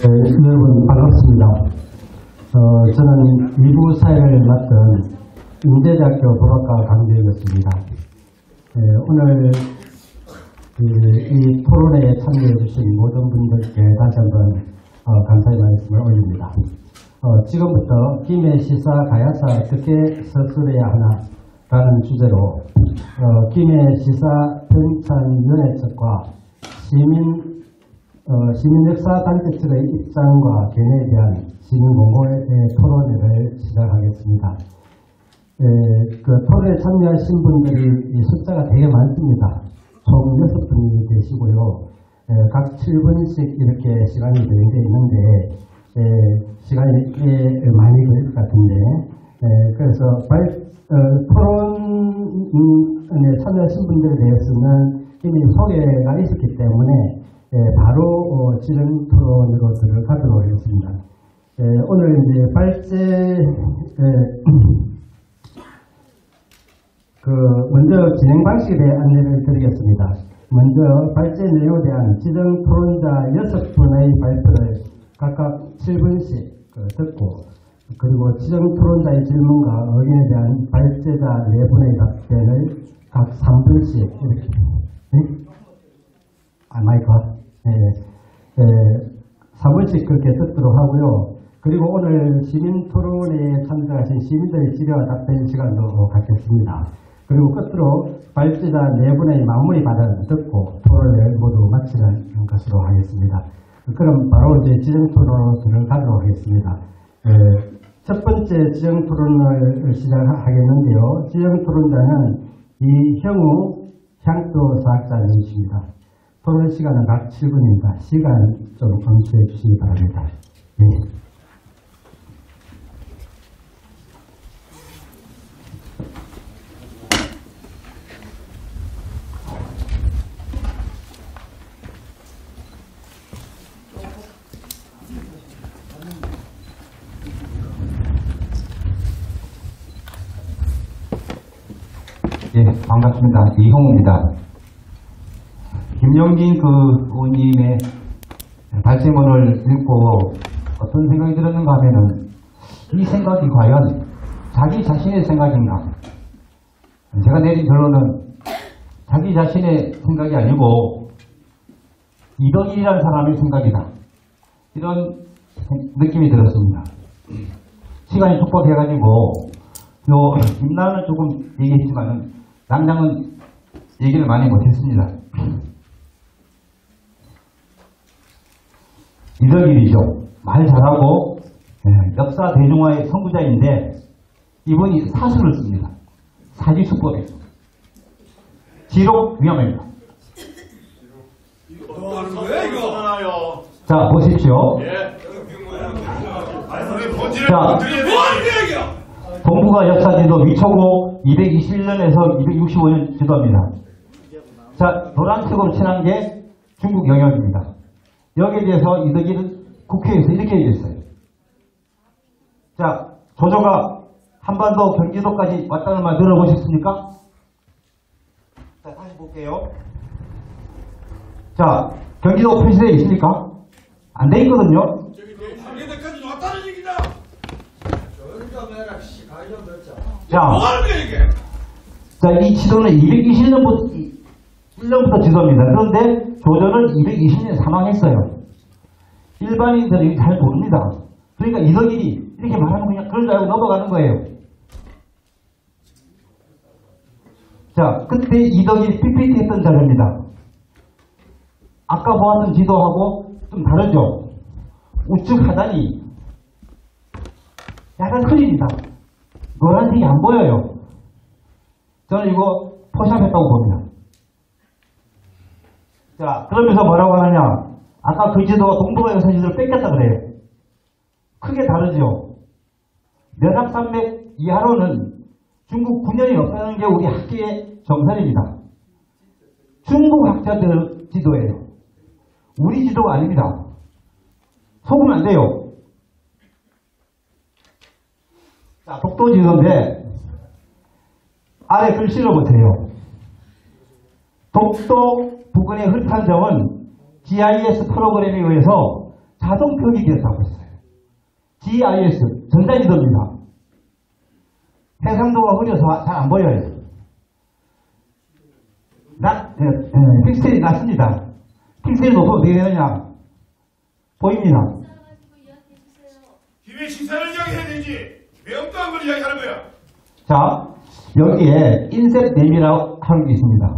여러분 반갑습니다. 저는 이부 사회를 맡은 인제대학교 법학과 강대였습니다. 오늘 이 토론회에 참여해 주신 모든 분들께 다시 한번 감사의 말씀을 올립니다. 지금부터 김해 시사 가야사 어떻게 서술해야 하나 라는 주제로 김해 시사 평창위원회 측과 시민역사단체 측의 입장과 견해에 대한 시민공모의 토론회를 시작하겠습니다. 그 토론에 참여하신 분들이 이 숫자가 되게 많습니다. 총 6분이 계시고요. 각 7분씩 이렇게 시간이 정해져 있는데 시간이 꽤 많이 걸릴 것 같은데 그래서 토론에 참여하신 분들에 대해서는 이미 소개가 있었기 때문에 바로 진행 토론으로 들어가도록 하겠습니다. 오늘 이제 발제 먼저 진행 방식에 대해 안내를 드리겠습니다. 먼저 발제 내용에 대한 지정 토론자 6분의 발표를 각각 7분씩 듣고, 그리고 지정 토론자의 질문과 의견에 대한 발제자 4분의 답변을 각 3분씩 이렇게 마이크가 3분씩 그렇게 듣도록 하고요. 그리고 오늘 시민 토론회에 참석하신 시민들의 질의와 답변 시간도 갖겠습니다. 그리고 끝으로 발제자 4분의 마무리 발언 듣고 토론을 모두 마치는 것으로 하겠습니다. 그럼 바로 이제 지정 토론으로 들어가도록 하겠습니다. 첫 번째 지정 토론을 시작하겠는데요. 지정 토론자는 이형우 향토사학자님이십니다. 토론 시간은 각 7분입니다. 시간 좀 검토해 주시기 바랍니다. 네. 예, 반갑습니다. 이형우입니다. 김영진 의원님의 발제문을 읽고 어떤 생각이 들었는가 하면은 이 생각이 과연 자기 자신의 생각인가? 제가 내린 결론은 자기 자신의 생각이 아니고 이덕일이라는 사람의 생각이다. 이런 느낌이 들었습니다. 시간이 촉박해가지고 김나는 조금 얘기했지만은 당장은 얘기를 많이 못했습니다. 이덕일이죠. 말 잘하고 역사 대중화의 선구자인데 이분이 사수를 씁니다. 사지수법에서. 지록 위험합니다. 자, 보십시오. 자, 동북아 역사지도 위초고 221년에서 265년 지도입니다. 자, 노란색으로 칠한 게 중국 영역입니다. 여기에 대해서 이덕일은 국회에서 이렇게 얘기했어요. 자, 조조가 한반도 경기도까지 왔다는 말 들어보셨습니까? 자, 다시 볼게요. 자, 경기도 표시되어 있습니까? 안 돼 있거든요. 경기도까지 왔다는 얘기다. 자, 자, 이 지도는 220년부터 지도입니다. 그런데 조조는 220년에 사망했어요. 일반인들이 잘 모릅니다. 그러니까 이덕일이 이렇게 말하면 그냥 그런 줄 알고 넘어가는 거예요. 자, 그때 이덕일이 PPT 했던 자료입니다. 아까 보았던 지도하고 좀 다르죠? 우측 하단이 약간 흐립니다. 노란색이 안 보여요. 저는 이거 포샵했다고 봅니다. 자, 그러면서 뭐라고 하느냐? 아까 그 지도가 동북아 역사지도를 뺏겼다 그래요. 크게 다르죠? 면학산맥 이하로는 중국 9년이 없다는 게 우리 학계의 정설입니다. 중국 학자들 지도예요. 우리 지도가 아닙니다. 속으면 안 돼요. 자, 독도 지도인데 아래 글씨를 보세요. 독도 부근의 흙탕정은 GIS 프로그램에 의해서 자동 표기되었다고 했어요. GIS, 전자지도입니다. 해상도가 흐려서 잘 안 보여요. 픽셀이 낮습니다. 픽셀이 높으면 어떻게 되느냐? 보입니다. 기회 시사를 이야기해야 되지. 왜 엉뚱한 걸 이야기하는 거야? 자, 여기에 인셉 램이라고 하는 게 있습니다.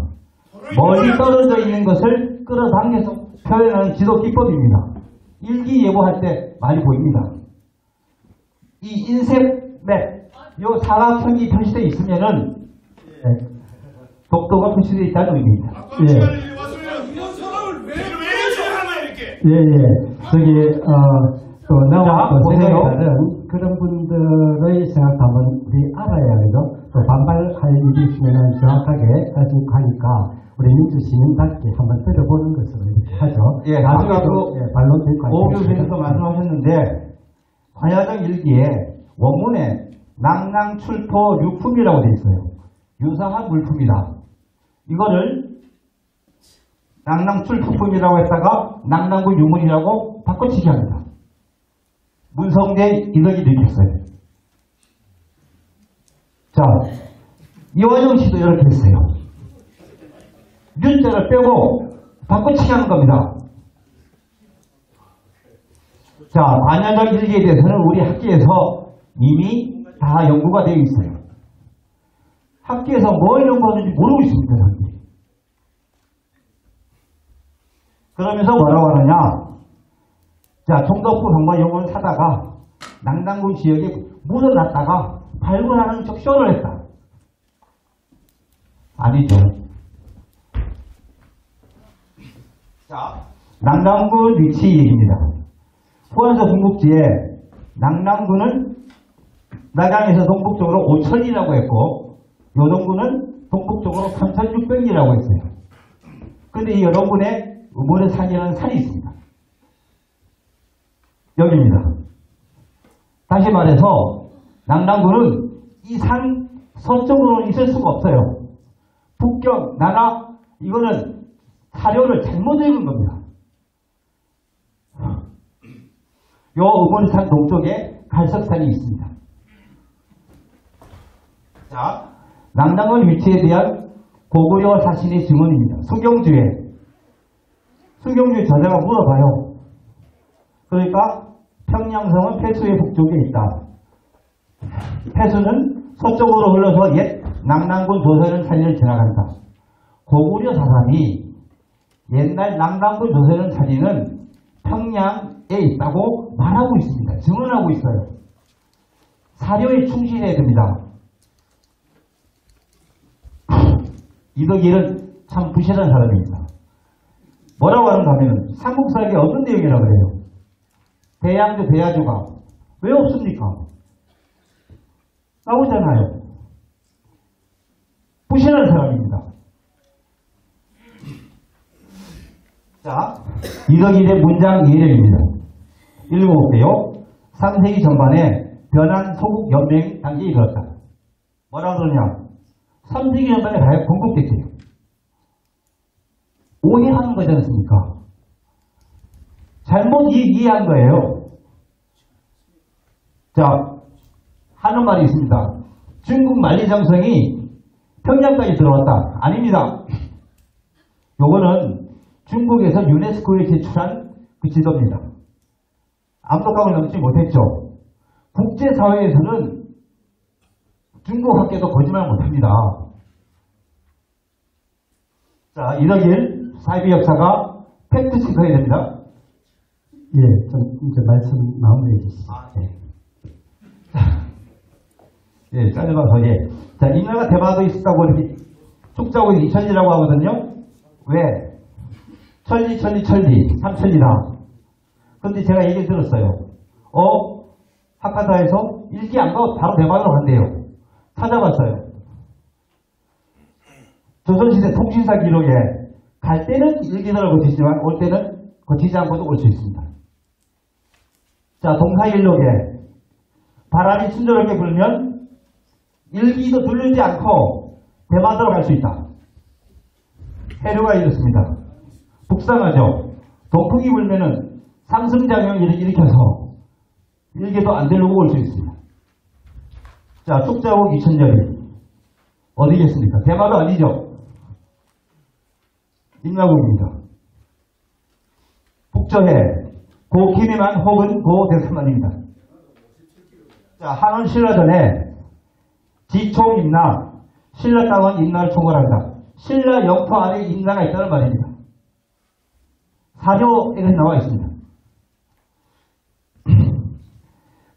멀리 떨어져 있는 것을 끌어당겨서 표현하는 지도 기법입니다. 일기예보할 때 많이 보입니다. 이 인셉 맵, 요 사각형이 표시되어 있으면은 독도가 표시되어 있다는 의미입니다. 아까 시간에 왔으면 이런 사람을 왜 하는 거야 이렇게? 저기, 또 나와 자, 또 생각이 보세요. 다른 그런 분들의 생각도 한번 우리 알아야 하죠. 또 반발할 일이 있으면 정확하게 하니까 우리 민주시민답게 한번 들어보는 것으로 이렇게 하죠. 예, 나중에도 반론 될 것 오 같아요. 교수님도 말씀하셨는데 관야정 일기에 원문에 낭낭출토 유품이라고 되어 있어요. 유사한 물품이다. 이거를 낭낭출토품이라고 했다가 낭낭구 유문이라고 바꿔치기 합니다. 문성재 이덕이 들켰어요. 자, 이완영 씨도 이렇게 했어요. 윤자를 빼고 바꿔치기 하는 겁니다. 자, 관야정 일기에 대해서는 우리 학계에서 이미 다 연구가 되어 있어요. 학계에서 뭘 연구하는지 모르고 있습니다. 학계. 그러면서 뭐라고 하느냐? 자, 총독부 정보용을 사다가 낭당군 지역에 묻어놨다가 발굴하는 척 쇼를 했다. 아니죠. 자, 낭당군 위치 얘기입니다. 후안서 궁극지에 낭랑군은 나강에서 동북쪽으로 5,000이라고 했고 요동군은 동북쪽으로 3,600이라고 했어요. 근데 이 여동군에 음원산이라는 산이 있습니다. 여기입니다. 다시 말해서 낭랑군은 이 산 서쪽으로는 있을 수가 없어요. 북경, 나라 이거는 사료를 잘못 읽은 겁니다. 요 음원산 동쪽에 갈석산이 있습니다. 자, 낭랑군 위치에 대한 고구려 사신의 증언입니다. 수경주에 저자가 물어봐요. 그러니까 평양성은 폐수의 북쪽에 있다. 폐수는 서쪽으로 흘러서 옛 낭랑군 조선은 산리를 지나간다. 고구려 사람이 옛날 낭랑군 조선은 산리는 평양에 있다고 말하고 있습니다. 증언하고 있어요. 사료에 충실해야 됩니다. 이덕일은 참 부실한 사람입니다. 뭐라고 하는가 하면 삼국사에 어떤 내용이라고 그래요? 대양주, 대야주가 왜 없습니까? 나오잖아요. 부실한 사람입니다. 자, 이덕일의 문장 예력입니다. 읽어볼게요. 3세기 전반에 변한 소국 연맹 단계에 이르렀다. 뭐라고 그러냐? 3세기 전반에 가야 건국됐대요. 오해하는 거지 않습니까? 잘못 이해한 거예요. 자, 하는 말이 있습니다. 중국 만리장성이 평양까지 들어왔다. 아닙니다. 요거는 중국에서 유네스코에 제출한 그 지도입니다. 압록강을 넘지 못했죠. 국제사회에서는 중국 학계도 거짓말 못합니다. 자, 이덕일 사이비 역사가 팩트체크해야 됩니다. 예, 좀 이제 말씀 마무리해 주시죠. 예, 짜증나서 예. 자, 인나가 대마도 있었다고 이렇게 축자고 이천리라고 하거든요. 왜? 천리, 삼천리다. 근데 제가 얘기 들었어요. 하카다에서 일기 안 가고 바로 대마도로 간대요. 찾아봤어요. 조선시대 통신사 기록에 갈 때는 일기선을 거치지만 올 때는 거치지 않고도 올 수 있습니다. 자, 동사일록에 바람이 친절하게 불면 일기도 들르지 않고 대마도로 갈 수 있다. 해류가 이렇습니다. 북상하죠. 동풍이 불면은 상승작용을 일으켜서 일개도 안 되려고 올 수 있습니다. 자, 뚝자국 2000년이 어디겠습니까? 대마도 아니죠. 임나국입니다. 북저해 고 김해만 혹은 고 대삼만입니다. 자, 한원 신라전에 지총 임나, 신라 땅은 임나를 총괄한다. 신라 영토 안에 임나가 있다는 말입니다. 사료에 나와 있습니다.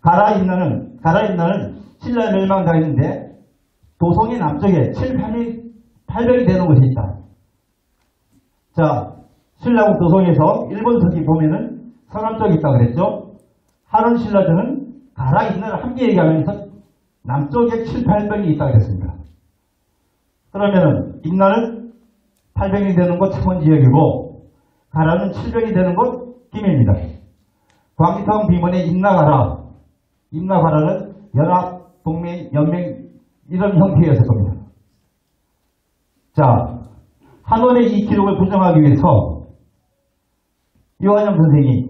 가라 임나는 신라 멸망당했는데 도성의 남쪽에 800이 되는 곳이 있다. 자, 신라국 도성에서 일본 서기 보면은 서남쪽에 있다고 그랬죠. 한원 신라전은 가라 임나를 함께 얘기하면서 남쪽에 800이 있다고 그랬습니다. 그러면은 임나는 800이 되는 곳 창원 지역이고 가라는 700이 되는 곳 김해입니다. 광기성 비문의 임나가라는 연합, 동맹, 연맹 이런 형태였을 겁니다. 자, 한원의 이 기록을 부정하기 위해서 요한영 선생이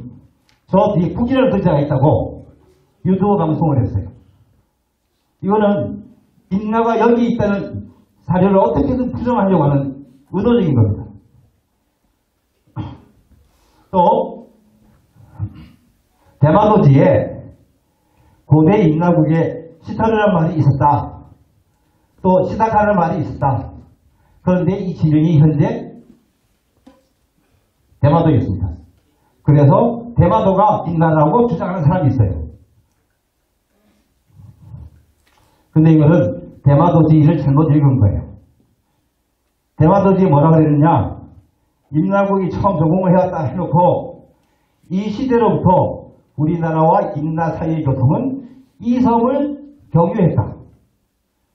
저 뒤에 북이라는 글자가 있다고 유튜브 방송을 했어요. 이거는 임나가 여기 있다는 사료를 어떻게든 부정하려고 하는 의도적인 겁니다. 또 대마도지에 고대 임나국에 시타르라는 말이 있었다. 또 시다카라는 말이 있었다. 그런데 이 지명이 현재 대마도에 있습니다. 그래서 대마도가 임나라고 주장하는 사람이 있어요. 근데 이거는 대마도지를 잘못 읽은 거예요. 대마도지에 뭐라고 그랬느냐? 임나국이 처음 조공을 해왔다 해놓고 이 시대로부터 우리나라와 임나 사이의 교통은 이섬을 경유했다.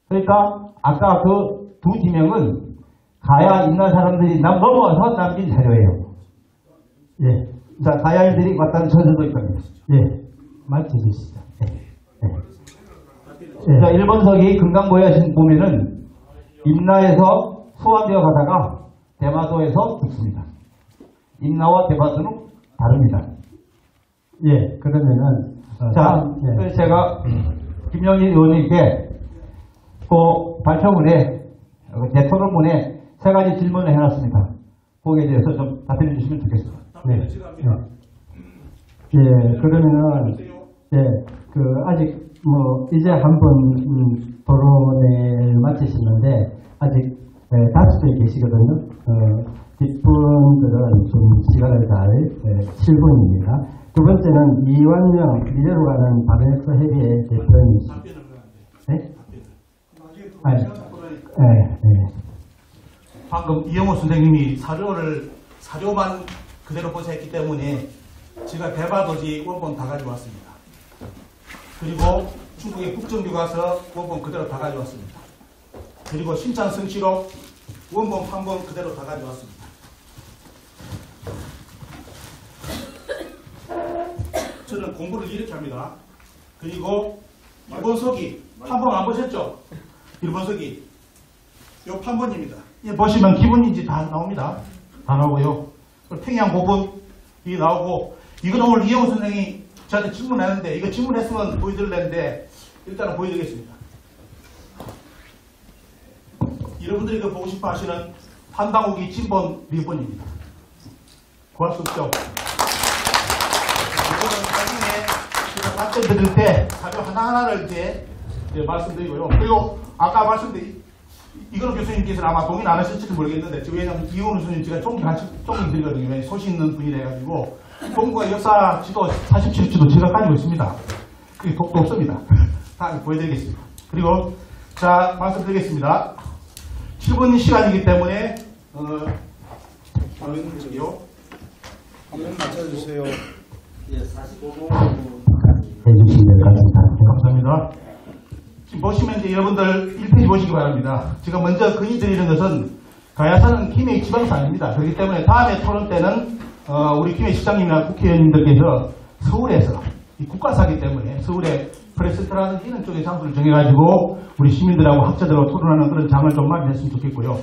그러니까 아까 그 두 지명은 가야 임나 사람들이 넘어와서 남긴 자료예요. 예. 자, 가야인들이 왔다는 전설도 있답니다. 예. 맞춰주시죠. 예. 자, 일본서기 금강보야신 보면은 임나에서 소환되어 가다가 대마도에서 죽습니다. 임나와 대마도는 다릅니다. 예. 그러면은 자, 예. 그래서 제가 김영희 의원님께 그 발표문에 제 토론문에 세 가지 질문을 해놨습니다. 거기에 대해서 좀 답변해 주시면 좋겠습니다. 네. 예. 그러면은 아직 이제 한번 토론을 마치시는데 아직 5분 계시거든요. 뒷분들은 좀 시간을 잘 7분입니다. 두 번째는 이완영 미래로 가는 바르네스 협의회 대표님이십니다. 네? 방금 이영호 선생님이 사료만 그대로 보셨기 때문에 제가 대마도지 원본 다 가져왔습니다. 그리고 중국의 국정교과서 원본 그대로 다 가져왔습니다. 그리고 신찬 성시록 원본 판본 그대로 다 가져왔습니다. 저는 공부를 이렇게 합니다. 그리고 일본 서기 판본 안 보셨죠? 일본 서기 요 판본입니다. 보시면 기본인지 다 나옵니다. 다 나오고요. 평양 고분이 나오고 이건 오늘 이영호 선생이 저한테 질문했는데 이거 질문했으면 보여드리려는데 일단은 보여드리겠습니다. 여러분들이 이거 보고 싶어 하시는 한당욱이 진본 리본입니다. 구할 수 없죠. 이거는 나중에 제가 답변 드릴 때 사료 하나하나를 이제 말씀드리고요. 그리고 아까 말씀드린 이거는 교수님께서는 아마 동의 안 하실지도 모르겠는데 왜냐하면 이원우 교수님 제가 존경드리거든요. 소신 있는 분이라 해가지고 동국과 역사 지도 47지도 제가 가지고 있습니다. 그게 독도 없습니다. 다 보여드리겠습니다. 그리고 자 말씀드리겠습니다. 7분 시간이기 때문에 화면 저기요. 화면 맞춰주세요. 해주시면 감사합니다. 지금 보시면 이제 여러분들 1페이지 보시기 바랍니다. 제가 먼저 건의드리는 것은 가야산은 김해 지방사 아닙니다. 그렇기 때문에 다음에 토론 때는 우리 김해 시장님이나 국회의원님들께서 서울에서 이 국가사기 때문에 서울에 프레스트라는 이런 쪽의 장소를 정해가지고 우리 시민들하고 학자들하고 토론하는 그런 장을 좀 마련했으면 좋겠고요.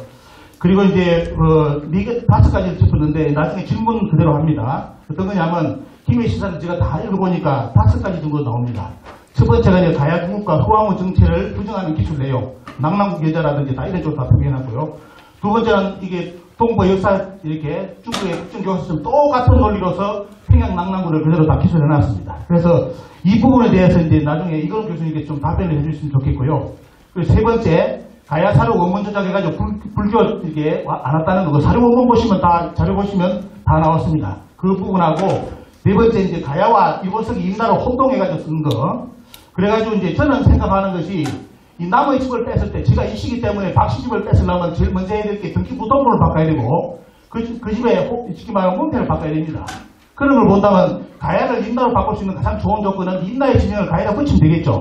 그리고 이제 5가지를 짚었는데 나중에 질문 그대로 합니다. 어떤 거냐면 김해 시사를 제가 다 읽어보니까 5가지 정도 나옵니다. 첫 번째가 이제 가야 중국과 후황후 정체를 부정하는 기술 내용, 낙랑국 여자라든지 다 이런 쪽으로 다 표현하고요. 두 번째는 이게 동북 역사 이렇게 중국의 국정교과서처럼 똑같은 논리로서 평양 낙랑구를 그대로 다 기술해놨습니다. 그래서 이 부분에 대해서 이제 나중에 이건 교수님께 좀 답변을 해주시면 좋겠고요. 그리고 세 번째, 가야 사료 원문 조작해가지고 불교 이렇게 안 왔다는 거, 사료 원문 보시면 다, 자료 보시면 다 나왔습니다. 그 부분하고, 네 번째 이제 가야와 일본석이 임나로 혼동해가지고 쓴 거. 그래가지고 이제 저는 생각하는 것이 이 나무의 집을 뺐을 때, 제가 이 시기 때문에 박씨 집을 뺐으려면 제일 먼저 해야 될 게 등기부등본을 바꿔야 되고, 그 집에 쉽게 말하면 문패를 바꿔야 됩니다. 그런 걸 본다면 가야를 임나로 바꿀 수 있는 가장 좋은 조건은 임나의 지명을 가야에다 붙이면 되겠죠.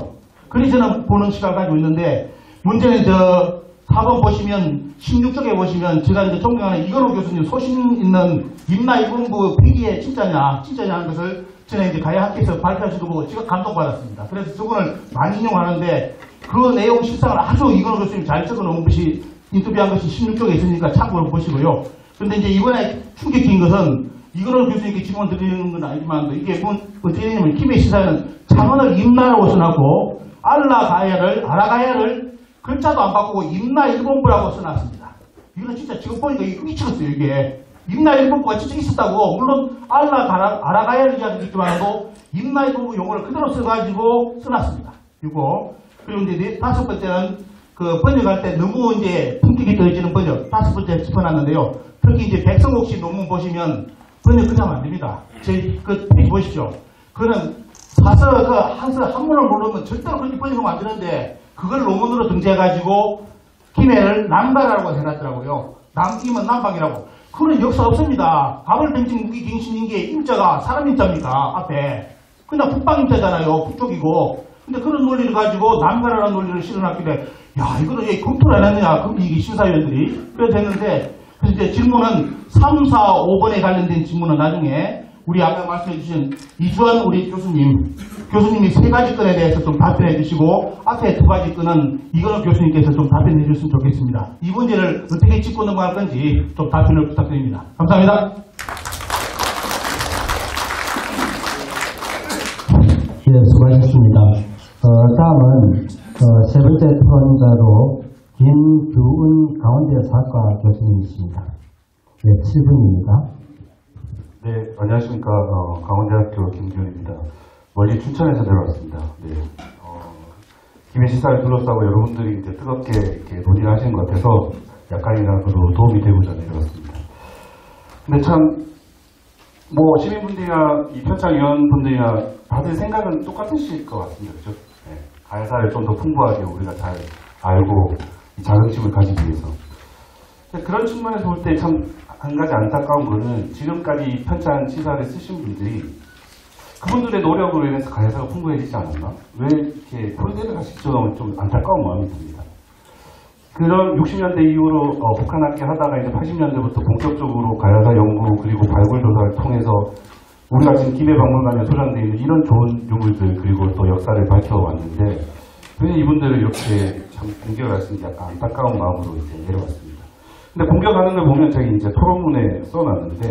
그래서 저는 보는 시각을 가지고 있는데, 문제는 4번 보시면 16쪽에 보시면 제가 이제 존경하는 이건호 교수님 소신 있는 임나 일본부 폐기에 진짜냐 하는 것을 전에 이제 가야 학회에서 발표하시고 보고 제가 감동받았습니다. 그래서 저분을 많이 인용하는데 그 내용 실상을 아주 이건호 교수님 잘 적어놓은 것이 인터뷰한 것이 16쪽에 있으니까 참고로 보시고요. 그런데 이제 이번에 충격적인 것은 이건호 교수님께 질문 드리는 건 아니지만 이게 어떻게 되냐면 김해 시사에는 창원을 임나라고 써놨고 아라가야를 글자도 안 바꾸고 임나 일본부라고 써놨습니다. 이거는 진짜 지금 보니까 이게 미쳤어요. 이게 임나 일본부가 진짜 있었다고. 물론 아라가야를 이야기했지만도 임나 일본부 용어를 그대로 써가지고 써놨습니다. 그리고 이제 다섯 번째는 그 번역할 때 너무 이제 품격이 떨어지는 번역. 다섯 번째 짚어놨는데요. 특히 이제 백성옥 씨 논문 보시면 번역 그냥 안 됩니다. 저희 그 페이지 보십시오. 그거는 사서 한문을 모르면 절대로 그렇게 번역하면 안 되는데 그걸 논문으로 등재해가지고 김해를 남가라고 해놨더라고요. 남임은 남방이라고. 그런 역사 없습니다. 밥을 던진 무기갱신인 게 임자가 사람 임자입니까? 앞에. 그냥 북방 임자잖아요. 북쪽이고. 근데 그런 논리를 가지고 남가라는 논리를 실어놨길래 야 이거는 왜 검토를 안 했느냐. 이 심사위원들이. 그래서 됐는데 그래서 이제 질문은 3, 4, 5번에 관련된 질문은 나중에 우리 아까 말씀해 주신 이주환 우리 교수님이 3가지 건에 대해서 좀 답변해 주시고 앞에 2가지 건은 이건호 교수님께서 좀 답변해 주셨으면 좋겠습니다. 이 문제를 어떻게 짚고 넘어갈 건지 좀 답변을 부탁드립니다. 감사합니다. 예, 수고하셨습니다. 다음은 세 번째 토론자로 김규은 강원대사학과 교수님이십니다. 예, 7분입니다. 네, 안녕하십니까. 강원대학교 김기훈입니다. 멀리 춘천에서 내려왔습니다. 네, 김해 시사를 둘러싸고 여러분들이 이제 뜨겁게 이렇게 논의를 하시는 것 같아서 약간이라도 도움이 되고자 내려왔습니다. 근데 참, 시민분들이나 이 편찬위원분들이나 다들 생각은 똑같으실 것 같습니다. 그죠? 네, 가야사를 좀 더 풍부하게 우리가 잘 알고 이 자긍심을 가지기 위해서. 그런 측면에서 볼 때 참 한 가지 안타까운 거는 지금까지 편찬 시사를 쓰신 분들이 그분들의 노력으로 인해서 가야사가 풍부해지지 않았나? 왜 이렇게 폴대를 하실지 좀 안타까운 마음이 듭니다. 그런 60년대 이후로 북한학계 하다가 이제 80년대부터 본격적으로 가야사 연구 그리고 발굴 조사를 통해서 우리가 지금 김해박물관에 소장되어 있는 이런 좋은 유물들 그리고 또 역사를 밝혀왔는데 왜 이분들을 이렇게 참 공격을 하시는 게 약간 안타까운 마음으로 이제 내려왔습니다. 근데 공격하는 걸 보면 저희 이제 토론문에 써놨는데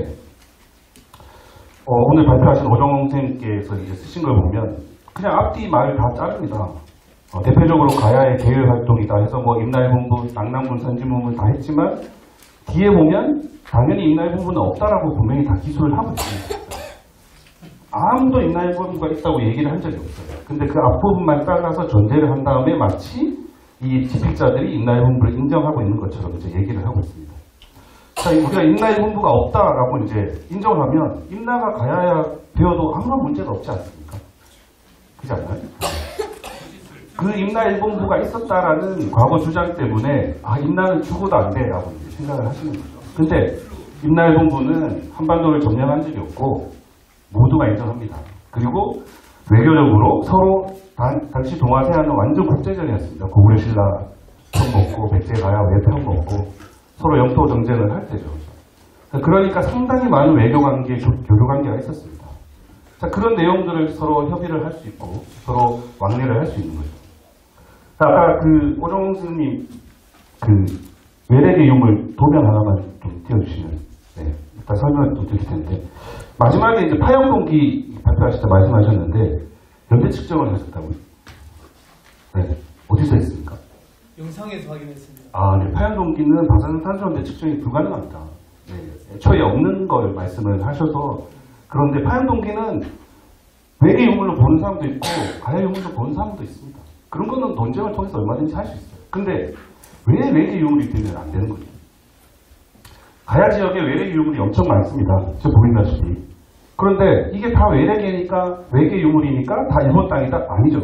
오늘 발표하신 오정홍 선생님께서 이제 쓰신 걸 보면 그냥 앞뒤 말을 다 자릅니다. 대표적으로 가야의 계열 활동이다 해서 임나일본부, 낙랑군 선지문을 다 했지만 뒤에 보면 당연히 임나일본부는 없다라고 분명히 다 기술을 하고 있습니다. 아무도 임나일본부가 있다고 얘기를 한 적이 없어요. 근데 그 앞부분만 잘라서 전제를 한 다음에 마치 이 집필자들이 임나일본부를 인정하고 있는 것처럼 이제 얘기를 하고 있습니다. 자, 우리가 임나일본부가 없다라고 이제 인정을 하면 임나가 가야야 되어도 아무런 문제가 없지 않습니까? 그렇지 않나요? 그 임나일본부가 있었다라는 과거 주장 때문에 임나는 죽어도 안 돼라고 생각을 하시는 거죠. 근데 임나일본부는 한반도를 점령한 적이 없고 모두가 인정합니다. 그리고 외교적으로 서로 당시 동아세안은 완전 국제전이었습니다. 고구려 신라 편먹고 백제가야 왜 편먹고 서로 영토 정쟁을 할 때죠. 그러니까 상당히 많은 외교관계, 교류관계가 있었습니다. 자, 그런 내용들을 서로 협의를 할 수 있고 서로 왕래를 할 수 있는 거죠. 자, 아까 그 오정홍 선생님 그 외래계 유물 도면 하나만 좀 띄워주시면 네, 일단 설명을 좀 드릴 텐데, 마지막에 이제 파형 동기 발표하실 때 말씀하셨는데, 연대 측정을 하셨다고요? 네. 어디서 했습니까? 영상에서 확인했습니다. 아, 네. 파형 동기는 방사능탄소 연대 측정이 불가능합니다. 네. 애초에 없는 걸 말씀을 하셔서, 그런데 파형 동기는 외계 유물로 보는 사람도 있고, 가야 유물로 보는 사람도 있습니다. 그런 거는 논쟁을 통해서 얼마든지 할 수 있어요. 근데 왜 외계 유물이 되면 안 되는 거죠? 가야 지역에 외계 유물이 엄청 많습니다. 지금 보인다시피. 그런데 이게 다 외계 유물이니까 다 일본 땅이다? 아니죠.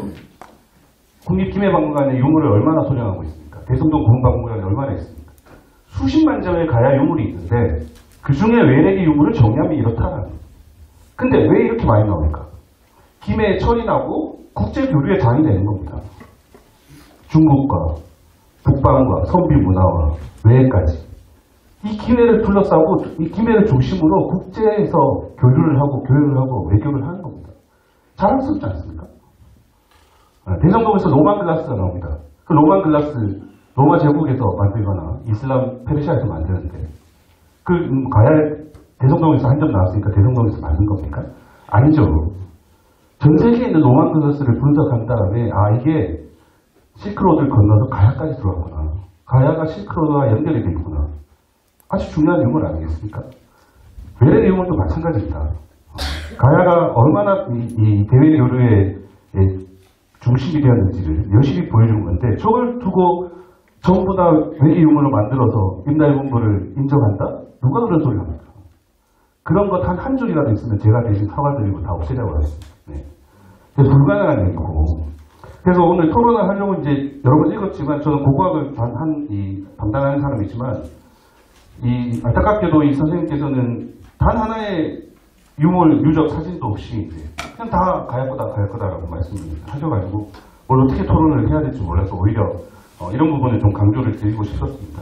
국립기내박물관에 유물을 얼마나 소장하고 있습니까? 대성동 국립박물관에 얼마나 있습니까? 수십만 점의 가야 유물이 있는데 그 중에 외계 유물을 정리하면 이렇다라는 거예요. 근데 왜 이렇게 많이 나올까? 김해에 철이 나고 국제교류의 장이 되는 겁니다. 중국과 북방과 선비 문화와 외해까지. 이 김해를 둘러싸고 이 김해를 중심으로 국제에서 교류를 하고 교육을 하고 외교를 하는 겁니다. 자랑스럽지 않습니까? 대성동에서 로만 글라스가 나옵니다. 그 로만 글라스 로마 제국에서 만들거나 이슬람 페르시아에서 만드는데 그 가야 대성동에서 한 점 나왔으니까 대성동에서 만든 겁니까? 아니죠. 전 세계에 있는 로만 글라스를 분석한 다음에 아 이게 실크로드를 건너서 가야까지 들어왔구나. 가야가 실크로드와 연결이 돼 있구나. 아주 중요한 유물 아니겠습니까? 외래 유물도 마찬가지입니다. 가야가 얼마나 이 대외 교류의 중심이 되었는지를 열심히 보여준 건데 저걸 두고 전부 다 외계 유물로 만들어서 임달본부를 인정한다? 누가 그런 소리 합니까? 그런 것 한 줄이라도 있으면 제가 대신 사과드리고 다 없애자고 하겠습니다. 네. 불가능한 얘기고. 그래서 오늘 토론을 하려고 이제 여러 번 읽었지만 저는 고고학을 담당하는 사람이지만 이 안타깝게도 이 선생님께서는 단 하나의 유물 유적 사진도 없이 그냥 다 가야 거다라고 말씀을 하셔가지고 뭘 어떻게 토론을 해야 될지 몰라서 오히려 이런 부분을 좀 강조를 드리고 싶었습니다.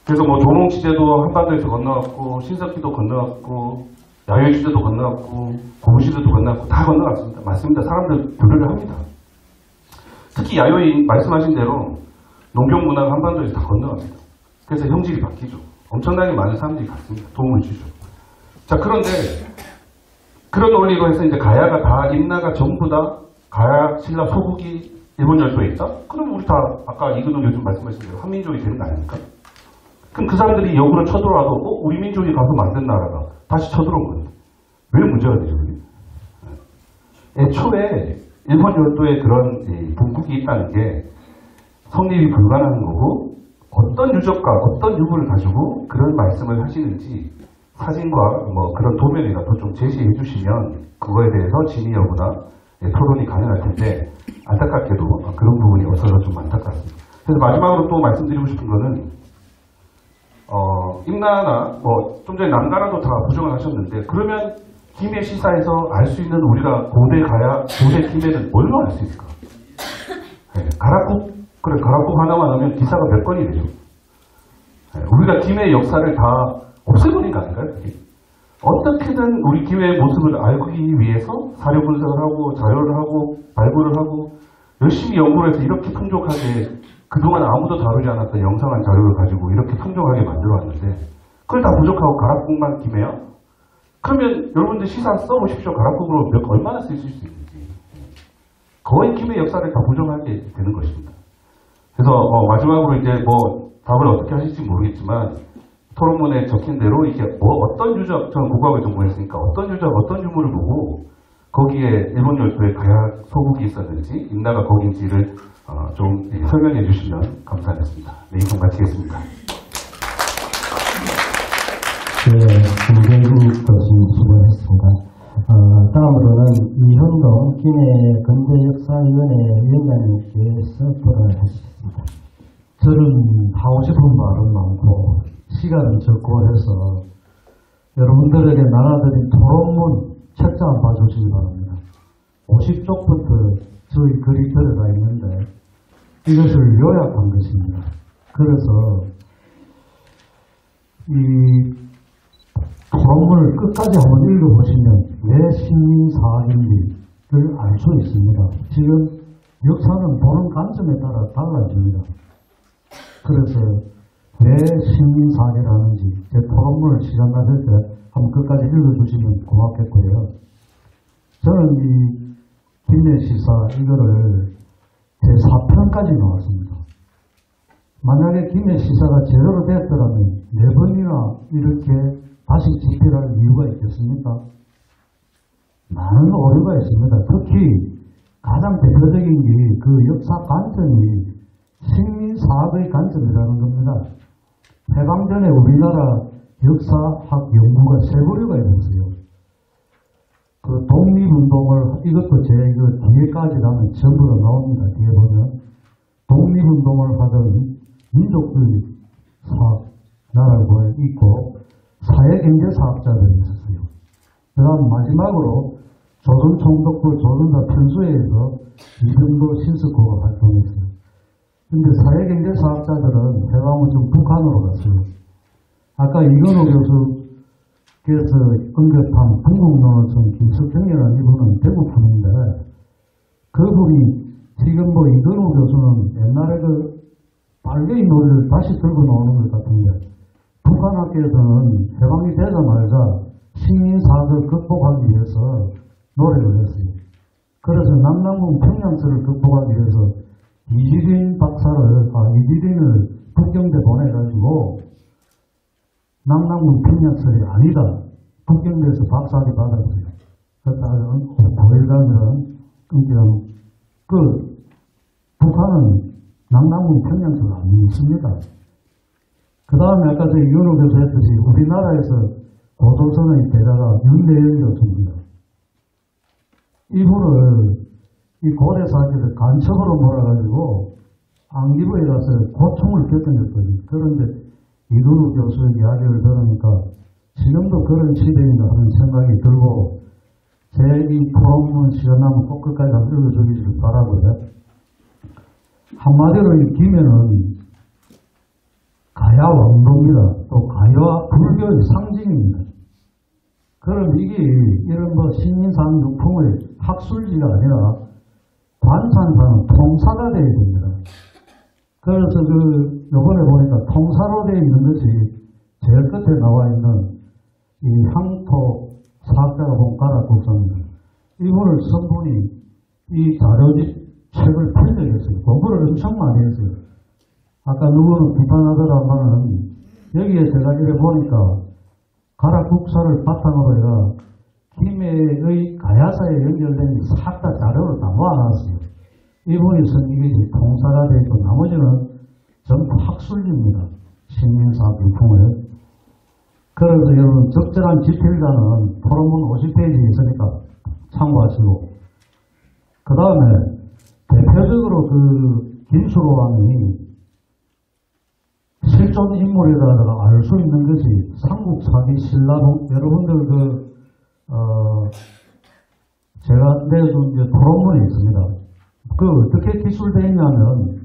그래서 뭐 조몽시대도 한반도에서 건너갔고 신석기도 건너갔고 야요시대도 건너갔고 고무시대도 건너갔고 다 건너갔습니다. 맞습니다. 사람들 교류를 합니다. 특히 야요이 말씀하신 대로 농경 문화가 한반도에서 다 건너갑니다. 그래서 형질이 바뀌죠. 엄청나게 많은 사람들이 갔습니다. 도움을 주죠. 자, 그런데 그런 논리로 해서 이제 가야가 다 임나가 전부 다 가야 신라 소국이 일본 열도에 있다? 그럼 우리 다 아까 이근호 요즘 말씀하신 대로 한민족이 되는 거 아닙니까? 그럼 그 사람들이 역으로 쳐들어와도 우리 민족이 가서 만든 나라가 다시 쳐들어온 건데 왜 문제가 되죠? 애초에 일본 열도에 그런 분국이 있다는 게 성립이 불가능한 거고 어떤 유적과 어떤 유물을 가지고 그런 말씀을 하시는지 사진과 뭐 그런 도면이라도 좀 제시해 주시면 그거에 대해서 진위 여부나 토론이 가능할 텐데 안타깝게도 그런 부분이 없어서 좀 안타깝습니다. 그래서 마지막으로 또 말씀드리고 싶은 거는 임나나 뭐 좀 전에 남가라도 다 부정을 하셨는데 그러면 김해 시사에서 알 수 있는 우리가 고대 가야 고대 김해는 뭘로 알 수 있을까? 네, 가락국 하나만 하면 기사가 몇 건이 되죠. 네, 우리가 김해의 역사를 다 없애버린 거 아닌가요? 그게? 어떻게든 우리 김해의 모습을 알기 위해서 사료 분석을 하고 자료를 하고 발굴을 하고 열심히 연구를 해서 이렇게 풍족하게 그동안 아무도 다루지 않았던 영상한 자료를 가지고 이렇게 풍족하게 만들어왔는데 그걸 다 부족하고 가락국만 김해야? 그러면 여러분들 시사 써보십시오. 가락국으로 얼마나 쓰실 수 있는지. 거의 김해 역사를 다 부정하게 되는 것입니다. 그래서 마지막으로 이제 뭐 답을 어떻게 하실지 모르겠지만 토론문에 적힌 대로 이게 어떤 유적, 저는 국악을 전공했으니까 어떤 유적, 어떤 유물을 보고 거기에 일본 열도에 가야 소국이 있었는지 임나가 거기인지를 좀 설명해 주시면 감사하겠습니다. 네, 이상 마치겠습니다. 네, 김재국 교수님 수고하셨습니다. 다음으로는 이현동 김해 근대역사위원회 위원장님께서 토론을 하시겠습니다. 저는 하고 싶은 말은 많고 시간은 적고 해서 여러분들에게 나눠드린 토론문 책자 한번 봐주시기 바랍니다. 50쪽부터 저희 글이 들어가 있는데 이것을 요약한 것입니다. 그래서 이 토론문을 끝까지 한번 읽어보시면 왜 식민사학인지를 알 수 있습니다. 지금 역사는 보는 관점에 따라 달라집니다. 그래서 왜 식민사죄를 하는지 제 토론문을 시간 가질 때 한번 끝까지 읽어주시면 고맙겠고요. 저는 이 김해시사 이거를 제 4편까지 나왔습니다. 만약에 김해시사가 제대로 됐더라면 4번이나 이렇게 다시 집필할 이유가 있겠습니까? 많은 오류가 있습니다. 특히 가장 대표적인 게 그 역사 관점이 식민사학의 관점이라는 겁니다. 해방 전에 우리나라 역사학 연구가 세 부류가 있었어요. 그 독립운동을, 이것도 제 뒤에까지 가면 전부 다 나옵니다. 뒤에 보면. 독립운동을 하던 민족주의 사학 나라가 있고, 사회경제사학자들이 있었어요. 그 다음 마지막으로 조선총독부 조선사 편수회에서 이병도 신스코가 활동했어요. 근데 사회경제사학자들은 해방 후 좀 북한으로 갔어요. 아까 이건호 교수께서 언급한 북북노선 김석경이라는 이분은 대구 분인데, 그분이 지금 뭐 이건호 교수는 옛날에 그 빨갱이 논리를 다시 들고 나오는 것 같은데, 북한 학교에서는 해방이 되자마자 식민사학을 극복하기 위해서 노력을 했어요. 그래서 남남군 평양서를 극복하기 위해서 이지린을 북경대 보내가지고 남남군 평양설이 아니다. 북경대에서 박사학위 받았어요. 그래서 고일강이라는 끊기는 북한은 남남군 평양설을 안 믿습니다. 그 다음에 아까 저 이건호 교수 했듯이 우리나라에서 고조선의 대가가 윤대현 교수입니다. 이분을 이 고대 사실을 간첩으로 몰아가지고 안기부에 가서 고통을 겪은 적거든요. 그런데 이건호 교수의 이야기를 들으니까 지금도 그런 시대인가 하는 생각이 들고, 제 이 토론문 시간 나면 꼭 끝까지 다 읽어주기를 바라고요. 한마디로 이 김해는 가야 왕도입니다. 또 가야와 불교의 상징입니다. 그럼 이게 이런 뭐 식민상 유품의 학술지가 아니라 관상사는 통사가 되어야 됩니다. 그래서 요번에 보니까 통사로 되어 있는 것이 제일 끝에 나와 있는 이 향토 사학자가 본 가락국사입니다. 이분을 선분이 이 자료집 책을 편집했어요. 공부를 엄청 많이 했어요. 아까 누구는 비판하더라마는 여기에 제가 이래 보니까 가락국사를 바탕으로 해가 김해의 가야사에 연결된 싹 다 자료를 다 모아놨어요. 이분이 쓴 이게 통사가 되어 있고 나머지는 전부 학술지입니다. 식민사학 유품을. 그래서 여러분 적절한 집필자는 토론문 50페이지 있으니까 참고하시고, 그 다음에 대표적으로 김수로 왕이 실존 인물이라다가 알 수 있는 것이 삼국사기 신라동, 여러분들 제가 내준 토론문이 있습니다. 어떻게 기술되어 있냐면,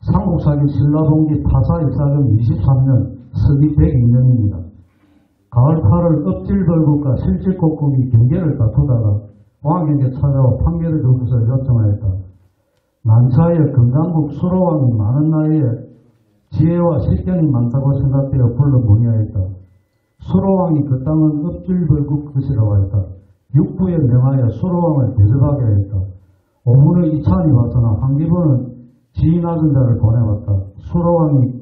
삼국사기 신라동기 파사일사경 23년, 서기 102년입니다. 가을팔을 읍질벌국과 실질곡국이 경계를 다투다가 왕에게 찾아와 판결을 주고서 요청하였다. 난차에 건강국 수로왕이 많은 나이에 지혜와 식견이 많다고 생각되어 불러 문의하였다. 수로왕이 그 땅은 읍질벌국 것이라고 하였다. 육부에 명하여 수로왕을 대접하게 하였다. 오문의 이찬이 왔으나 한기부는 지위 낮은 자를 보내왔다. 수로왕이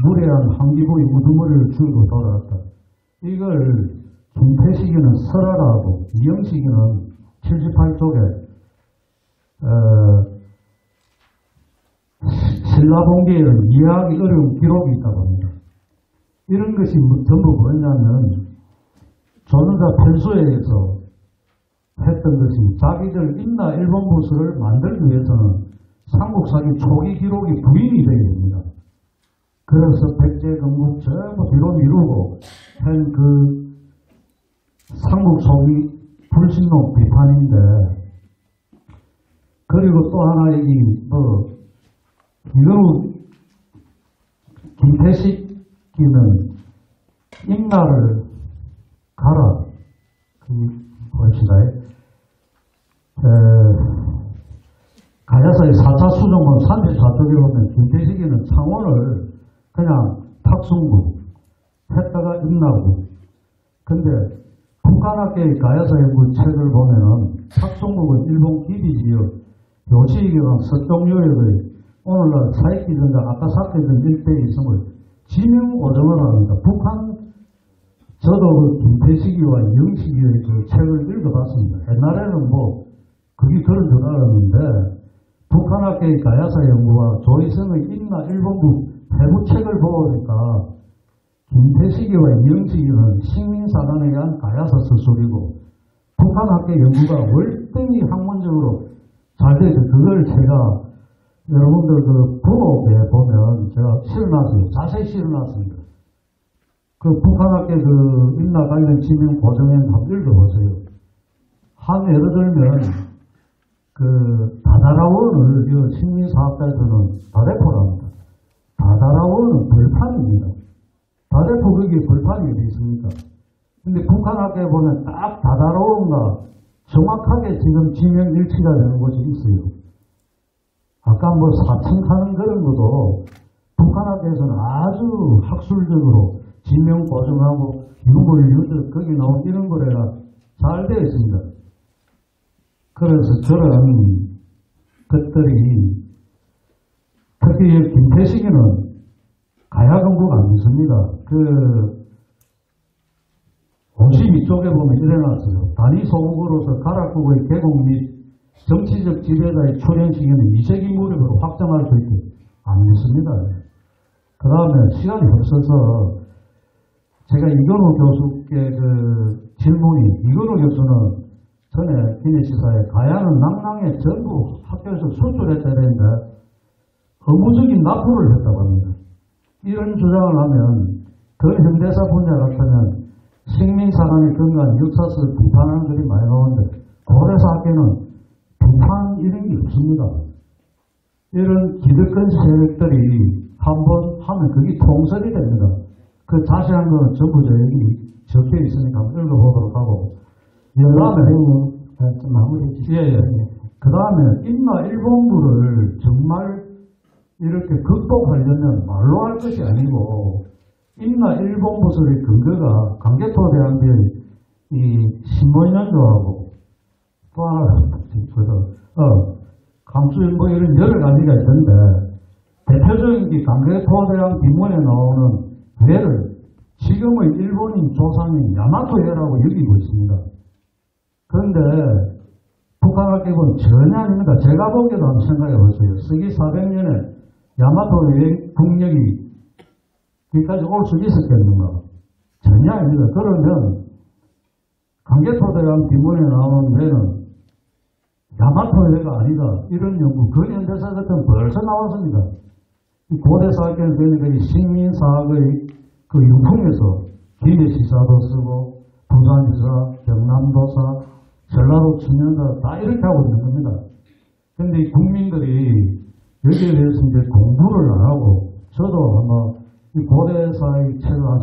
무례한 한기부의 우두머리를 주고 돌아왔다. 이걸 김태식이는 설하라고, 이영식이는 78쪽에 신라본계에는 이해하기 어려운 기록이 있다고 합니다. 이런 것이 전부 뭐냐면 조선사 편수회에서 했던 것이 자기들 임나 일본부서를 만들기 위해서는 삼국사기 초기 기록이 부인이 되어야 됩니다. 그래서 백제, 건국 전부 뒤로 미루고 한 삼국사기 불신론 비판인데, 그리고 또 하나 이거로 김태식이는 임나를 가라. 봅시다. 가야사의 4차 수정본 34쪽에 보면 김태식이는 창원을 그냥 학승부 했다가 임나고. 근데 북한학계의 가야사연구 책을 보면은 학승부는 일본 기비지역 요시기관 서쪽요역의 오늘날 사익기전자 아카사케전 일대에 있음을 지명 오정을 합니다. 북한 저도 그 김태식이와 영식이의 그 책을 읽어봤습니다. 옛날에는 뭐 그게 그런 줄 알았는데 북한학계의 가야사 연구와 조희성의 인나 일본부 해부책을 보니까 김태식이와 영식이는 식민사관에 의한 가야사 서술이고 북한학계 연구가 월등히 학문적으로 잘 되죠. 그걸 제가 여러분들 그 부록에 보면 제가 실어놨어요. 자세히 실어놨습니다. 그 북한학계 그 인나 관련 지명 고정엔 한번 읽어보세요. 한 예를 들면 그 다다라원을 이 식민사학자에서는 다대포랍니다. 다다라원은 벌판입니다. 다대포 거기에 벌판이 어디 있습니까? 근데 북한학계에 보면 딱 다다라원과 정확하게 지금 지명 일치가 되는 곳이 있어요. 아까 뭐 사칭하는 그런 것도 북한학계에서는 아주 학술적으로 지명 고정하고 유물 유적 거기 나온 이런 거래가 잘 되어 있습니다. 그래서 저런 것들이 특히 김태식이는 가야공부가 안 있습니다. 그 52쪽에 보면 이래놨어요. 단위 소국으로서 가락국의 개국 및 정치적 지배자의 출현 시기는 이세기 무렵으로 확정할 수 있게 안 믿습니다. 그 다음에 시간이 없어서 제가 이건우 교수께 그 질문이, 이건우 교수는 전에 기내시사에 가야는 낭낭에 전부 학교에서 수출했다 했는데 의무적인 납부를 했다고 합니다. 이런 주장을 하면 근현대사 분야 같으면 식민사관이 근간 역사를 비판하는 글이 많이 나오는데 고려사 학계는 비판 이런 게 없습니다. 이런 기득권 세력들이 한번 하면 그게 통설이 됩니다. 그 자세한 거는 전부 저 여기 적혀 있으니까 한번 읽어보도록 하고. 그 다음에, 마무리 해주시죠. 예. 그 다음에 인나 일본부를 정말 이렇게 극복하려면 말로 할 것이 아니고, 인나 일본부설의 근거가 강개토대왕비의 이 신문연조하고, 또 하나, 감수일 뭐 이런 여러 가지가 있던데, 대표적인 게 강개토대왕 비문에 나오는 회를 지금의 일본인 조상인 야마토해라고 여기고 있습니다. 그런데 북한학계는 전혀 아닙니다. 제가 보기에도 한번 생각해 보세요. 서기 400년에 야마토해 국력이 여기까지 올 수 있었겠는가? 전혀 아닙니다. 그러면 강개토대왕 비문에 나오는 회는 야마토해가 아니다. 이런 연구, 근현대사 같은 벌써 나왔습니다. 고대사학계는 그러니까 식민사학의 그 유풍에서 기내시사도 쓰고 부산시사, 경남도사, 전라도 청년사 다 이렇게 하고 있는 겁니다. 그런데 이 국민들이 여기에 대해서 이제 공부를 안 하고 저도 아마 이 고대사의 책을 한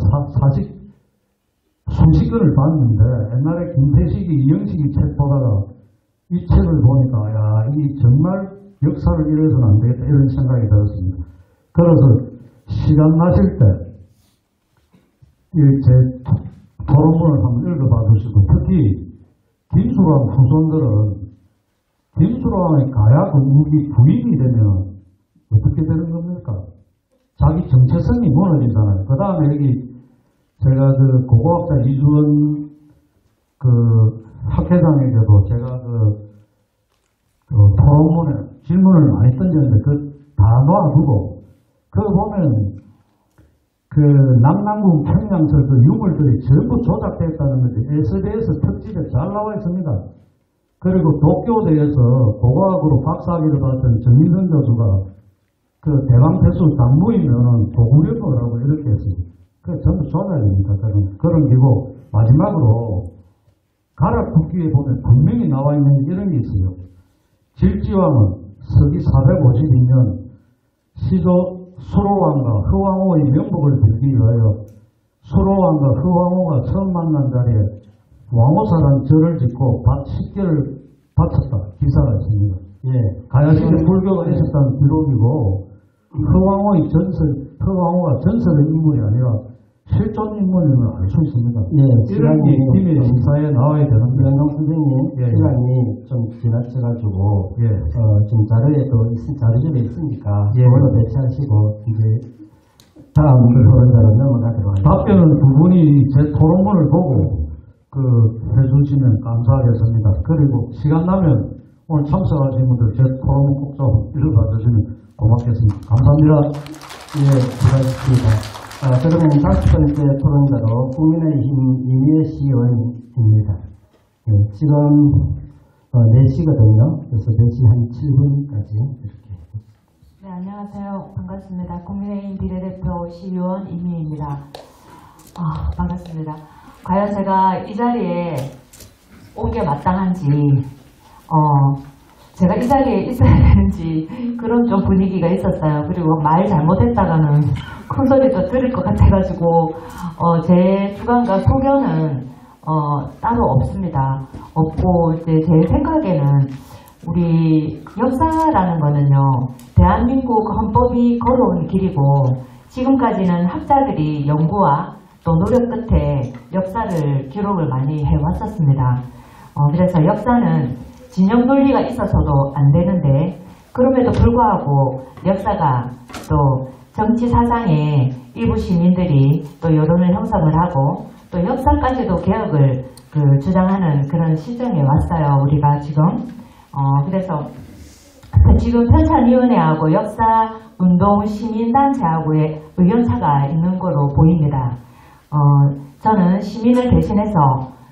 수십 권을 봤는데 옛날에 김태식이, 이영식이 책 보다가 이 책을 보니까 야, 이 정말 역사를 잃어서는 안 되겠다 이런 생각이 들었습니다. 그래서 시간 나실 때 제 토론문을 한번 읽어봐 주시고 특히 김수랑 후손들은 김수랑의 가야 건국이 부인이 되면 어떻게 되는 겁니까? 자기 정체성이 무너지잖아요. 그 다음에 여기 제가 그 고고학자 이주원 그 학회장에게도 제가 그 토론문에 질문을 많이 던졌는데 그 다 놓아두고 그거 보면 그 남남군 평양설 그 유물들이 전부 조작됐다는 것이 SBS 특집에 잘 나와 있습니다. 그리고 도쿄대에서 고고학으로 박사학위를 받았던 정민선 교수가 그 대왕태수 당무이면은 도구력거라고 이렇게 했어요. 그 전부 조작입니다. 그런 기고 마지막으로 가락국기에 보면 분명히 나와 있는 이런 게 있어요. 질지왕은 서기 452년 시조 수로왕과 흐왕호의 명복을 빌기 위하여 수로왕과 흐왕호가 처음 만난 자리에 왕호사라는 절을 짓고 밭 10개를 바쳤다. 기사가 있습니다. 예, 가야시대 불교가 있었다는 기록이고 흐왕호의 전설 표광호가 전설의 인물이 아니라 실존 인물임을 알 수 있습니다. 예, 이런 게 김해 시사에 나와야 되는데. 이현동 선생님, 예, 예. 시간이 좀 지나쳐가지고, 예. 좀 자료집에 있으니까, 예. 그걸로 대체하시고, 이제, 다음 토론자로 넘어가도록 하겠습니다. 답변은 두 분이 제 토론문을 보고 해주시면 감사하겠습니다. 그리고 시간 나면 오늘 참석하신 분들 제 토론문 꼭 좀 읽어봐주시면 고맙겠습니다. 감사합니다. 예, 수고하셨습니다. 그러면 다섯 번째 토론자로 국민의힘 이미애 의원입니다. 예, 지금 4시거든요. 그래서 4시 한 7분까지 이렇게. 네, 안녕하세요. 반갑습니다. 국민의힘 비례대표 시의원 이미혜입니다. 반갑습니다. 과연 제가 이 자리에 온 게 마땅한지, 제가 이 자리에 있어야 되는지 그런 좀 분위기가 있었어요. 그리고 말 잘못했다가는 큰 소리도 들을 것 같아가지고 제 주관과 소견은 따로 없습니다. 없고 이제 제 생각에는 우리 역사라는 거는요, 대한민국 헌법이 걸어온 길이고 지금까지는 학자들이 연구와 또 노력 끝에 역사를 기록을 많이 해왔었습니다. 그래서 역사는 진영 논리가 있어서도 안 되는데, 그럼에도 불구하고 역사가 또 정치 사상에 일부 시민들이 또 여론을 형성을 하고 또 역사까지도 개혁을 주장하는 그런 시점에 왔어요. 우리가 지금. 그래서 지금 편찬위원회하고 역사운동 시민단체하고의 의견차가 있는 거로 보입니다. 저는 시민을 대신해서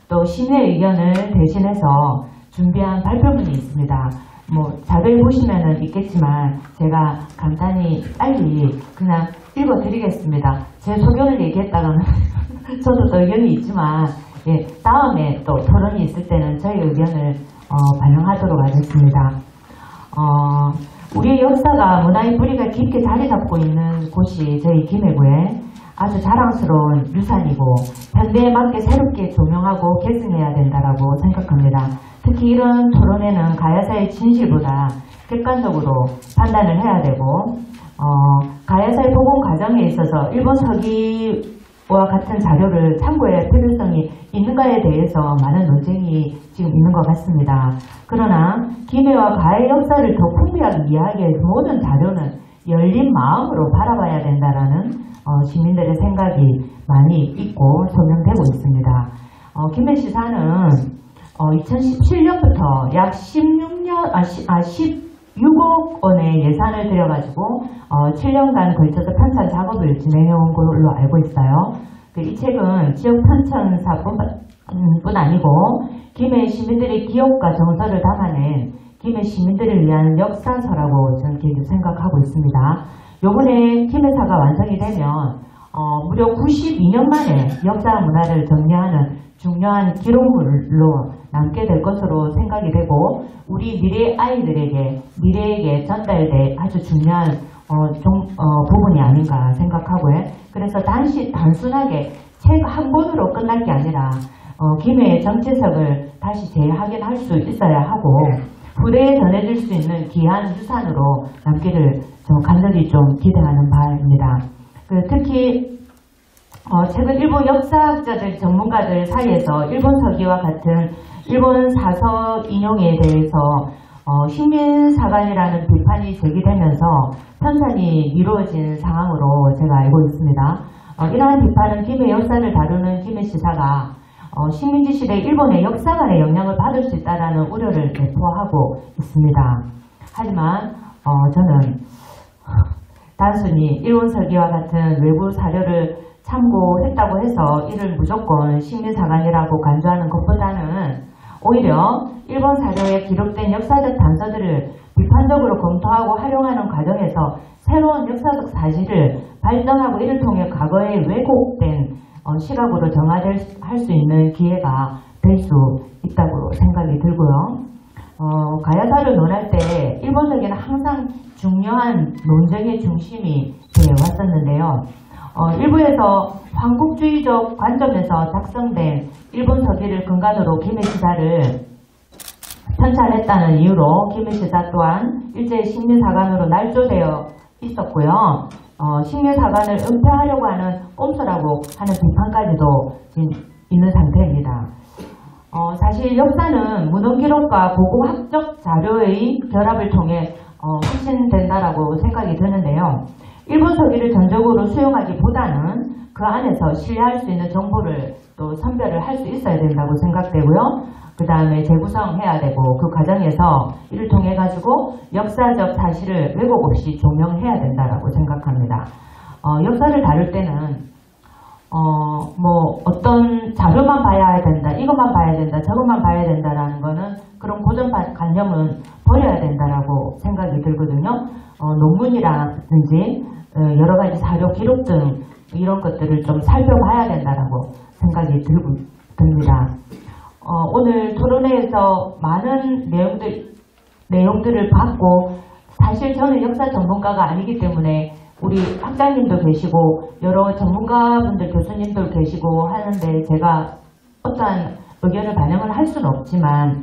또 시민의 의견을 대신해서 준비한 발표문이 있습니다. 자료에 보시면은 있겠지만 제가 간단히 빨리 그냥 읽어드리겠습니다. 제 소견을 얘기했다가는 저도 또 의견이 있지만, 예, 다음에 또 토론이 있을 때는 저희 의견을 반영하도록 하겠습니다. 우리의 역사가 문화의 뿌리가 깊게 자리 잡고 있는 곳이 저희 김해구의 아주 자랑스러운 유산이고 현대에 맞게 새롭게 조명하고 계승해야 된다라고 생각합니다. 특히 이런 토론에는 가야사의 진실보다 객관적으로 판단을 해야 되고, 가야사의 복원 과정에 있어서 일본 서기와 같은 자료를 참고해야 필요성이 있는가에 대해서 많은 논쟁이 지금 있는 것 같습니다. 그러나 김해와 가의 역사를 더 풍부하게 이해하기 위해서 모든 자료는 열린 마음으로 바라봐야 된다라는 시민들의 생각이 많이 있고 소명되고 있습니다. 김해시사는 2017년부터 약 16억 원의 예산을 들여가지고 7년간 걸쳐서 편찬 작업을 진행해온 걸로 알고 있어요. 이 책은 지역 편찬사뿐 아니고 김해 시민들의 기억과 정서를 담아낸 김해 시민들을 위한 역사서라고 저는 생각하고 있습니다. 요번에 김해사가 완성이 되면 무려 92년 만에 역사와 문화를 정리하는 중요한 기록물로 남게 될 것으로 생각이 되고, 우리 미래 아이들에게 미래에게 전달될 아주 중요한 부분이 아닌가 생각하고요. 그래서 단순하게 책 한 권으로 끝날 게 아니라 김해의 정체성을 다시 재확인할 수 있어야 하고 후대에 전해질 수 있는 귀한 유산으로 남기를 좀 간절히 좀 기대하는 바입니다. 특히 최근 일본 역사학자들, 전문가들 사이에서 일본 서기와 같은 일본 사서 인용에 대해서 식민사관이라는 비판이 제기되면서 편찬이 이루어진 상황으로 제가 알고 있습니다. 이러한 비판은 김해 역사를 다루는 김해시사가 식민지 시대 일본의 역사관의 영향을 받을 수 있다는 우려를 내포하고 있습니다. 하지만 저는 단순히 일본 서기와 같은 외부 사료를 참고했다고 해서 이를 무조건 식민사관이라고 간주하는 것보다는 오히려 일본 사료에 기록된 역사적 단서들을 비판적으로 검토하고 활용하는 과정에서 새로운 역사적 사실을 발전하고 이를 통해 과거에 왜곡된 시각으로 정화할 수 있는 기회가 될 수 있다고 생각이 들고요. 가야사를 논할 때 일본 서기는 항상 중요한 논쟁의 중심이 되어 왔었는데요. 일부에서 황국주의적 관점에서 작성된 일본 서기를 근간으로 김해시사를 편찬했다는 이유로 김해시사 또한 일제의 식민사관으로 날조되어 있었고요. 식민사관을 은폐하려고 하는 꼼수라고 하는 비판까지도 지금 있는 상태입니다. 사실 역사는 문헌기록과 고고학적 자료의 결합을 통해 확신된다라고 생각이 드는데요. 일본 서기를 전적으로 수용하기보다는 그 안에서 신뢰할 수 있는 정보를 또 선별을 할 수 있어야 된다고 생각되고요. 그 다음에 재구성해야 되고 그 과정에서 이를 통해 가지고 역사적 사실을 왜곡 없이 조명해야 된다라고 생각합니다. 역사를 다룰 때는 뭐 어떤 자료만 봐야 된다, 이것만 봐야 된다, 저것만 봐야 된다라는 거는 그런 고정관념은 버려야 된다라고 생각이 들거든요. 논문이라든지 여러 가지 사료 기록 등 이런 것들을 좀 살펴봐야 된다라고 생각이 듭니다. 오늘 토론회에서 많은 내용들을 봤고, 사실 저는 역사 전문가가 아니기 때문에 우리 학장님도 계시고 여러 전문가분들 교수님들 계시고 하는데 제가 어떠한 의견을 반영을 할 수는 없지만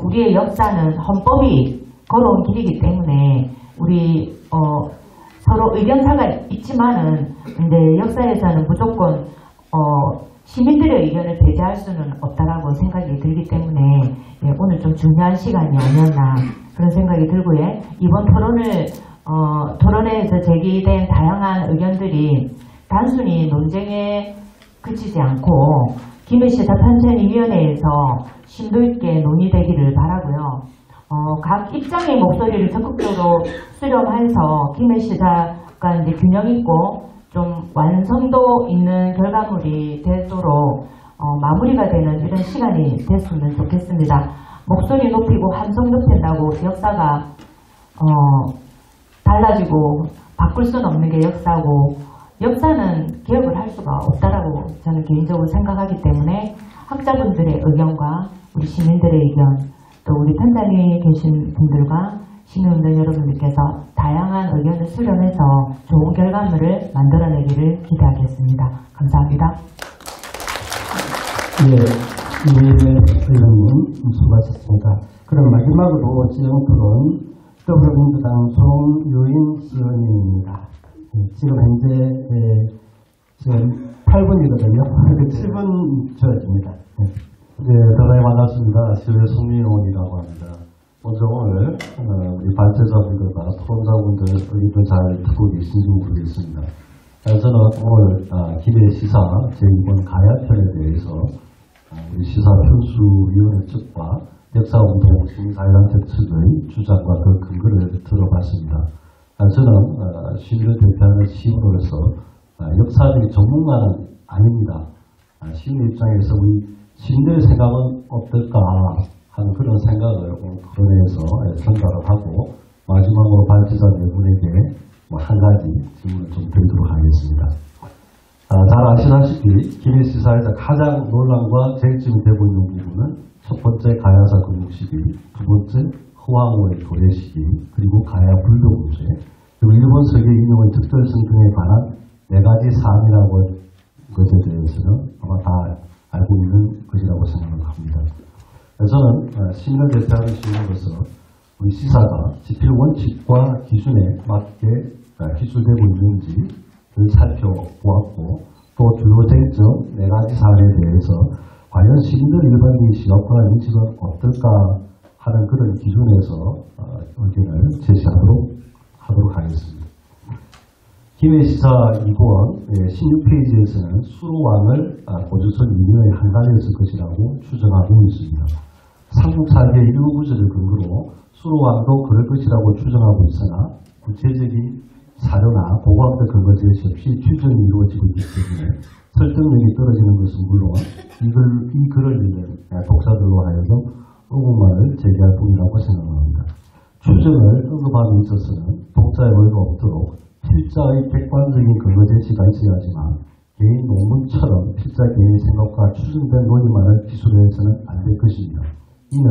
우리의 역사는 헌법이 걸어온 길이기 때문에 우리 서로 의견차가 있지만은 근데 역사에서는 무조건 시민들의 의견을 배제할 수는 없다라고 생각이 들기 때문에 오늘 좀 중요한 시간이 아니었나 그런 생각이 들고요. 이번 토론회에서 제기된 다양한 의견들이 단순히 논쟁에 그치지 않고 김해시사 편찬위원회에서 심도 있게 논의되기를 바라고요. 각 입장의 목소리를 적극적으로 수렴해서 김해시사가 이제 균형 있고 좀 완성도 있는 결과물이 되도록 마무리가 되는 이런 시간이 됐으면 좋겠습니다. 목소리 높이고 함성 높인다고 역사가 달라지고 바꿀 수는 없는 게 역사고 역사는 개혁을 할 수가 없다라고 저는 개인적으로 생각하기 때문에 학자분들의 의견과 우리 시민들의 의견 또 우리 편장에 계신 분들과 시민분들 여러분들께서 다양한 의견을 수렴해서 좋은 결과물을 만들어내기를 기대하겠습니다. 감사합니다. 예, 이회대 의원님 수고하셨습니다. 그럼 마지막으로 시정토론 더불어민주당 송유인 의원님입니다. 지금 현재 지금 8분이거든요. 7분 주어집니다. 네, 대단히 반갑습니다. 시외 송민원이라고 합니다. 먼저 오늘 우리 발제자분들과 토론자분들 의견을 잘 듣고 계신지 모르겠습니다. 저는 오늘 김해시사 제2번 가야편에 대해서 우리 시사 편수위원회 측과 역사운동 시민사회단체 측의 주장과 그 근거를 들어봤습니다. 저는 시민을 대표하는 시민으로서 역사적인 전문가는 아닙니다. 시민 입장에서 우리 시민들의 생각은 어떨까 하는 그런 생각을 오늘 토론회에서 전달을 하고 마지막으로 발제자 네 분에게 한 가지 질문을 좀 드리도록 하겠습니다. 잘 아시다시피 김해시사에서 가장 논란과 쟁점이 되고 있는 부분은 첫 번째 가야사 근육시기, 두 번째 허황호의 도래 시기, 그리고 가야 불교 문제, 그리고 일본 서기 인용의 특별성 등에 관한 네 가지 사안이라고 것에 대해서는 아마 다 알고 있는 것이라고 생각을 합니다. 저는 시민을 대표하는 시민으로서 우리 시사가 집필 원칙과 기준에 맞게 기술되고 있는지를 살펴보았고 또 주요 쟁점 네 가지 사안에 대해서 과연 시민들 일반적인 시각과 인식은 어떨까 하는 그런 기준에서 의견을 제시하도록 하겠습니다. 김해시사 2권 16페이지에서는 수로왕을 고조선 이후에 한간했을 것이라고 추정하고 있습니다. 삼국사기의 일부 구절을 근거로 수로왕도 그럴 것이라고 추정하고 있으나 구체적인 사료나 고고학적 근거 제시 없이 추정이 이루어지고 있기 때문에 설득력이 떨어지는 것은 물론 이 글을 읽는 독자들로 하여금 의문만을 제기할 뿐이라고 생각합니다. 추정을 언급함에 있어서는 독자의 오해가 없도록 필자의 객관적인 근거 제시가 있어야지만 개인 논문처럼 필자 개인의 생각과 추정된 논의만을 기술로 해서는 안 될 것입니다. 이는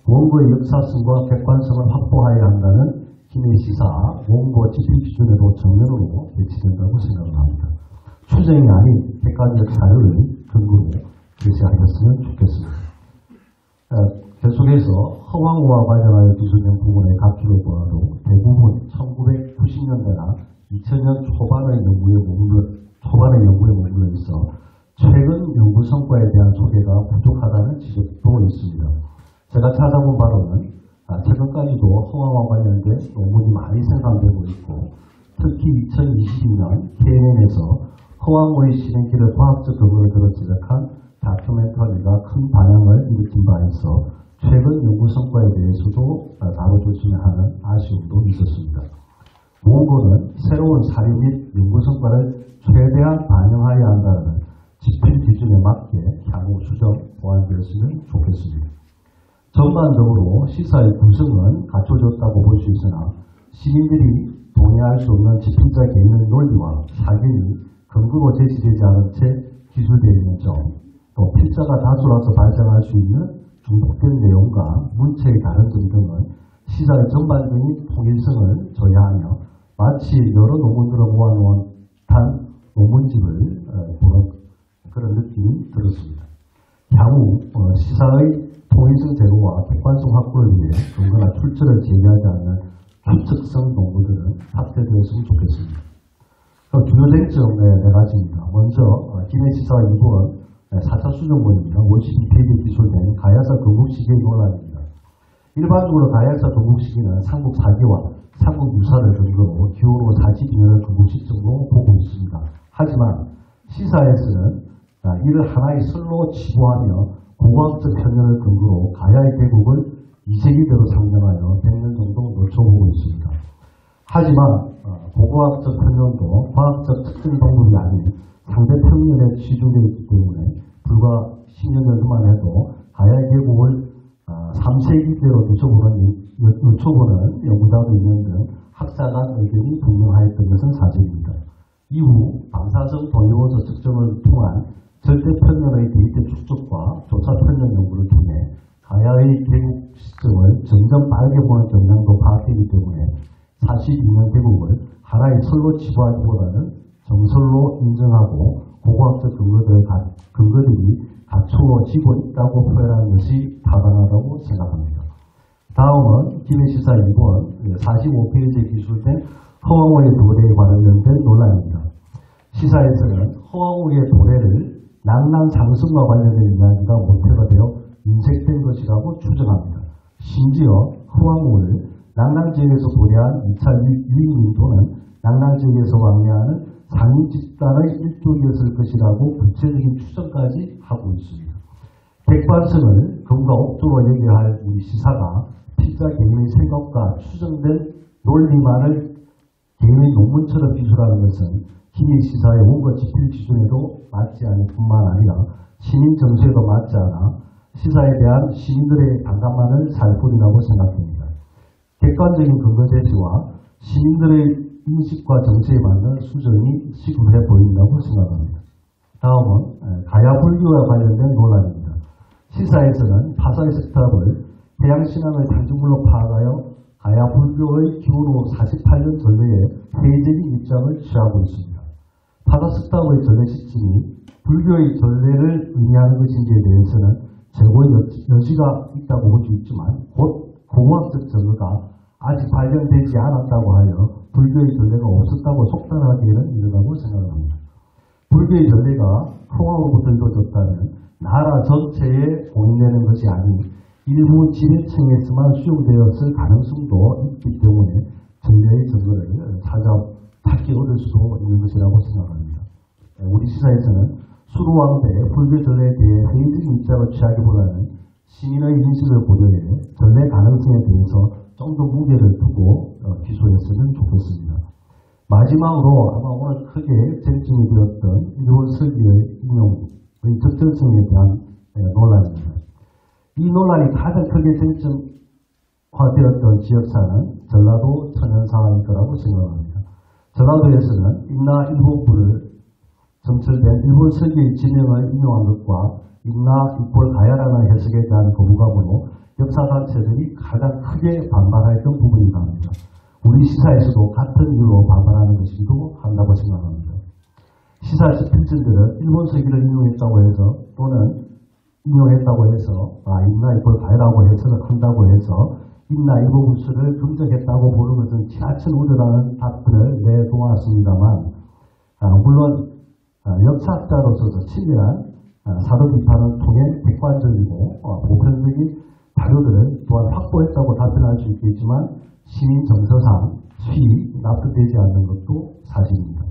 원고의 역사성과 객관성을 확보해야 한다는 김해시사 원고 집필 기준에도 정면으로 배치된다고 생각을 합니다. 추정이 아닌 객관적 사료를 근거로 제시하였으면 좋겠습니다. 계속해서 허황호와 관련하여 기술된 부분의 각기를 보아도 대부분 1990년대나 2000년 초반의 연구에 머물러 있어 최근 연구 성과에 대한 소개가 부족하다는 지적도 있습니다. 제가 찾아본 바로는 최근까지도 허황과 관련된 논문이 많이 생산되고 있고 특히 2022년 KNN에서 허황의 실행기를 과학적 근거를 들어 제작한 다큐멘터리가 큰 반향을 일으킨 바 있어 최근 연구 성과에 대해서도 다뤄줬으면 하는 아쉬움도 있었습니다. 원고는 새로운 사례 및 연구 성과를 최대한 반영하여야 한다는 집필 기준에 맞게 향후 수정 보완되었으면 좋겠습니다. 전반적으로 시사의 구성은 갖춰졌다고 볼 수 있으나 시민들이 동의할 수 없는 집필자 개인의 논리와 사견이 근거로 제시되지 않은 채 기술되어 있는 점, 또 필자가 다수라서 발생할 수 있는 중복된 내용과 문체의 다른 점 등은 시사의 전반적인 통일성을 저해하며 마치 여러 논문들을 모아놓은 단 논문집을 보는 그런 느낌이 들었습니다. 향후 시사의 통일성 제고와 객관성 확보를 위해 근거나 출처를 제기하지 않는 추측성 논문들은 탑재되었으면 좋겠습니다. 주요 쟁점 네 가지입니다. 먼저 기내시사 2번 4차 수정본입니다. 52페이지에 기술된 가야사 건국시기의 논란입니다. 일반적으로 가야사 건국시기는 삼국 4기와 삼국 유사를 근거로 기호로 42년을 건국 시점으로 보고 있습니다. 하지만 시사에서는 이를 하나의 설로 치부하며 고고학적 편견을 근거로 가야의 대국을 2세기대로 상정하여 100년 정도 놓쳐보고 있습니다. 하지만 고고학적 편견도 과학적 특정 방법이 아닌 상대 평면에 치중되어 있기 때문에 불과 10년 전만 해도 가야의 계곡을 3세기대로 늦춰보는 연구자도 있는 등 학자 간 의견이 분명하였던 것은 사실입니다. 이후 방사성 동위원소 측정을 통한 절대 편면의 데이터 축적과 조사 편면 연구를 통해 가야의 계곡 시점을 점점 빠르게 보는 경향도 파악되기 때문에 42년 계곡을 하나의 설로 치부하기보다는 정설로 인정하고 고고학적 근거들이 갖추어지고 있다고 표현하는 것이 타당하다고 생각합니다. 다음은 기내시사 2번 45페이지에 기술된 허황우의 도래에 관련된 논란입니다. 시사에서는 허황우의 도래를 낭랑 상승과 관련된 이야기가 모태가 되어 인색된 것이라고 추정합니다. 심지어 허황우를 낭랑 지역에서 도래한 2차 유인민도는 낭랑 지역에서 왕래하는 상인 집단의 일종이었을 것이라고 구체적인 추정까지 하고 있습니다. 객관성을 금과 옥조로 얘기할 우리 시사가 필자 개인의 생각과 추정된 논리만을 개인의 논문처럼 비술하는 것은 기내 시사의 원고 집필 기준에도 맞지 않을 뿐만 아니라 시민 정서에도 맞지 않아 시사에 대한 시민들의 반감만을 살뿐이라고 생각됩니다. 객관적인 근거 제시와 시민들의 인식과 정치에 맞는 수정이 시급해 보인다고 생각합니다. 다음은 가야 불교와 관련된 논란입니다. 시사에서는 파사의 석탑을 해양신앙의 상징물로 파악하여 가야 불교의 기원후 48년 전례에 회의적인 입장을 취하고 있습니다. 파사 석탑의 전례 시점이 불교의 전례를 의미하는 것인지에 대해서는 제고의 여지가 있다고 볼 수 있지만 곧 공학적 증거가 아직 발견되지 않았다고 하여 불교의 전례가 없었다고 속단하기에는 이르다고 생각합니다. 불교의 전례가 허황으로부터 이루어졌다면 나라 전체에 공인되는 것이 아닌 일부 지배층에서만 수용되었을 가능성도 있기 때문에 전례의 증거를 찾기 어려울 수도 있는 것이라고 생각합니다. 우리 시사에서는 수루왕대 불교 전례에 대해 회의적인 입장을 취하기보다는 시민의 인식을 고려해 전례 가능성에 대해서 좀 더 무게를 두고 기소했으면 좋겠습니다. 마지막으로 아마 오늘 크게 쟁점이 되었던 일본 설기의 인용의 적절성에 대한 논란입니다. 이 논란이 가장 크게 쟁점화되었던 지역사는 전라도 천연사일 거라고 생각합니다. 전라도에서는 임나 일본부를 점철된 일본 설기의 지명을 인용한 것과 임나 이꼴 가야라는 해석에 대한 거부감으로 역사단체들이 가장 크게 반발했던 부분이기도 합니다. 우리 시사에서도 같은 이유로 반발하는 것이기도 한다고 생각합니다. 시사에서 필진들은 일본 설기를 인용했다고 해서 또는 인용했다고 해서 임나 이꼴 가야라고 해석을 한다고 해서 임나 일본군수를 긍정했다고 보는 것은 지나친 우려라는 답변을 내놓았습니다만 물론 역사학자로서도 친밀한 사도 비판을 통해 객관적이고 보편적인 자료들을 또한 확보했다고 답변할 수 있겠지만 시민 정서상 수위 납득되지 않는 것도 사실입니다.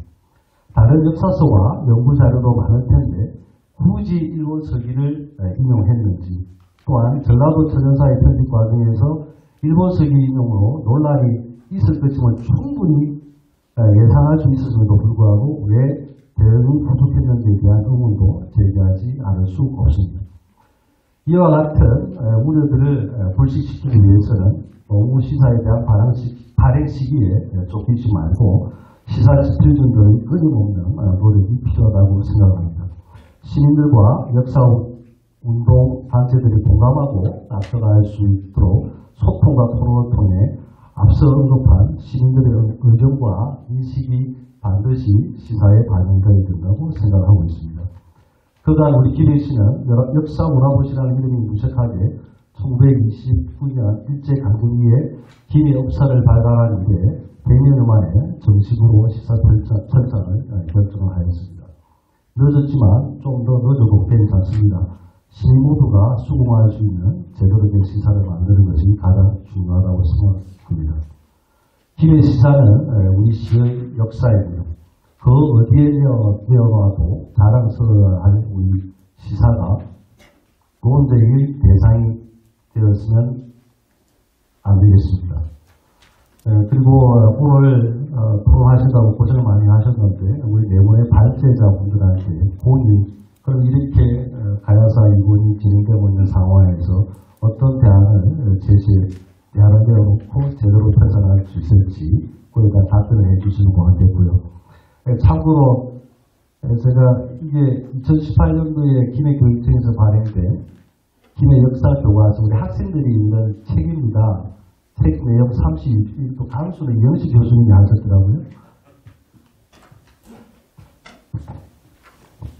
다른 역사서와 연구 자료도 많을 텐데 굳이 일본 서기를 인용했는지 또한 전라도 천연사의 편집 과정에서 일본 서기 인용으로 논란이 있을 것임을 충분히 예상할 수 있었음에도 불구하고 왜 대응이 부족했는지에 대한 의문도 제기하지 않을 수 없습니다. 이와 같은 우려들을 불식시키기 위해서는 너무 시사에 대한 발행 시기에 쫓기지 말고 시사 지필 등의 끊임없는 노력이 필요하다고 생각합니다. 시민들과 역사운동 단체들이 공감하고 납득할 수 있도록 소통과 토론을 통해 앞서 언급한 시민들의 의견과 인식이 반드시 시사에 반영되어야 된다고 생각하고 있습니다. 그간 우리 김해 씨는 역사문화부시라는 이름이 무색하게 1929년 일제강점기에 김해 업사를 발간한 이래 100년 만에 정식으로 시사 철장을 결정을 하였습니다. 늦었지만 좀 더 늦어도 괜찮습니다. 시민 모두가 수긍할 수 있는 제대로 된 시사를 만드는 것이 가장 중요하다고 생각합니다. 김해 시사는 우리 시의 역사이고요. 그 어디에 되어봐도 자랑스러워할 우리 시사가 논쟁의 대상이 되었으면 안 되겠습니다. 그리고 오늘 토론하시다고 고생을 많이 하셨는데 우리 네모의 발제자분들한테 본인이 그럼 이렇게 가야사 이론이 진행되고 있는 상황에서 어떤 대안을 대안을 내어놓고 제대로 펼쳐나갈 수 있을지 그에 대한 답변을 해주시는 것 같았고요. 참고로 제가 이게 2018년도에 김해 교육청에서 발행된 김해 역사 교과서 우리 학생들이 읽는 책입니다. 책 내용 32또 강수는 이영식 교수님이 하셨더라고요.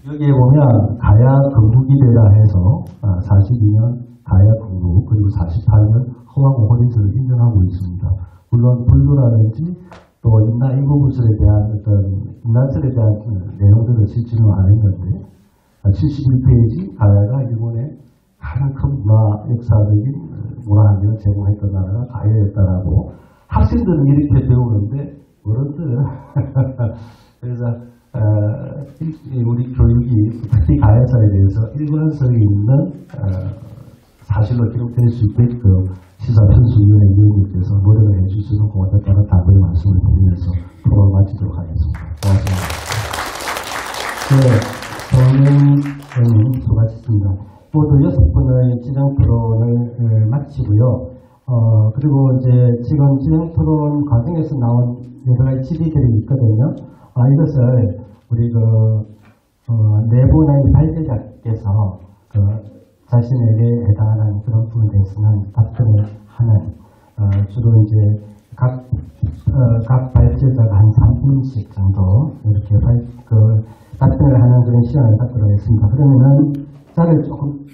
여기에 보면 가야 건국이되라 해서 42년 가야 건국 그리고 48년 허왕 호리들을 인정하고 있습니다. 물론 불교라든지 또 임나 일본문술에 대한 어떤 임난설에 대한 내용들을 실지는 않았는데 71페이지 가야가 일본의 가장 큰 문화 역사적인 문화환경을 제공했던 나라가 가야였다라고 학생들은 이렇게 배우는데 어른들은 그래서 우리 교육이 특히 가야사에 대해서 일관성이 있는 사실로 기록될 수 있게끔 시사편수위원회 위원님께서 노력을 해주시는 고맙다는 당부의 말씀을 드리면서 토론을 마치도록 하겠습니다. 고맙습니다. 네, 정영님 수고하셨습니다. 모두 6분의 진행 토론을 마치고요. 그리고 이제 지금 진행 토론 과정에서 나온 여러 가지 질의들이 있거든요. 이것을 우리 내부의 발제자께서 자신에게 해당하는 그런 부분에 대해서는 답변을 하는 주로 이제 각 발제자가 한 3분씩 정도 이렇게 답변을 하는 그런 시간을 갖도록 했습니다. 그러면은 자를 조금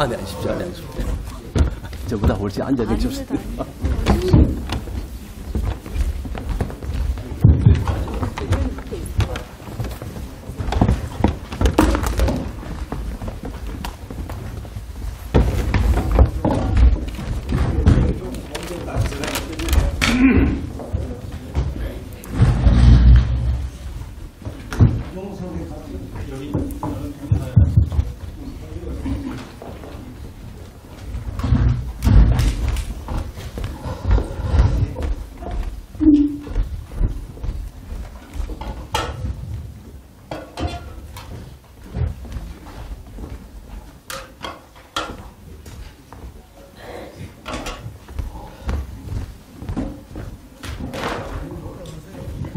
네, 아십시오. 네, 아십시오. 저보다 훨씬 앉아 계셨습니다.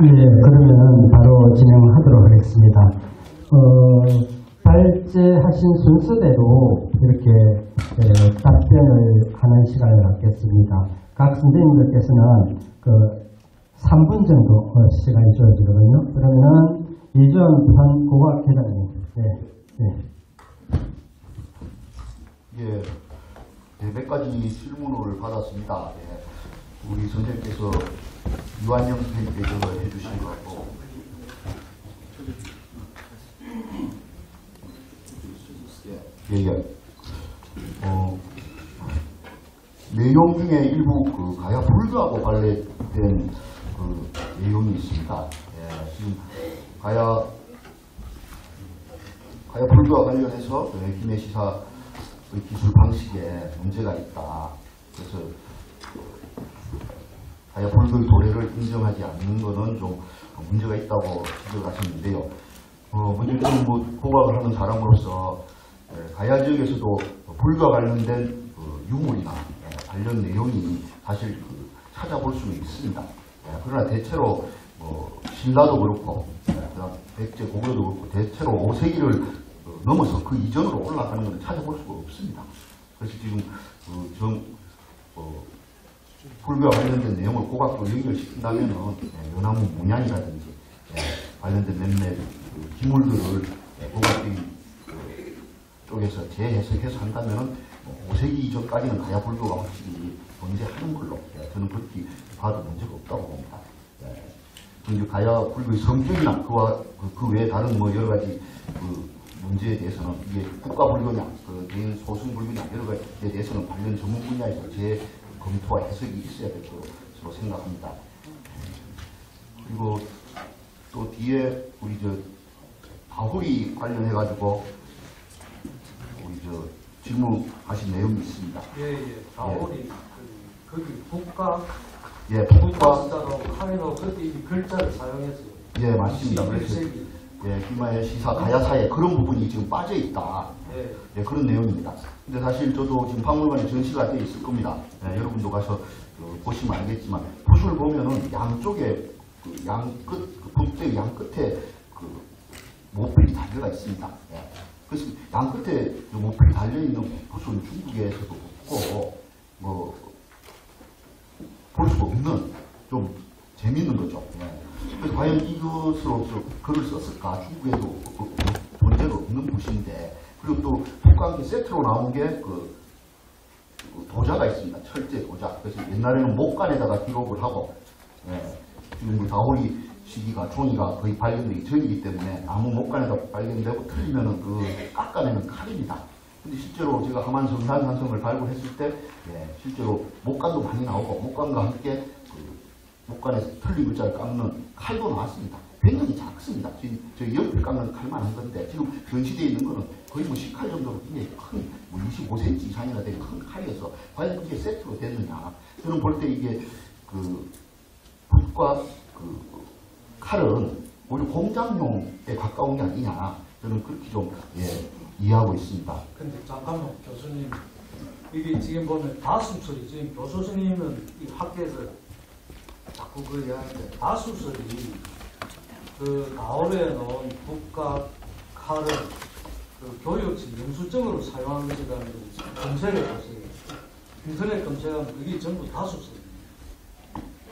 예, 그러면은 바로 진행하도록 하겠습니다. 발제하신 순서대로 이렇게 답변을 하는 시간을 갖겠습니다. 각 선생님들께서는 3분 정도 시간이 주어지거든요. 그러면은 이주원 판고학회장님, 몇 가지 질문을 받았습니다. 우리 선생님께서 유한영 선생님께서 해주신 거고, 내용 중에 일부 가야 불교하고 관련된 내용이 있습니다. 지금 가야 불교와 관련해서 김해 시사의 기술 방식에 문제가 있다. 그래서 가야 불교의 도래를 인정하지 않는 것은 좀 문제가 있다고 지적하셨는데요. 먼저 저는 고각을 하는 사람으로서 가야 지역에서도 불교와 관련된 유물이나 관련 내용이 사실 찾아볼 수는 있습니다. 그러나 대체로 신라도 그렇고 그다음 백제 고구려도 그렇고 대체로 5세기를 넘어서 그 이전으로 올라가는 것을 찾아볼 수가 없습니다. 그래서 지금 불교와 관련된 내용을 고각도 연결시킨다면은 연화문 문양이라든지 관련된 몇몇 기물들을 고각적인 쪽에서 재해석해서 한다면은 5세기 이전까지는 가야 불교가 확실히 존재하는 걸로 저는 그렇게 봐도 문제가 없다고 봅니다. 그리고 가야 불교의 성격이나 그 외에 다른 여러 가지 문제에 대해서는 이게 국가 불교냐, 개인 소승 불교냐 여러 가지에 대해서는 관련 전문 분야에서 제 검토와 해석이 있어야 될 것으로 생각합니다. 그리고 또 뒤에 우리 다홀이 관련해가지고 질문하신 내용이 있습니다. 다홀이 거기 국가 북과 카메라 그때 글자를 사용했어요. 예, 맞습니다. 그래서 김해 시사 가야사에 그런 부분이 지금 빠져 있다. 그런 내용입니다. 근데 사실 저도 지금 박물관에 전시가 되어 있을 겁니다. 여러분도 가서 보시면 알겠지만 붓을 보면은 양쪽에 붓대 양 끝에 모필이 달려가 있습니다. 그래서 양 끝에 모필이 달려 있는 붓은 중국에서도 없고 볼 수가 없는 좀 재미있는 거죠. 그래서 과연 이것으로 글을 썼을까? 중국에도 존재가 없는 붓인데, 그리고 또 붓과 함께 세트로 나온 게 도자가 있습니다. 철제 도자. 그래서 옛날에는 목간에다가 기록을 하고, 지금 다홀이 시기가 종이가 거의 발견되기 전이기 때문에 나무 목간에다 발견되고 틀리면은 깎아내는 칼입니다. 근데 실제로 제가 하만 성산산성을 발굴했을 때 실제로 목간도 많이 나오고 목간과 함께 목간에서 틀린 글자를 깎는 칼도 나왔습니다. 굉장히 작습니다. 저희 옆을 깎는 칼만 한 건데 지금 전시되어 있는 거는 거의 10칼 정도로 굉장히 큰 25cm 이상이나 되는 큰 칼이어서 과연 이게 세트로 됐느냐. 저는 볼 때 이게 붓과 칼은 오히려 공장용에 가까운 게 아니냐. 저는 그렇게 좀 이해하고 있습니다. 근데 잠깐만 교수님, 이게 지금 보면 다수설이 지금 교수 선생님은 이 학교에서 자꾸 이야기하는데 다수설이 다올에 넣은 붓과 칼을 교육식 영수증으로 사용한 것이라는 것을 검색해 보세요. 인터넷 검색하면 그게 전부 다수설입니다.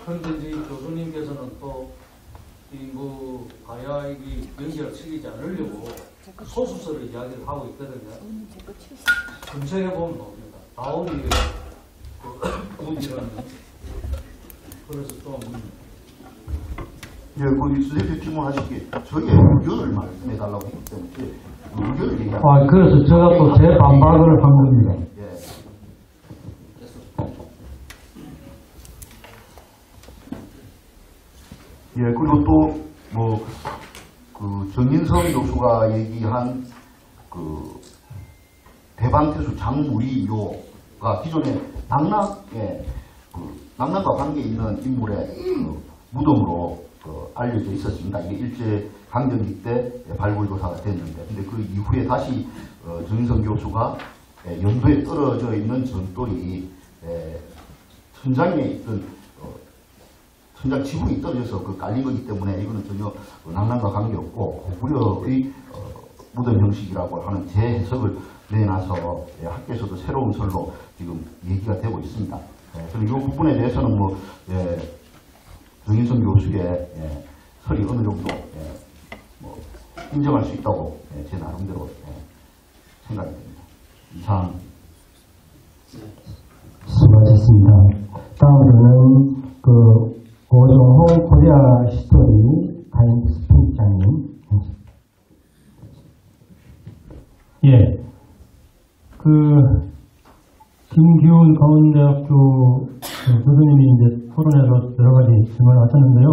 그런데 이제 교수님께서는 또 가야 연결을 시키지 않으려고 소수설을 이야기를 하고 있거든요. 검색해 보면 나옵니다. 다올이 붓이라는 그래서 좀 우리 선생님 질문하시기에 저희의 의견을 말씀해달라고 했기 때문에 의견을 얘기합니다. 그래서 제가 또 제 반박을 한 겁니다. 그리고 또 정인성 교수가 얘기한 대방태수 장무리요가 기존에 낙랑과 관계 있는 인물의 무덤으로 알려져 있었습니다. 이게 일제 강점기 때 발굴조사가 됐는데, 근데 그 이후에 다시 정인성 교수가 연도에 떨어져 있는 전돌이 천장에 있던 천장 지붕이 떨어져서 그 깔린 거기 때문에 이거는 전혀 낭랑과 관계없고 고구려의 무덤 형식이라고 하는 제 해석을 내놔서 학교에서도 새로운 설로 지금 얘기가 되고 있습니다. 그리고 이 부분에 대해서는 뭐 정인성 교수의 설이 어느 정도 뭐 인정할 수 있다고 제 나름대로 생각이 됩니다. 이상. 수고하셨습니다. 다음으로는 그 오정호 코리아 히스토리 타임스 편집장님. 예. 김기훈 강원대학교 교수님이 이제 토론에서 여러 가지 질문을 하셨는데요.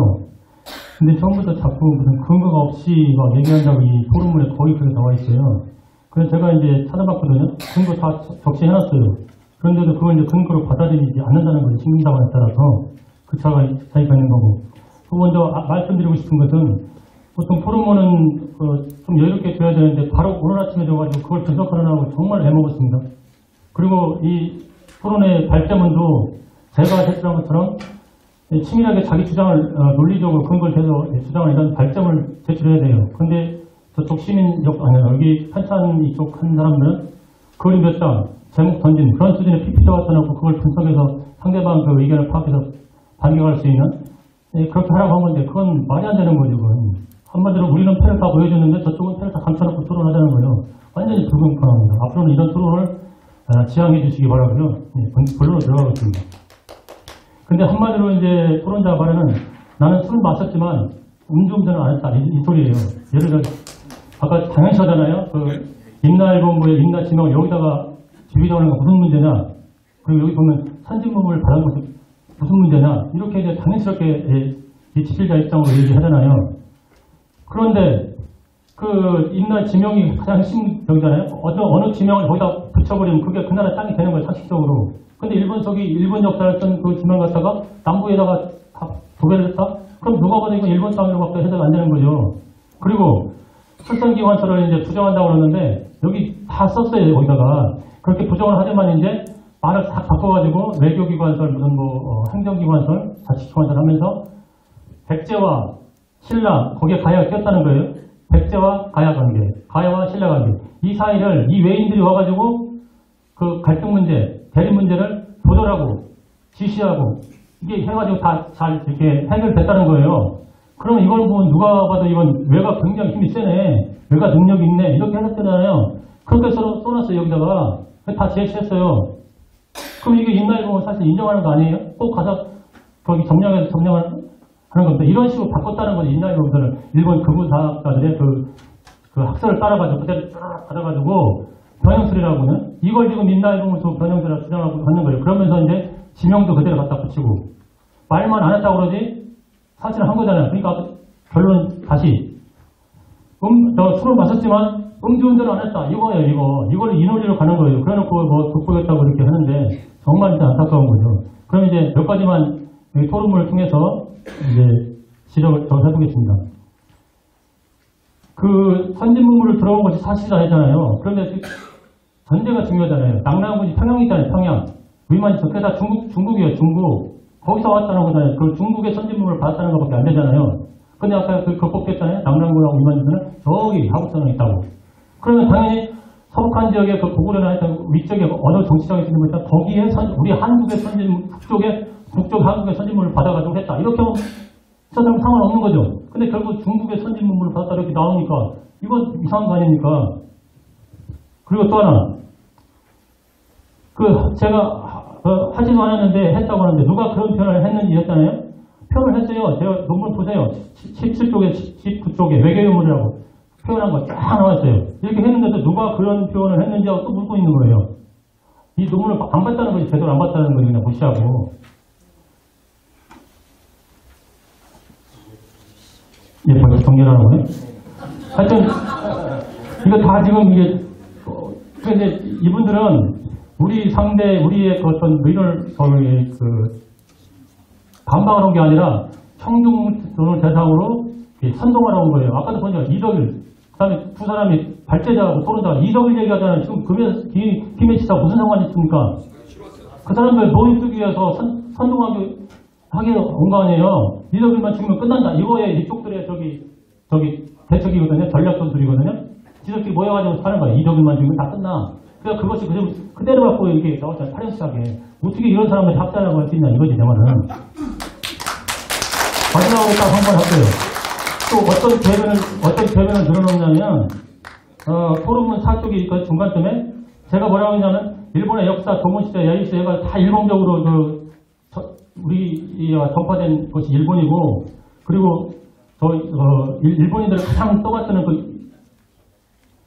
근데 처음부터 자꾸 무슨 근거가 없이 막 얘기한다고 이 토론문에 거의 그렇게 나와 있어요. 그래서 제가 이제 찾아봤거든요. 근거 다 적시해놨어요. 그런데도 그걸 이제 근거로 받아들이지 않는다는 거죠. 신경사관에 따라서. 그 차이가 있는 거고. 또 먼저 말씀드리고 싶은 것은 보통 토론문은 좀 여유롭게 줘야 되는데 바로 오늘 아침에 줘가지고 그걸 분석하느라고 정말 애먹었습니다. 그리고 이 토론의 발제문도 제가 제출한 것처럼 치밀하게 자기 주장을 논리적으로 근거를 대서 주장을 이런 발점을 제출해야 돼요. 그런데 저쪽 여기 편찬 이쪽 한 사람들은 그림 몇 장, 제목 던진 그런 수준의 PPT 갖다 놓고 그걸 분석해서 상대방 그 의견을 파악해서 반격할 수 있는 그렇게 하라고 한 건데 그건 말이 안 되는 거죠. 그건. 한마디로 우리는 패를 다 보여주는데 저쪽은 패를 다 감춰놓고 토론하자는 거예요. 완전히 불공평합니다. 앞으로는 이런 토론을 지향해 주시기 바라고요. 본론으로 들어가겠습니다. 근데 한마디로 이제 토론자 말에는 나는 술을 마셨지만 음주운전을 안 했다. 이 소리예요. 예를 들어 아까 당연시 하잖아요. 임나일본부의 임나지명 여기다가 지휘자하는 거 무슨 문제냐. 그리고 여기 보면 선진법을 받은 것이 무슨 문제냐. 이렇게 이제 당연스럽게 이 지필자 입장으로 얘기하잖아요. 그런데 그 임나 지명이 가장 핵심적이잖아요. 어느 지명을 거기다 붙여버리면 그게 그 나라 땅이 되는 거예요. 상식적으로. 근데 일본 역사를 했던 그 지명 갖다가 남부에다가 다 도배를 했다? 그럼 누가 봐도 이거 일본 땅이라고 갖다 해서가 안 되는 거죠. 그리고 출생기관서를 이제 부정한다고 그러는데 여기 다 썼어요. 거기다가. 그렇게 부정을 하지만 이제 말을 다 바꿔가지고 외교기관설, 무슨 행정기관설, 자치기관설 하면서 백제와 신라, 거기에 가야가 꼈다는 거예요. 백제와 가야 관계, 가야와 신라 관계. 이 사이를 이 외인들이 와가지고 그 갈등 문제, 대립 문제를 조절하고 지시하고 이게 해가지고 다 잘 이렇게 해결됐다는 거예요. 그러면 이걸 보면 누가 봐도 이건 외가 굉장히 힘이 세네, 외가 능력이 있네, 이렇게 해석되잖아요. 그렇게 써놨어요. 여기다가 다 제시했어요. 그럼 이게 임나일보면 사실 인정하는 거 아니에요? 꼭 가서 거기 점령해서 점령을 하는 겁니다. 이런 식으로 바꿨다는 거죠. 임나일보면서는 일본 극우사학자들의 그 학설을 따라가지고 그대로 쫙 받아가지고 변형술이라고는 이걸 지금 임나일보면서 변형술이라고 주장하고 하는 거예요. 그러면서 이제 지명도 그대로 갖다 붙이고 말만 안 했다고 그러지 사실은 한 거잖아요. 그러니까 결론은 다시 술을 마셨지만 음주운전을 안 했다. 이거예요. 이걸 이 논리로 가는 거예요. 그래놓고 뭐 돋보였다고 이렇게 하는데 정말 진짜 안타까운 거죠. 그럼 이제 몇 가지만 토론문을 통해서 이제 지적을 더 해보겠습니다. 그 선진문물을 들어온 것이 사실이라 했잖아요. 그런데 전제가 중요하잖아요. 낙랑군이 평양이잖아요. 평양. 위만이 그게 다 중국이에요. 중국. 거기서 왔다는 거잖아요. 그 중국의 선진문물을 받았다는 것밖에 안 되잖아요. 근데 아까 그 극복했잖아요. 낙랑군하고 위만에서는 저기 하북선에 있다고. 그러면 당연히 서북한 지역의 그 고구려나 했던 위쪽에 어느 정치적인 선진물이 있다. 거기에 우리 한국의 선진물, 북쪽 한국의 선진물을 받아가지고 했다. 이렇게 하면 저사람 상관없는 거죠. 근데 결국 중국의 선진물을 받았다 이렇게 나오니까 이건 이상한 거 아닙니까? 그리고 또 하나. 제가 하지도 않았는데 했다고 하는데 누가 그런 표현을 했는지 했잖아요. 표현을 했어요. 제가 논문 보세요. 17쪽에 19쪽에 외교유물이라고 표현한 거 쫙 나왔어요. 이렇게 했는데도 누가 그런 표현을 했는지 하고 또 묻고 있는 거예요. 이 논문을 안 봤다는 거지. 제대로 안 봤다는 거지. 그냥 무시하고. 예, 벌써 정리하는 거네. 하여튼, 이거 다 지금 이게, 근데 이분들은 우리의 그 어떤 의견을, 반박을 한 게 아니라 청중을 대상으로 선동을 한 거예요. 아까도 보니까 이덕일, 그 다음에 두 사람이 발제자하고 토론자가 이덕일 얘기하잖아요. 지금 김해 씨하고 무슨 상관이 있습니까? 그 사람들 노임 쓰기 위해서 선동하게 온 거 아니에요. 니들만 죽으면 끝난다. 이거에 이쪽들의 대책이거든요. 전략전술이거든요. 지들끼리 모여가지고 사는 거예요. 이적들만 죽으면 다 끝나. 그래서 그것이 그대로 갖고 이렇게 나왔잖아요. 파렴치하게. 어떻게 이런 사람들이 합작하고 할 수 있냐 이거지, 내 말은. 마지막으로 딱 한 번 할게요. 또 어떤 개변을 늘어놓냐면, 토론문 4쪽이 그 중간쯤에 제가 뭐라고 했냐면, 일본의 역사, 조문시대, 야유시대가 다 일본적으로 우리가 전파된 것이 일본이고, 그리고 일본인들을 가장 떠받드는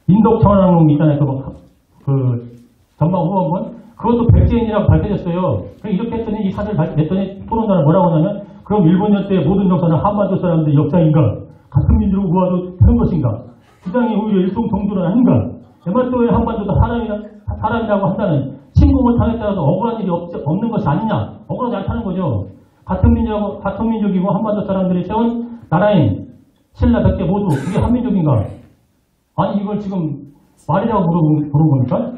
인도청원항공이 있잖아요. 전방 후원문. 그것도 백제인이라고 밝혀졌어요. 이렇게 했더니 이 사실 냈더니 토론자는 뭐라고 하냐면, 그럼 일본 역대의 모든 역사는 한반도 사람들의 역사인가? 같은 민족을 모아도 되는 것인가? 주장이 오히려 일송동조는 아닌가? 대만도의 한반도도 사람이라고 한다는 침공을 당했다라도 억울한 일이 없는 것이 아니냐? 억울하지 않다는 거죠. 같은 민족이고 한반도 사람들이 세운 나라인 신라 백제 모두 그게 한민족인가? 아니 이걸 지금 말이라고 부르는 겁니까?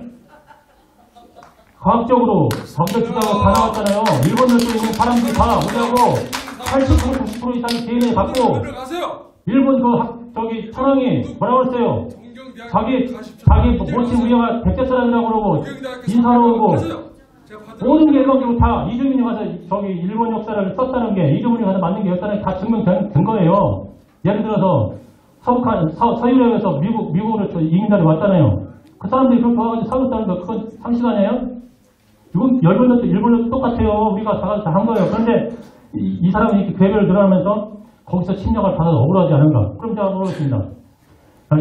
과학적으로 자기들 주장하고 다 나왔잖아요. 일본 열도에 있는 사람들이 다 뭐냐고 80% 90% 이상의 DNA 갖고 일본 천황이 뭐라고 했어요? 자기 모친 우리가 백제 사람이라고 그러고 인사로 오고 모든 게 일반적으로 다 이주민이 가서 일본 역사를 썼다는 게 이주민이 가서 만든 게 역사는 다 증명된 거예요. 예를 들어서 서유럽에서 미국으로 이민자들이 왔잖아요. 그 사람들이 그렇게 와가지고 사줬다는 거 그건 상식 아니에요? 이건 일본도 똑같아요. 우리가 다 한 거예요. 그런데 이 사람이 이렇게 괴배를 드러나면서 거기서 침략을 받아서 억울하지 않은가? 그럼 제가 물어보겠습니다.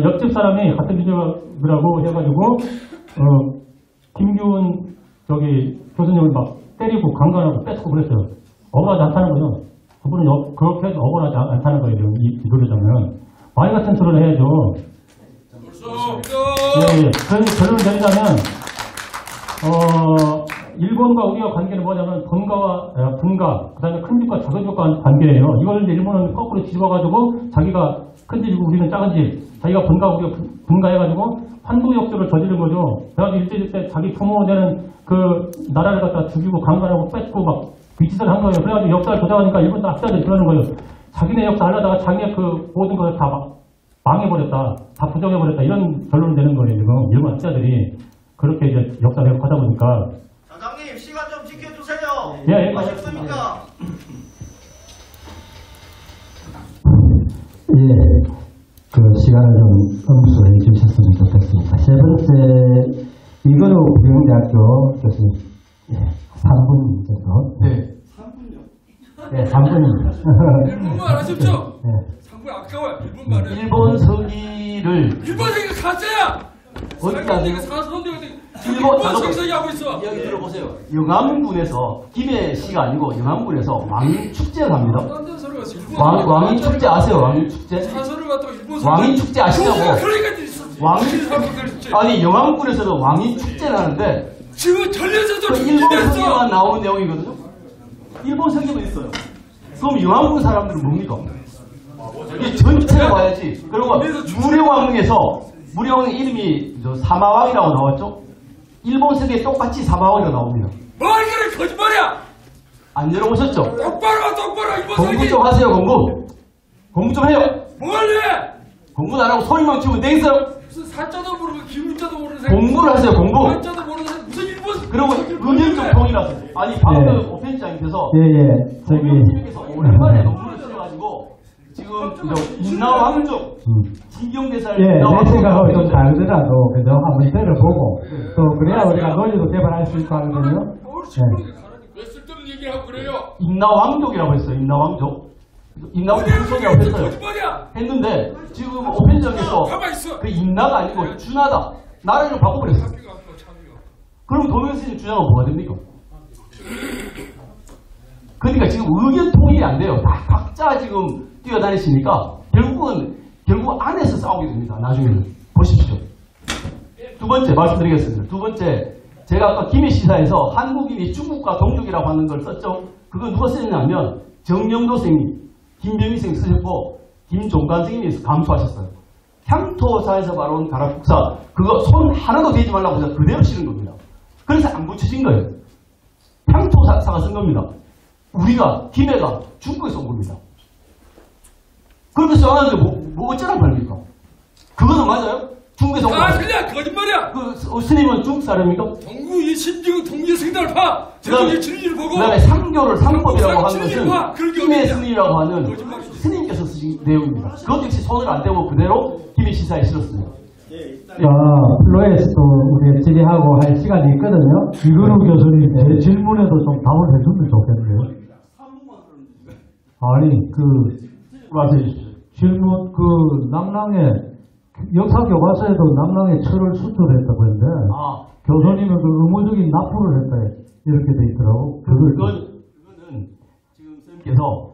옆집 사람이 같은 민족이라고 해가지고 김규훈 교수님을 막 때리고 강간하고 뺏고 그랬어요. 억울하지 않다는 거죠. 그분은 그렇게 해도 억울하지 않다는 거예요. 이 노래자면 말 같은 소리를 해야죠. 예. 결론을 내리자면 일본과 우리가 관계는 뭐냐면 분가, 그 다음에 큰 집과 작은 집과 관계예요. 이걸 이제 일본은 거꾸로 뒤집어가지고 자기가 큰 집이고 우리는 작은 집, 자기가 우리가 분가해가지고 환부 역조를 저지른 거죠. 그래가지고 일제일 때 자기 부모 되는 그 나라를 갖다 죽이고 강간하고 뺏고 막 그 짓을 한 거예요. 그래가지고 역사를 조작하니까 일본도 학자들이 그러는 거예요. 자기네 역사 하려다가 자기의 그 모든 것을 다 망해버렸다, 다 부정해버렸다 이런 결론이 되는 거예요. 지금 일본 학자들이 그렇게 이제 역사 해석하다 보니까. 장님 시간 좀 지켜주세요. 예, 아셨습니까? 예, 그 시간을 좀 엄수해 주셨으면 좋겠습니다. 세 번째 이건우 부경대학교 교수님, 3분께서. 네. 3분요? 네, 3분입니다. 일본말 아십죠? 네. 3분 아까워요. 일본말은. 일본 서기를 일본 서기가 가짜야. 어디다 내가 사서인데 일본 서기 하고 있어. 이야기 들어보세요. 영암군에서 김해 시가 아니고 영암군에서 왕인 축제를 합니다. 왕인 축제 아세요? 왕인 축제? 사서를 갖다가 일본 왕인 축제 아시냐고? 왕인 축제. 아니 영암군에서도 왕인 축제를 하는데 지금 전례에서도 일본 서기만 나오는 내용이거든요. 일본 서기만 있어요. 그럼 영암군 사람들은 뭡니까? 이 전체를 봐야지. 그리고 무령왕릉 이름이 사마왕이라고 나왔죠? 일본 서기에 똑같이 사마왕이라고 나옵니다. 뭘 그래 거짓말이야! 안 열어보셨죠? 똑바로 일본 서기! 공부 좀 하세요. 공부 좀 해요. 뭘 해! 공부도 안 하고 소리만 치면 되겠어요? 무슨 사자도 모르고 기문자도 모르는 사람. 공부를 하세요. 공부. 사자도 모르는 사람 무슨 일본 그리고 의견적 통일하세요. 아니 방금 네. 오펜장님께서 저기 오랜만에 논문을 쓰셔가지고 지금 인나왕족 진경대사를 내 생각하고 좀 다르더라도 그죠? 한번 들어보고 또 그래야 우리가 논리도 개발할 수 있고 하거든요. 왜 쓸데없는 얘기를 하고 그래요? 인나왕족이라고 했어요. 인나왕족이라고 했어요. 했는데 지금 오펜장에서 그 인나가 아니고 준하다. 나라를 바꿔버렸어요. 그럼 도명스님 주장은 뭐가 됩니까? 그러니까 지금 의견 통일이 안 돼요. 다 각자 지금 뛰어다니시니까 결국 안에서 싸우게 됩니다. 나중에는. 보십시오. 두 번째 말씀드리겠습니다. 두 번째, 제가 아까 김해 시사에서 한국인이 중국과 동족이라고 하는 걸 썼죠. 그거 누가 썼냐면 정영도 선생님, 김병희 선생님 쓰셨고 김종관 선생님이 감수하셨어요. 향토사에서 바로 온 가락국사 그거 손 하나도 대지 말라고 해서 그대로 실은 겁니다. 그래서 안 붙여진 거예요. 향토사가 쓴 겁니다. 김해가 중국에서 온 겁니다. 그렇게 수용하는데 뭐 어쩌란 말입니까? 그거는 맞아요? 중국에서 온 거. 틀려! 거짓말이야! 스님은 중국 사람입니까? 동구의 신증 동기의 생달을 봐! 제동의 진리를 보고! 그 다음에 삼교를 삼법이라고 하는 것은 그런 게 힘의 어디냐? 스님이라고 하는 스님께서 쓰신 내용입니다. 그것 역시 손을 안 대고 그대로 김해 시사에 실었습니다. 플로에서도 우리가 질의하고 할 시간이 있거든요. 이거는 교수님 제 질문에도 좀 답을 해주면 좋겠네요. 아니 질문 낭랑에 역사 교과서에도 낭랑의 철을 수출했다고 했는데 교수님은 그 의무적인 납부를 했다 이렇게 돼 있더라고. 그거는 지금 선생님께서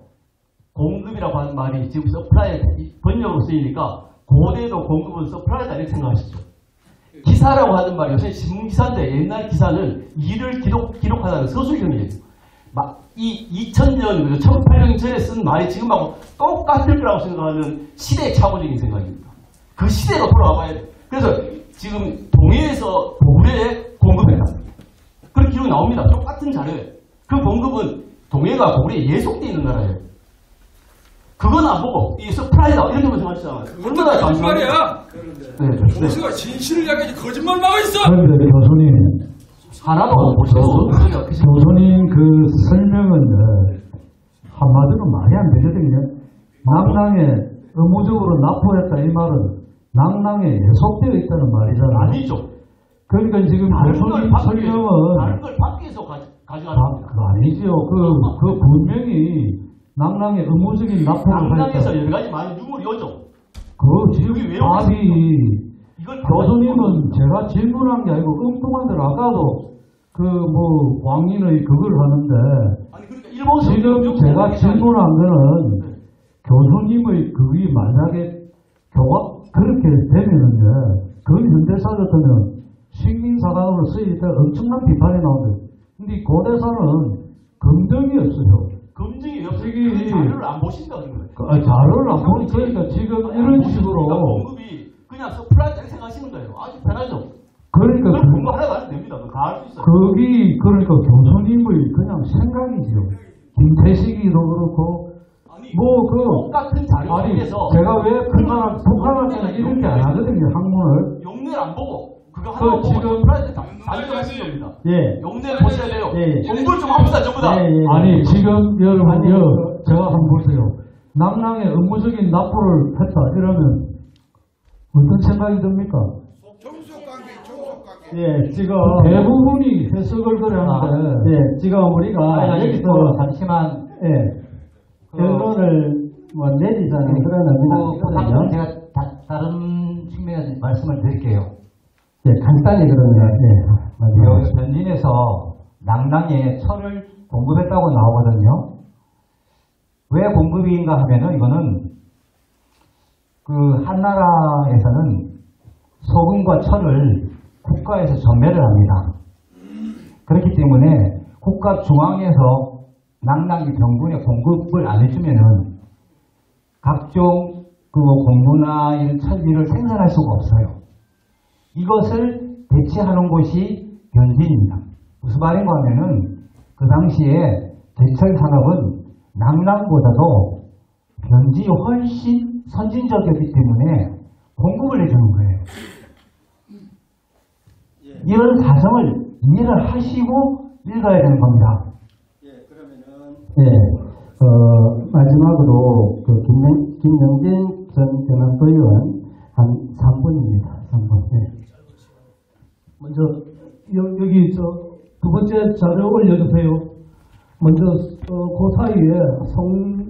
공급이라고 하는 말이 지금 서플라이 번역으로 쓰이니까 고대도 공급은 서플라이다 이렇게 생각하시죠. 기사라고 하는 말이 요새 신문기사인데 옛날 기사는 일을 기록하다는 서술형이에요. 이 2000년, 1800년 전에 쓴 말이 지금하고 똑같을 거라고 생각하는 시대의 착오적인 생각입니다. 그 시대로 돌아가 봐야 돼요. 그래서 지금 동해에서 고구려에 공급했다. 그런 기록이 나옵니다. 똑같은 자료예요. 그 공급은 동해가 고구려에 예속되어 있는 나라예요. 그건 안 보고 이 서프라이다 이렇게만 생각하시잖아요. 얼마나 거짓말이야! 네. 동수가 진실을 이야기하지 거짓말 나와 있어! 그런데 교수님 하나도 안 보시고 교수님 그 설명은 한마디로 말이 안 되거든요. 낭랑에 의무적으로 납부했다 이 말은 낭랑에 예속되어 있다는 말이잖아요. 아니죠. 그러니까 지금 교수님 설명은 다른 걸 밖에서 가져가는 겁니다. 아니죠. 그 분명히 낭랑에 의무적인 납부를 낭랑에서 여러 가지 많이 유물이 오죠. 그 지금 답이 교수님은 제가 질문한 게 아니고 엉뚱한 대로 아까도 그 뭐 왕인의 그걸 하는데 지금 제가 질문한 거는 교수님의 그게 만약에 그렇게 되면은데 그건 현대사였다면 식민사관으로 쓰일 때 엄청난 비판이 나오는데 근데 고대사는 검증이었어요. 검증이 없으니 자료를 안 보신다는 거예요. 자료를 안 보니 그러니까 지금 이런 식으로 공급이 그냥 서플라이다 생각하시는 거예요. 아주 편하죠. 그러니까 공부 하나도 안 됩니다. 다 알 수 있어요. 그게 그러니까 교수님의 그냥 생각이죠. 김태식이도 그렇고 똑같은 자료 중에서 제가 왜 북한할 때는 이렇게 안 하거든요. 학문을 용례를 안 보고 그거 하나 보고 지금 서플라이다 자료를 하시는 겁니다. 예. 용례를 보셔야 돼요. 공부를 좀 합시다 전부 다. 아니 지금 여러분 제가 한번 보세요. 낭랑에 의무적인 납부를 했다 이러면 어떤 생각이 듭니까? 예, 지금 대부분이 해석을 그래 하는데 예, 지금 우리가 여기서 잠시만 결론을 내리자는 그런 의미는 아니거든요. 제가 다른 측면에서 말씀을 드릴게요. 예, 간단히 그러면 변진에서 낭랑에 철을 공급했다고 나오거든요. 왜 공급인가 하면은 이거는 그 한나라에서는 소금과 철을 국가에서 전매를 합니다. 그렇기 때문에 국가 중앙에서 낭랑이 병군에 공급을 안 해주면은 각종 그 공무나 이런 철비를 생산할 수가 없어요. 이것을 대체하는 곳이 변진입니다. 무슨 말인가 하면은 그 당시에 제철 산업은 낭랑보다도 변진이 훨씬 선진적이었기 때문에 공급을 해주는 거예요. 이런 사정을 이해를 하시고 읽어야 되는 겁니다. 마지막으로 그 김영진 전 경남도의원 한 3분입니다. 3분. 먼저 여기 두 번째 자료 올려주세요. 먼저 그 사이에 성위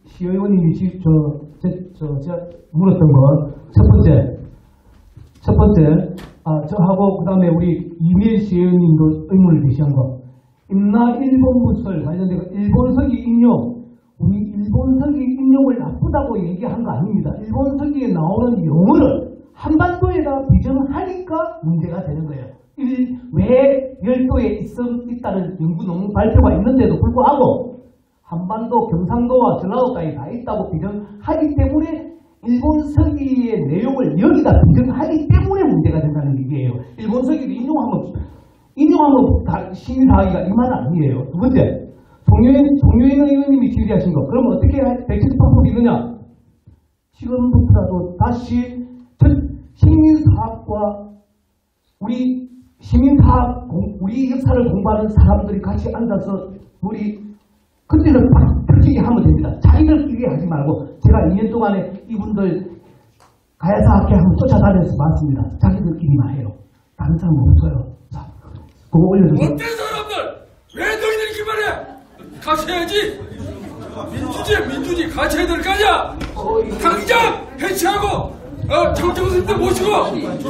시의원님이 제가 물었던 것 첫 번째 저하고 그 다음에 우리 이미일 시의원님도 의문을 제시한 거. 임나 일본문설 관련된 일본서기 인용, 우리 일본서기 인용을 나쁘다고 얘기한 거 아닙니다. 일본서기에 나오는 용어를 한반도에다 비정하니까 문제가 되는 거예요. 왜 열도에 있다는 연구 논문 발표가 있는데도 불구하고 한반도, 경상도와 전라도까지 다 있다고 비정하기 때문에 일본 서기의 내용을 여기다 비정하기 때문에 문제가 된다는 얘기예요. 일본 서기를 인용하면 시민사회가 이 말은 아니에요. 두 번째, 송유인 의원님이 질의하신 거. 그러면 어떻게 백신방법이 있느냐? 지금부터라도 다시 식민사학과 우리 시민사학, 우리 역사를 공부하는 사람들이 같이 앉아서 우리 그때는 펼치게 하면 됩니다. 자기들끼리 하지 말고 제가 2년 동안에 이분들 가야사학회 한번 쫓아다녀서 봤습니다. 자기들끼리만 해요. 다른 사람 없어요. 자, 그거 올려주세요. 어떤 사람들 왜 너희들이 기만해? 같이 해야지. 민주주의 같이 해야 될 거 아니야. 당장 해체하고 정정선생님들 모시고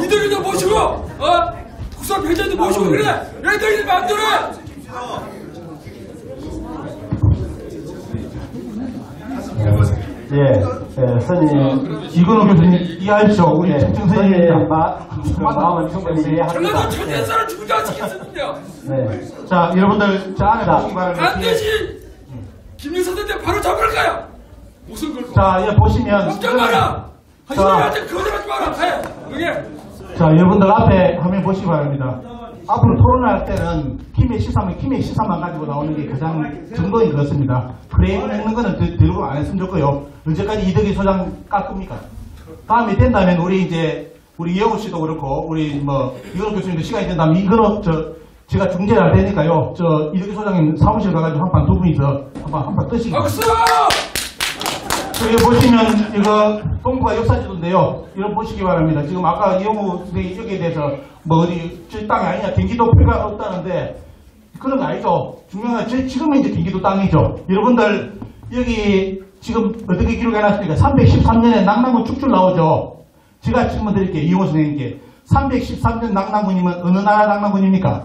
이들도 모시고 국사 회장도 모시고 그래. 왜 너희들 마음대로 해? 선생님, 이건호 교수님 이해하십시오. 우리 정선생님 마음은 충분히 이해합니다. 전라도 천년사를 중단시켰습니다. 자, 여러분들 저 안에 보시기 바랍니다. 반드시 김일성한테 바로 잡을 거야. 무슨 걸? 자, 보시면 걱정 마라. 하지만한테 거절하지 마라. 해. 그게. 자, 여러분들 앞에 화면 보시기 바랍니다. 앞으로 토론할 때는 김해 시사만 가지고 나오는 게 가장 정도인 것 같습니다. 프레임 읽는 거는 대부분 안 했으면 좋고요. 언제까지 이덕기 소장 깎습니까? 다음에 된다면 우리 이영우 씨도 그렇고 우리 이건호 교수님도 시간이 된다면 이거는 제가 중재를 할 테니까요. 이덕기 소장님 사무실 가가지고 한판 두 분이서 한판 뜨시기 바랍니다. 여기 보시면 이거 동부가 역사지도인데요. 이거 보시기 바랍니다. 지금 아까 이영우 선생님이 여기에 대해서 어디 저 땅이 아니냐 경기도 표가 없다는데 그런 거 아니죠. 중요한 건 지금은 이제 경기도 땅이죠. 여러분들 여기 지금 어떻게 기록해놨습니까? 313년에 낙랑군 축출 나오죠. 제가 질문 드릴게요. 이영우 선생님께 313년 낙랑군이면 어느 나라 낙랑군입니까?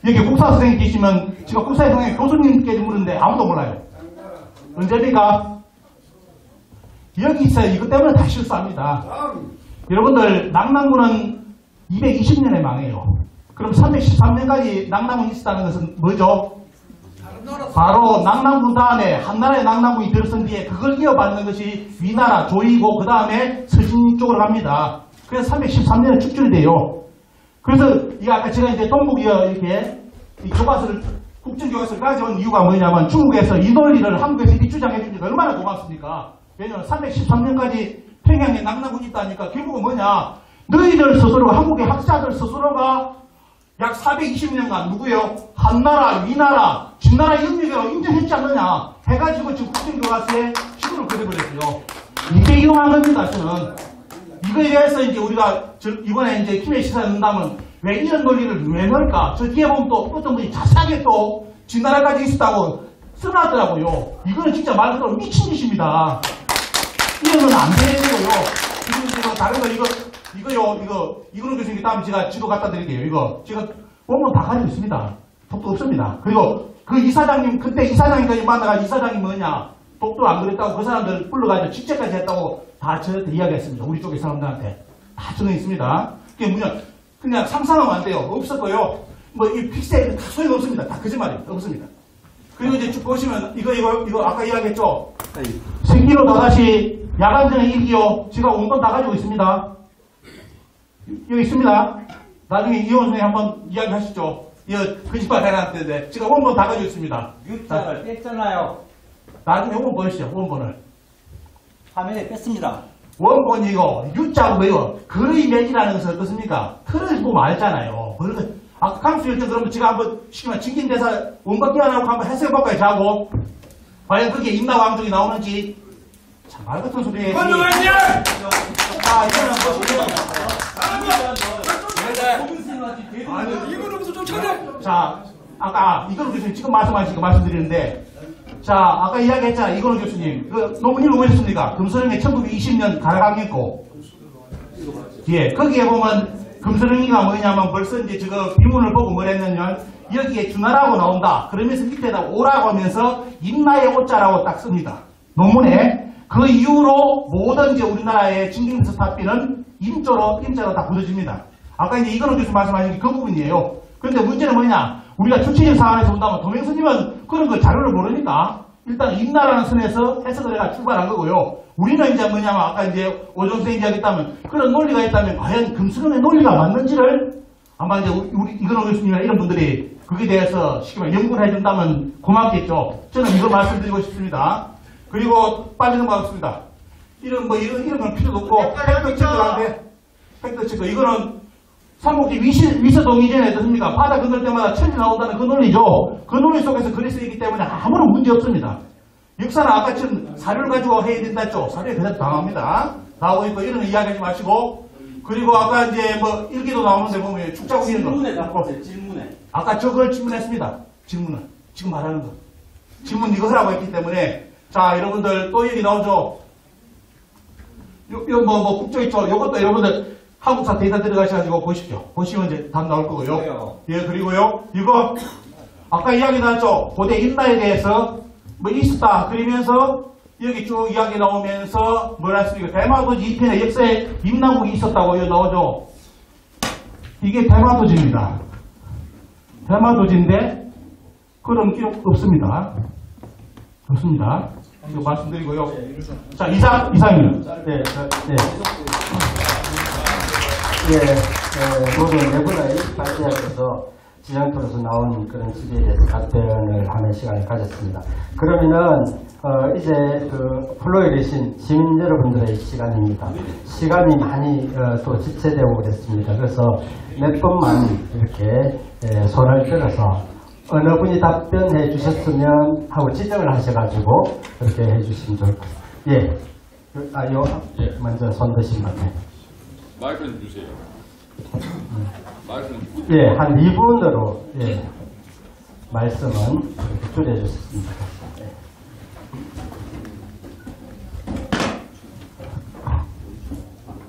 여기 국사 선생님 계시면 제가 국사 선생님 교수님께 물었는데 아무도 몰라요. 언제입니까? 여기서 이것 때문에 다 실수합니다. 여러분들 낙랑군은 220년에 망해요. 그럼 313년까지 낙랑군이 있었다는 것은 뭐죠? 바로 낙랑군 다음에 한나라의 낙랑군이 들어선 뒤에 그걸 이어받는 것이 위나라, 조이고 그 다음에 서진 쪽으로 갑니다. 그래서 313년에 축출이 돼요. 그래서 아까 제가 이제 동북이어 이렇게 이 교과서를 국정교과서를 가져온 이유가 뭐냐면 중국에서 이 논리를 한국에서 이렇게 주장해 주니까 얼마나 고맙습니까? 왜냐하면 313년까지 평양에 낙랑군이 있다니까 결국은 뭐냐? 너희들 스스로가 한국의 학자들 스스로가 약 420년간 누구요? 한나라, 위나라, 진나라 영역이라고 인정했지 않느냐? 해가지고 지금 국정교과서에 식으로 그려버렸어요. 이게 이용한 겁니다, 저는. 이거에 대해서 이제 우리가 이번에 이제 김해 시사에 넣는다면 왜 이런 논리를 왜 넣을까? 저 뒤에 보면 또 어떤 분이 자세하게 또 진나라까지 있었다고 써놨더라고요. 이거는 진짜 말 그대로 미친 짓입니다. 이거는 안 되고요. 지금 다른 거 이거는 교수님 다음에 제가 지도 갖다 드릴게요. 이거 제가 원본 다 가지고 있습니다. 독도 없습니다. 그리고 그 이사장님 그때 이사장님까지 만나가지고 이사장님 뭐냐 독도 안 그랬다고 그 사람들 불러가지고 직제까지 했다고 다 저한테 이야기했습니다. 우리 쪽의 사람들한테 다 적혀 있습니다. 그게 뭐냐 그냥 상상하면 안 돼요. 없었고요. 이 픽셀 다 소용없습니다. 다 거짓말이에요. 없습니다. 그리고 이제 쭉 보시면 이거 아까 이야기했죠. 생기로 다다시 야간전의 일기요. 제가 원본 다 가지고 있습니다. 여기 있습니다. 나중에 이원 선생님 한번 이야기하시죠. 이거 거짓말 해놨는데 제가 원본 다 가지고 있습니다. U자를 뺐잖아요. 나중에 원본 보시죠. 원본을. 화면에 뺐습니다. 원본이 이거 U자고 뭐요? 글의 매지라는 것은 어떻습니까? 틀을 보면 알잖아요. 아까 강수 요청 그러면 제가 한번 시키면 징징대사 원본 끼워놓고 한번 해석해볼까요? 자고 과연 그게 임나왕족이 나오는지 참 말 같은 소리예요. 자 이거는 보시면 이거는 무슨 좀 차려. 자 아까 이건호 교수님 지금 말씀하신 거 말씀드리는데 자 아까 이야기했잖아요. 이건호 교수님 그 논문 읽어보셨습니까? 금서령의 1920년 가라강했고 예 거기에 보면 금서령이가 뭐냐면 벌써 이제 지금 비문을 보고 뭐랬냐면 여기에 주나라고 나온다. 그러면서 밑에다 오라고 하면서 임나의 오자라고 딱 씁니다. 논문에 그 이후로 모든 이제 우리나라의 징징에서 탑비는 임자로 다 굳어집니다. 아까 이제 이건호 교수 말씀하신 게 그 부분이에요. 그런데 문제는 뭐냐? 우리가 주체적 상황에서 본다면 도명스님은 그런 거 자료를 모르니까 일단 임나라는 선에서 해석을 해가 출발한 거고요. 우리는 이제 뭐냐면 아까 이제 오종 선생님이 이야기했다면 그런 논리가 있다면 과연 금수령의 논리가 맞는지를 아마 이제 우리 이건호 교수님이나 이런 분들이 거기에 대해서 시키면 연구를 해준다면 고맙겠죠. 저는 이걸 말씀드리고 싶습니다. 그리고 빨리 넘어가겠습니다. 이런 건 필요도 없고, 팩트체크. 이거는 삼국지 위서동의 이전에 어떻습니까? 바다 건널 때마다 천지 나온다는 그 논리죠. 그 논리 속에서 글이 쓰이기 때문에 아무런 문제 없습니다. 역사는 아까처럼 사료를 가지고 해야 된다 했죠. 사료에 그대로 당합니다. 나오고 있고, 이런 거 이야기하지 마시고, 그리고 아까 이제 뭐 일기도 나오는데 보면 축자국 이런 거. 질문에 답하세요. 질문에. 아까 저걸 질문했습니다. 질문은. 지금 말하는 거. 질문 이거 하라고 했기 때문에. 자, 여러분들 또 얘기 나오죠. 국조 있죠. 요것도 여러분들 한국사 데이터 들어가셔가지고 보십시오. 보시면 이제 답 나올 거고요. 예, 그리고요. 이거 아까 이야기 나왔죠. 고대 임나에 대해서 뭐 있었다. 그러면서 여기 쭉 이야기 나오면서 뭐라 했습니까? 대마도지 2편에 역사에 임나국이 있었다고 여기 나오죠. 이게 대마도지입니다. 대마도지인데 그런 기록 없습니다. 없습니다. 이거 말씀드리고요. 자, 이상입니다. 모두 내부의 발제하면서 지정토로서 나온 그런 질의에 대해서 답변을 하는 시간을 가졌습니다. 그러면은 이제 그 플로에 계신 시민 여러분들의 시간입니다. 시간이 많이 또 지체되고 그랬습니다. 그래서 몇 번만 이렇게 손을 들어서 어느 분이 답변해 주셨으면 하고 지정을 하셔가지고 그렇게 해주시면 좋을 것 같아요. 먼저 손 드신 것 같아요. 마이크 좀 주세요. 한 2분으로 말씀은 줄여주셨습니다.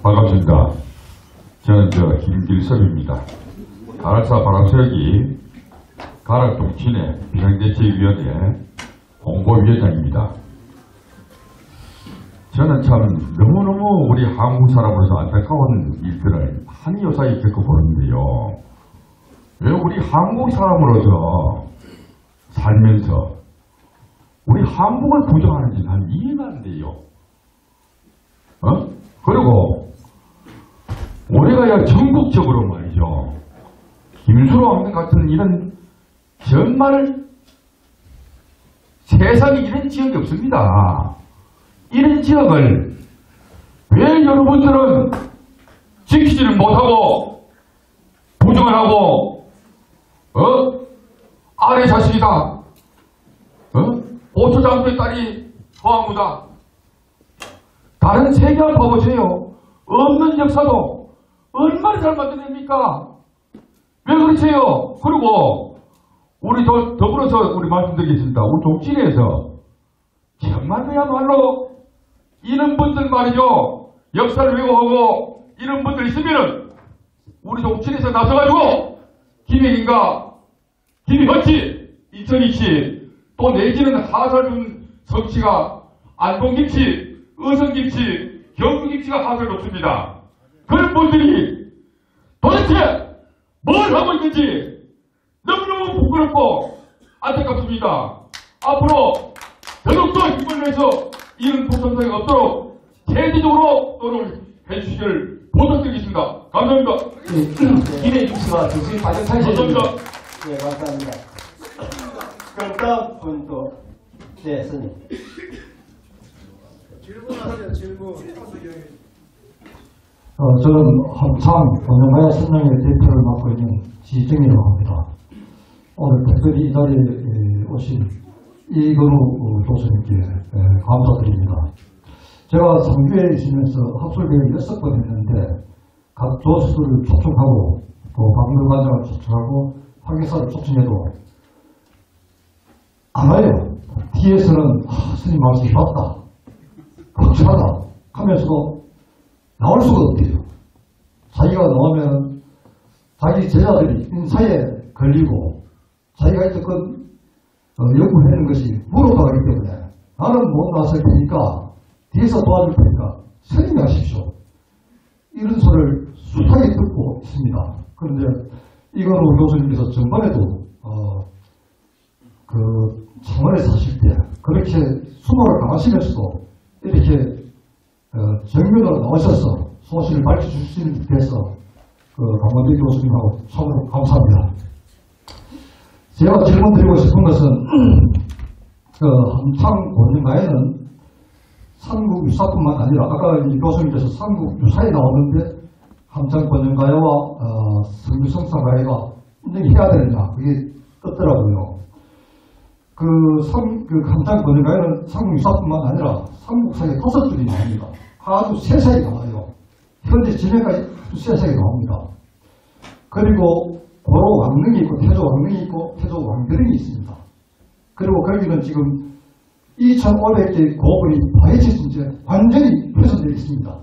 반갑습니다. 저는 김길섭입니다. 가락사 바람세력이 가락동친회 비상대책위원회 홍보위원장입니다. 저는 참 너무너무 우리 한국 사람으로서 안타까운 일들을 한요사히 겪어보는데요. 왜 우리 한국 사람으로서 살면서 우리 한국을 부정하는지 난 이해가 안 돼요. 그리고 우리가 전국적으로 말이죠. 김수로 왕릉 같은 이런 정말 세상에 이런 지역이 없습니다. 이런 지역을 왜 여러분들은 지키지를 못하고 부정을 하고 아래 자식이다. 오초장수의 딸이 허황무다. 다른 세계 한번 봐보세요. 없는 역사도 얼마나 잘 만들어냅니까? 왜 그렇지요? 그리고 우리 더불어서 우리 말씀드리겠습니다. 우리 독진에서 정말 그야말로 이런 분들 말이죠. 역사를 왜곡하고 이런 분들 있으면은 우리 독진에서 나서가지고 김혜인과 김희헌씨, 이천희씨 또 내지는 하설준 성씨가 안동김씨, 의성김씨, 경주김씨가 하설을 놓습니다. 그런 분들이 도대체 뭘 하고 있는지 너무너무 부끄럽고 안타깝습니다. 앞으로 더욱더 힘을 내서 이런 부정성이 없도록 대대적으로 노력을 해주시기를 부탁드리겠습니다. 감사합니다. 김혜인 씨와 교수님 감사합니다. 감사합니다. 그럼 다음 분 또, 스님. 질문하세요, 질문. 저는 한창 본연가야 선명의 대표를 맡고 있는 지정이라고 합니다. 오늘 특별히 이 자리에 오신 이건우 교수님께 감사드립니다. 제가 상주에 있으면서 학술회의를 6번 했는데 각 교수들을 초청하고 또 박물관장을 초청하고 학예사를 초청해도 안 와요. 뒤에서는 스님 말씀이 맞다, 걱정하다 하면서도 나올 수가 없대요. 자기가 나오면 자기 제자들이 인사에 걸리고 자기가 있던 연구하는 것이 물어가기 때문에 나는 못 나설 테니까 뒤에서 도와줄 테니까 스님이 하십시오. 이런 소리를 숱하게 듣고 있습니다. 그런데 이건우 교수님께서 전번에도 그 창원에 사실 때 그렇게 수모를 강하시면서도 이렇게 정면으로 나오셔서 소식을 밝혀주시는 데 대해서 강원대 교수님하고 참으로 감사합니다. 제가 질문드리고 싶은 것은 한창 본인가에는 삼국 유사뿐만 아니라 아까 이 교수님께서 삼국 유사에 나오는데 함장 번연가야와 성유성사가야가 인정해야 되느냐 그게 떴더라고요. 그 함장 번연가야는 삼국 유사뿐만 아니라 삼국사에 5줄이 나옵니다. 아주 세세하게 나와요. 현재 진행까지 아주 세세하게 나옵니다. 그리고 고로 왕릉이 있고 태조 왕릉이 있고 태조 왕벼릉이 있습니다. 그리고 거기는 지금 2,500개의 고분이 파헤쳐진 채 완전히 훼손되어 있습니다.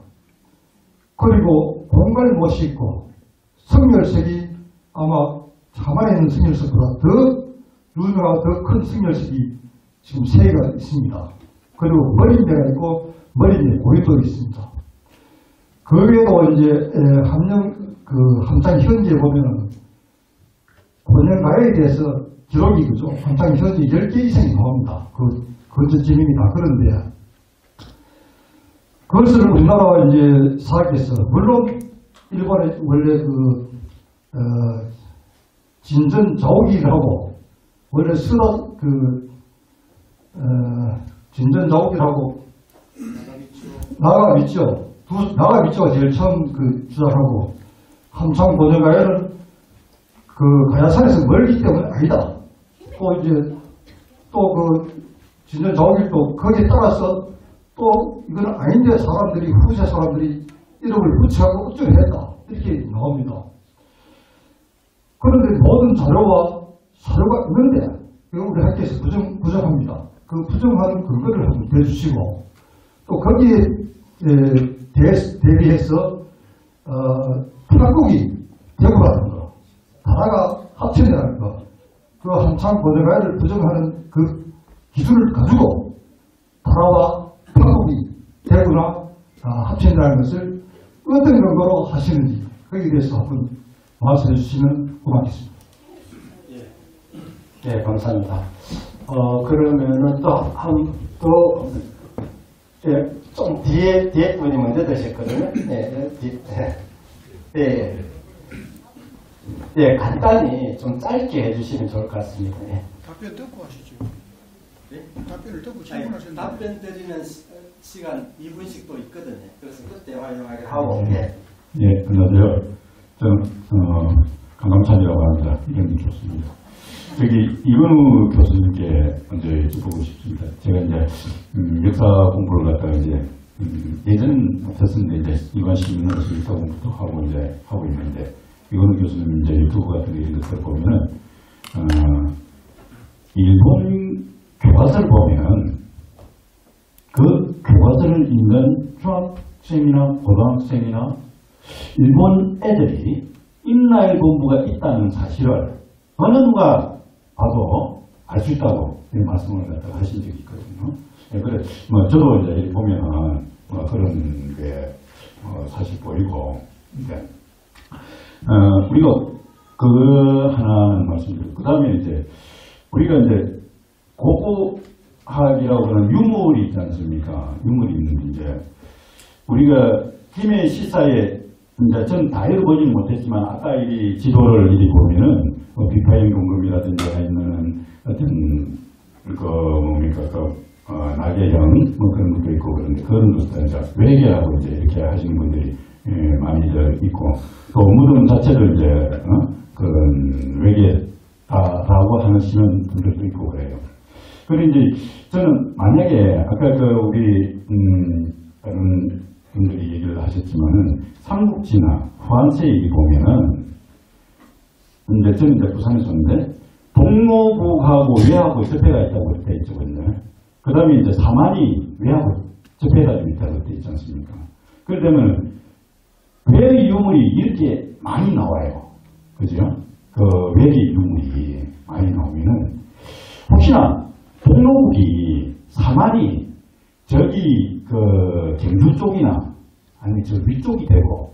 그리고 공갈 못이 있고 성열색이 아마 자만에 있는 성열색보다 더 유명하고 더 큰 성열색이 지금 3개가 있습니다. 그리고 머린대가 있고 머린대 고리도 있습니다. 그 외에도 이제 함장 현지에 보면은 권영가에 대해서 기록이 그죠. 함장 현지 10개 이상이 나옵니다. 건조지입니다. 그런데 그것을 우리나라 이제 사학에서 물론 일본에 원래 진전자옥이라고 원래 진전자옥이라고 나가미초가 제일 처음 주장하고 함창 고정가야는 가야산에서 멀기 때문에 아니다. 또 이제 진전자옥일도 거기에 따라서 또 이거는 아닌데 후세 사람들이 이름을 붙여하고 어쩌고 했다. 이렇게 나옵니다. 그런데 모든 자료가 있는데 이거 우리 학교에서 부정합니다. 그 부정하는 근거를 한번 대주시고 또 거기에 대비해서 한국이 대구라는 거, 나라가 합천이라는 거, 그 함창 고대가야를 부정하는 그 기준을 가지고 나라와 한국이 대구나 합천이라는 것을 어떤 근거로 하시는지 거기에 대해서 한번 말씀해 주시면 고맙겠습니다. 네, 감사합니다. 그러면은 좀 뒤에 분이 먼저 드셨거든요. 간단히 좀 짧게 해주시면 좋을 것 같습니다. 답변 듣고 하시죠. 답변을 듣고 질문하시는 답변 드리는 시간 2분씩 또 있거든요. 그래서 그때 활용하게 하고. 예, 안녕하세요. 저는 강감찬이라고 합니다. 이름이 좋습니다. 이건우 교수님께 먼저 여쭤보고 싶습니다. 제가 이제 역사 공부를 갖다가 이제 예전은 못했었는데 이제 이관시민으로서 역사 공부도 하고 이제 하고 있는데 이건우 교수님 이제 유튜브 같은 거 이런 것을 보면은 일본 교과서를 보면 그 교과서를 읽는 중학생이나 고등학생이나 일본 애들이 임나일 본부가 있다는 사실을 어느 누가 봐도 알 수 있다고 말씀을 갖다가 하신 적이 있거든요. 그래, 저도 이제 보면은 그런 게 사실 보이고, 우리가 그 하나는 말씀드리고, 그 다음에 이제 우리가 이제 고고학이라고 하는 유물이 있지 않습니까? 유물이 있는데 이제 우리가 김해 시사에 이제 전 다 읽어보지는 못했지만 아까 이 지도를 이리 보면은 비파인 공급이라든지 있는 어떤 나계형 그런 것도 있고 그런데 그런 것도 이제 외계하고 이제 이렇게 하시는 분들이 많이 있고 또 무덤 자체를 이제 그런 외계다라고 하시는 분들도 있고 그래요. 그리고 이제 저는 만약에 아까 우리 다른 분들이 얘기를 하셨지만은 삼국지나 후한세 얘기 보면은 이제 저는 이제 부산에 있었는데 동로북하고 외하고 접해가 있다고 그렇게 있거든요. 그 다음에 이제 사만이 외하고 접해가 좀 있다고 그렇게 있지 않습니까? 그러면 외의 유물이 이렇게 많이 나와요. 그죠? 그 외의 유물이 많이 나오면은 혹시나 동로북이 사만이 저기 그 경주 쪽이나 아니면 저 위쪽이 되고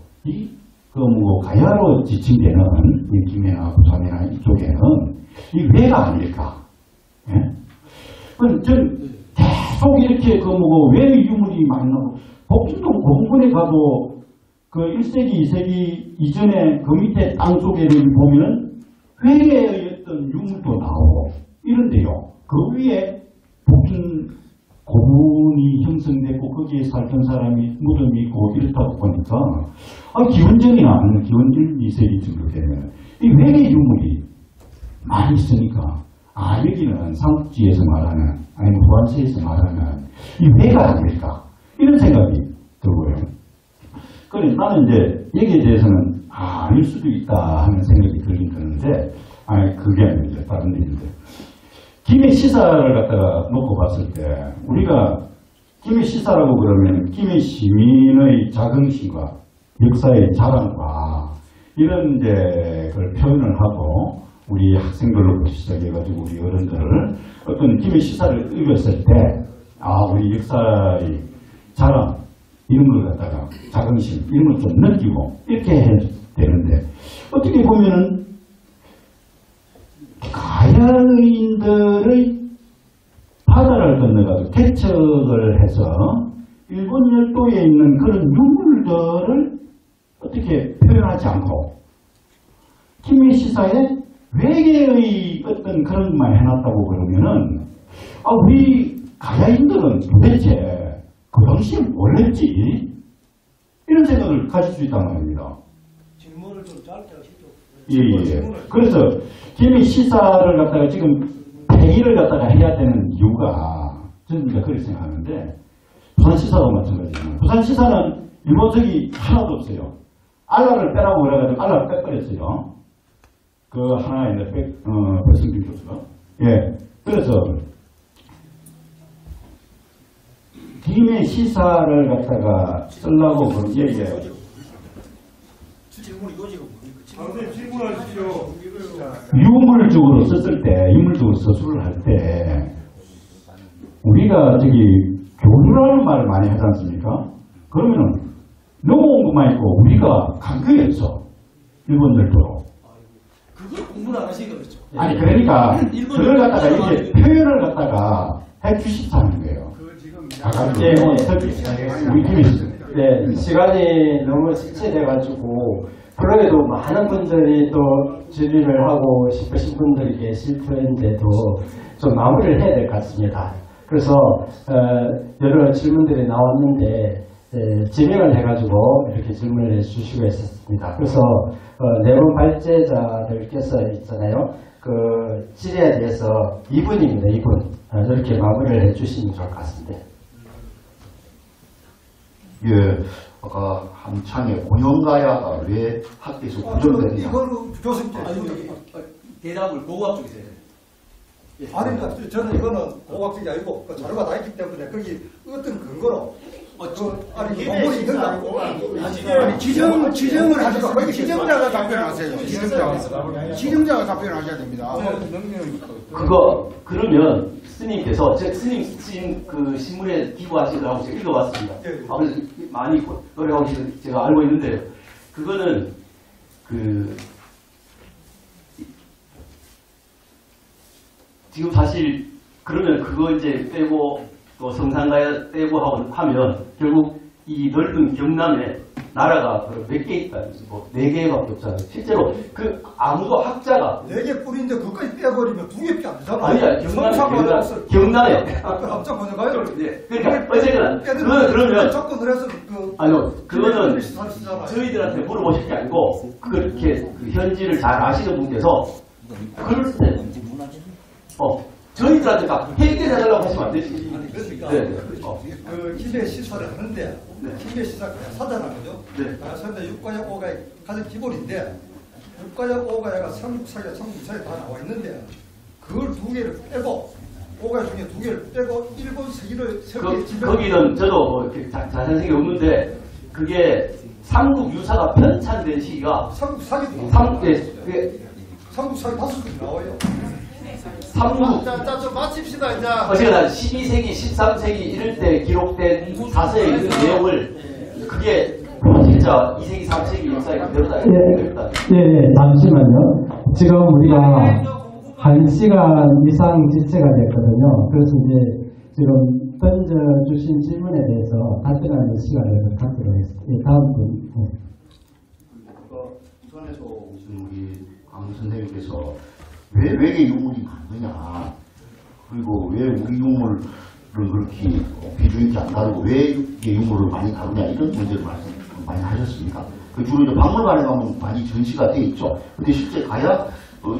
가야로 지칭되는 이 김해나 부산이나 이쪽에는 이 왜가 아닐까? 예? 계속 이렇게 왜 유물이 많이 나오고 복진동 고흥군에 가도 그 1세기, 2세기 이전에 그 밑에 땅 쪽에 보면은 회의 어떤 유물도 나오고 이런데요. 그 위에 복진 고문이 형성되고 거기에 살던 사람이 무덤이 있고 이렇다고 보니까 기원전이 나는 기원전 2세기 정도 되면 이 외계 유물이 많이 있으니까 여기는 삼국지에서 말하는 아니면 후한세에서 말하는 이 외가 아닐까 이런 생각이 들고요. 그래 나는 이제 여기에 대해서는 아닐 수도 있다 하는 생각이 들긴 드는데 그게 아니죠. 다른 일인데 김해 시사를 갖다가 놓고 봤을 때 우리가 김해 시사라고 그러면 김해 시민의 자긍심과 역사의 자랑과 이런 이제 그걸 표현을 하고 우리 학생들로부터 시작해가지고 우리 어른들을 어떤 김해 시사를 읽었을 때 우리 역사의 자랑 이런 걸 갖다가 자긍심 이런 걸 좀 느끼고 이렇게 해야 되는데 어떻게 보면은 가야인들의 바다를 건너가지고 개척을 해서 일본 열도에 있는 그런 유물들을 어떻게 표현하지 않고 김해 시사에 외계의 어떤 그런 것만 해놨다고 그러면은 우리 가야인들은 도대체 그 당시에 뭘 했지? 이런 생각을 가질 수 있단 말입니다. 질문을 좀 짧게 하시죠. 예. 그래서 김해 시사를 갖다가 지금 폐기를 갖다가 해야 되는 이유가 저는 그렇게 생각하는데 부산 시사도 마찬가지지만 부산 시사는 일본적이 하나도 없어요. 알라를 빼라고 그래가지고 알라를 빼버렸어요. 그 하나에 백승준 교수가. 예. 그래서 김해 시사를 갖다가 쓰려고 그런 얘기예요. 질문이 이거지가 선생님 질문하십시오. 유물적으로 썼을 때, 유물적으로 서술을 할 때, 우리가 교류라는 말을 많이 하지 않습니까? 그러면은, 넘어온 것만 있고, 우리가 간 게 없어. 일본 열도로. 그걸 공부를 안 하시니까 그렇죠. 아니, 그러니까, 그걸 갖다가 이렇게 표현을 갖다가 해 주십사는 거예요. 네, 시간이 너무 지체돼가지고, 그래도 많은 분들이 또 질의를 하고 싶으신 분들이 계실 터인데도 좀 마무리를 해야 될 것 같습니다. 그래서 여러 질문들이 나왔는데 진행을 해가지고 이렇게 질문을 해주시고 있었습니다. 그래서 네 분 발제자들께서 있잖아요. 그 질의에 대해서 2분입니다. 2분 이렇게 마무리를 해주시면 좋을 것 같습니다. 예, 아까 한창에 공연가야가 왜 학교에서 구정되느냐. 이거는 교수님 대답을 고고학 쪽에서 해야 돼요. 아니, 그러니까 저는 이거는 고고학적이 아니고 그 자료가 다 있기 때문에 거기 어떤 근거로 공부를 있는 게 아니고 지정을 하시고 거기 지정자가 답변하세요. 지정자가 답변하셔야 됩니다. 그러면 스님께서 스님 그 신문에 기고하시더라고 제가 읽어봤습니다. 아무래도 많이 노력하고 제가 알고 있는데요. 그거는 지금 사실 그러면 그거 이제 빼고 또 성산가야 빼고 하면 결국 이 넓은 경남에 나라가 몇 개 있다. 뭐 4개밖에 없잖아요. 실제로 아무도 학자가 4개 뿌리인데 그것까지 빼버리면 2개밖에 안 되잖아요. 아니야. 경남에. 깜짝 놀라가요. 그러니까 어쨌거나 그러면 접근을 해서 그거는 저희들한테 물어보실 게 아니고 그렇게 현지를 잘 아시는 분께서 그럴 때 저희들한테 다 해결해달라고 하시면 안 되지. 김해 시사를 하는데 김해 시사가 사잖아, 그죠? 가야사인데 육가역 오가야 가장 기본인데 육가역 오가야가 삼국사기와 삼국사에 다 나와 있는데 그걸 2개를 빼고 오가야 중에 2개를 빼고 일본 세기를 거기는 저도 이렇게 자세한 생각이 없는데 그게 삼국 유사가 편찬된 시기가 삼국사기도 삼국사기 5개 나와요. 좀 마칩시다, 이제. 어쨌거나 12세기, 13세기 이럴 때 기록된 사서의 그 내용을 그게 진짜 2세기, 3세기 역사에 그대로다. 예, 잠시만요. 지금 우리가 1시간 이상 지체가 됐거든요. 그래서 이제 지금 던져주신 질문에 대해서 답변하는 시간을 갖도록 하겠습니다. 다음 분. 부산에서 오신 우리 강 선생님께서 왜 외계 유물이 많느냐, 그리고 왜 우리 유물 그렇게 비중 있게 안 다루고 왜 이게 유물을 많이 다루냐 이런 문제를 많이 하셨습니까? 주로 이제 박물관에 가면 많이 전시가 돼 있죠. 근데 실제 가야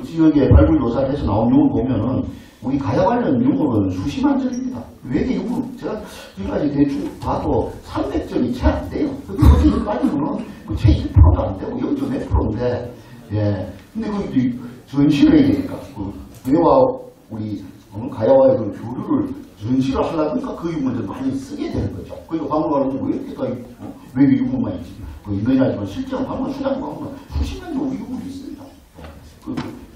지역에 발굴 조사를 해서 나온 유물 보면은 우리 가야 관련 유물은 수십만 점입니다. 외계 유물 제가 지금까지 대충 봐도 300점이 채 안 돼요. 거기서 따지면은 채 1%도 안 되고 0.몇 %인데 예. 근데 그 전시를 해야 되니까 그와 우리 가야와의 그 교류를 전시를 하려고 하니까 그 유물들을 많이 쓰게 되는 거죠. 그러니까 박물관은 왜 이렇게 다 외계 유물만 있느냐 하지만 실제로 박물관 수장 박물관 수십만 점 우리 유물이 있습니다.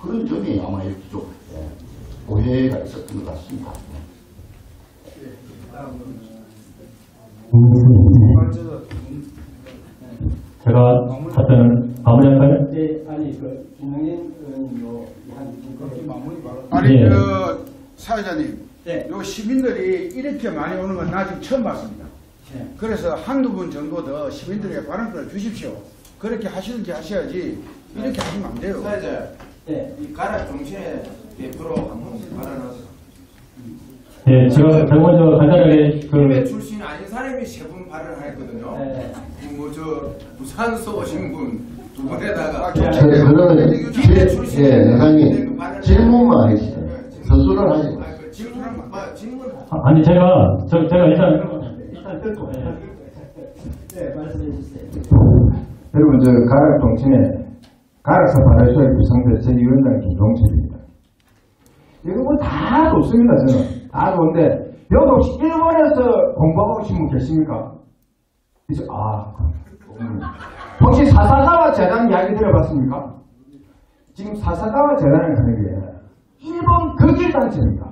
그런 점이 아마 이렇게 좀 오해가 있었던 것 같습니다. 제가 답변을 마무리할까요? 네, 아니 김영인 의원님 아니 예. 사회자님, 네. 요 시민들이 이렇게 많이 오는 건 나 지금 처음 봤습니다. 네. 그래서 한두 분 정도 더 시민들에게 발언권을 주십시오. 그렇게 하시든지 하셔야지 이렇게 하시면 안 돼요. 사회자, 네. 이 가락 정신에 100% 한번 발언하세요. 예, 제가 먼저 간단하게 김해 출신 아닌 사람이 세 분 발언했거든요. 네. 부산서 오신 분 두 분에다가 그러면 회장님 질문만 하시죠. 서술을 하지 마세요. 질문 아니 제가 일단 듣고 네, 말씀해 주세요. 여러분, 가락 동친에 가락사 발효소의 부상대 제2위원장 김종철입니다. 이거 뭐 다 좋습니다, 저는. 다 좋은데, 여기 혹시 일본에서 공부하고 오신 분 계십니까? 그래서, 혹시 사사가와 재단 이야기 들어봤습니까? 지금 사사가와 재단을 하는 게 일본 극일단체입니다.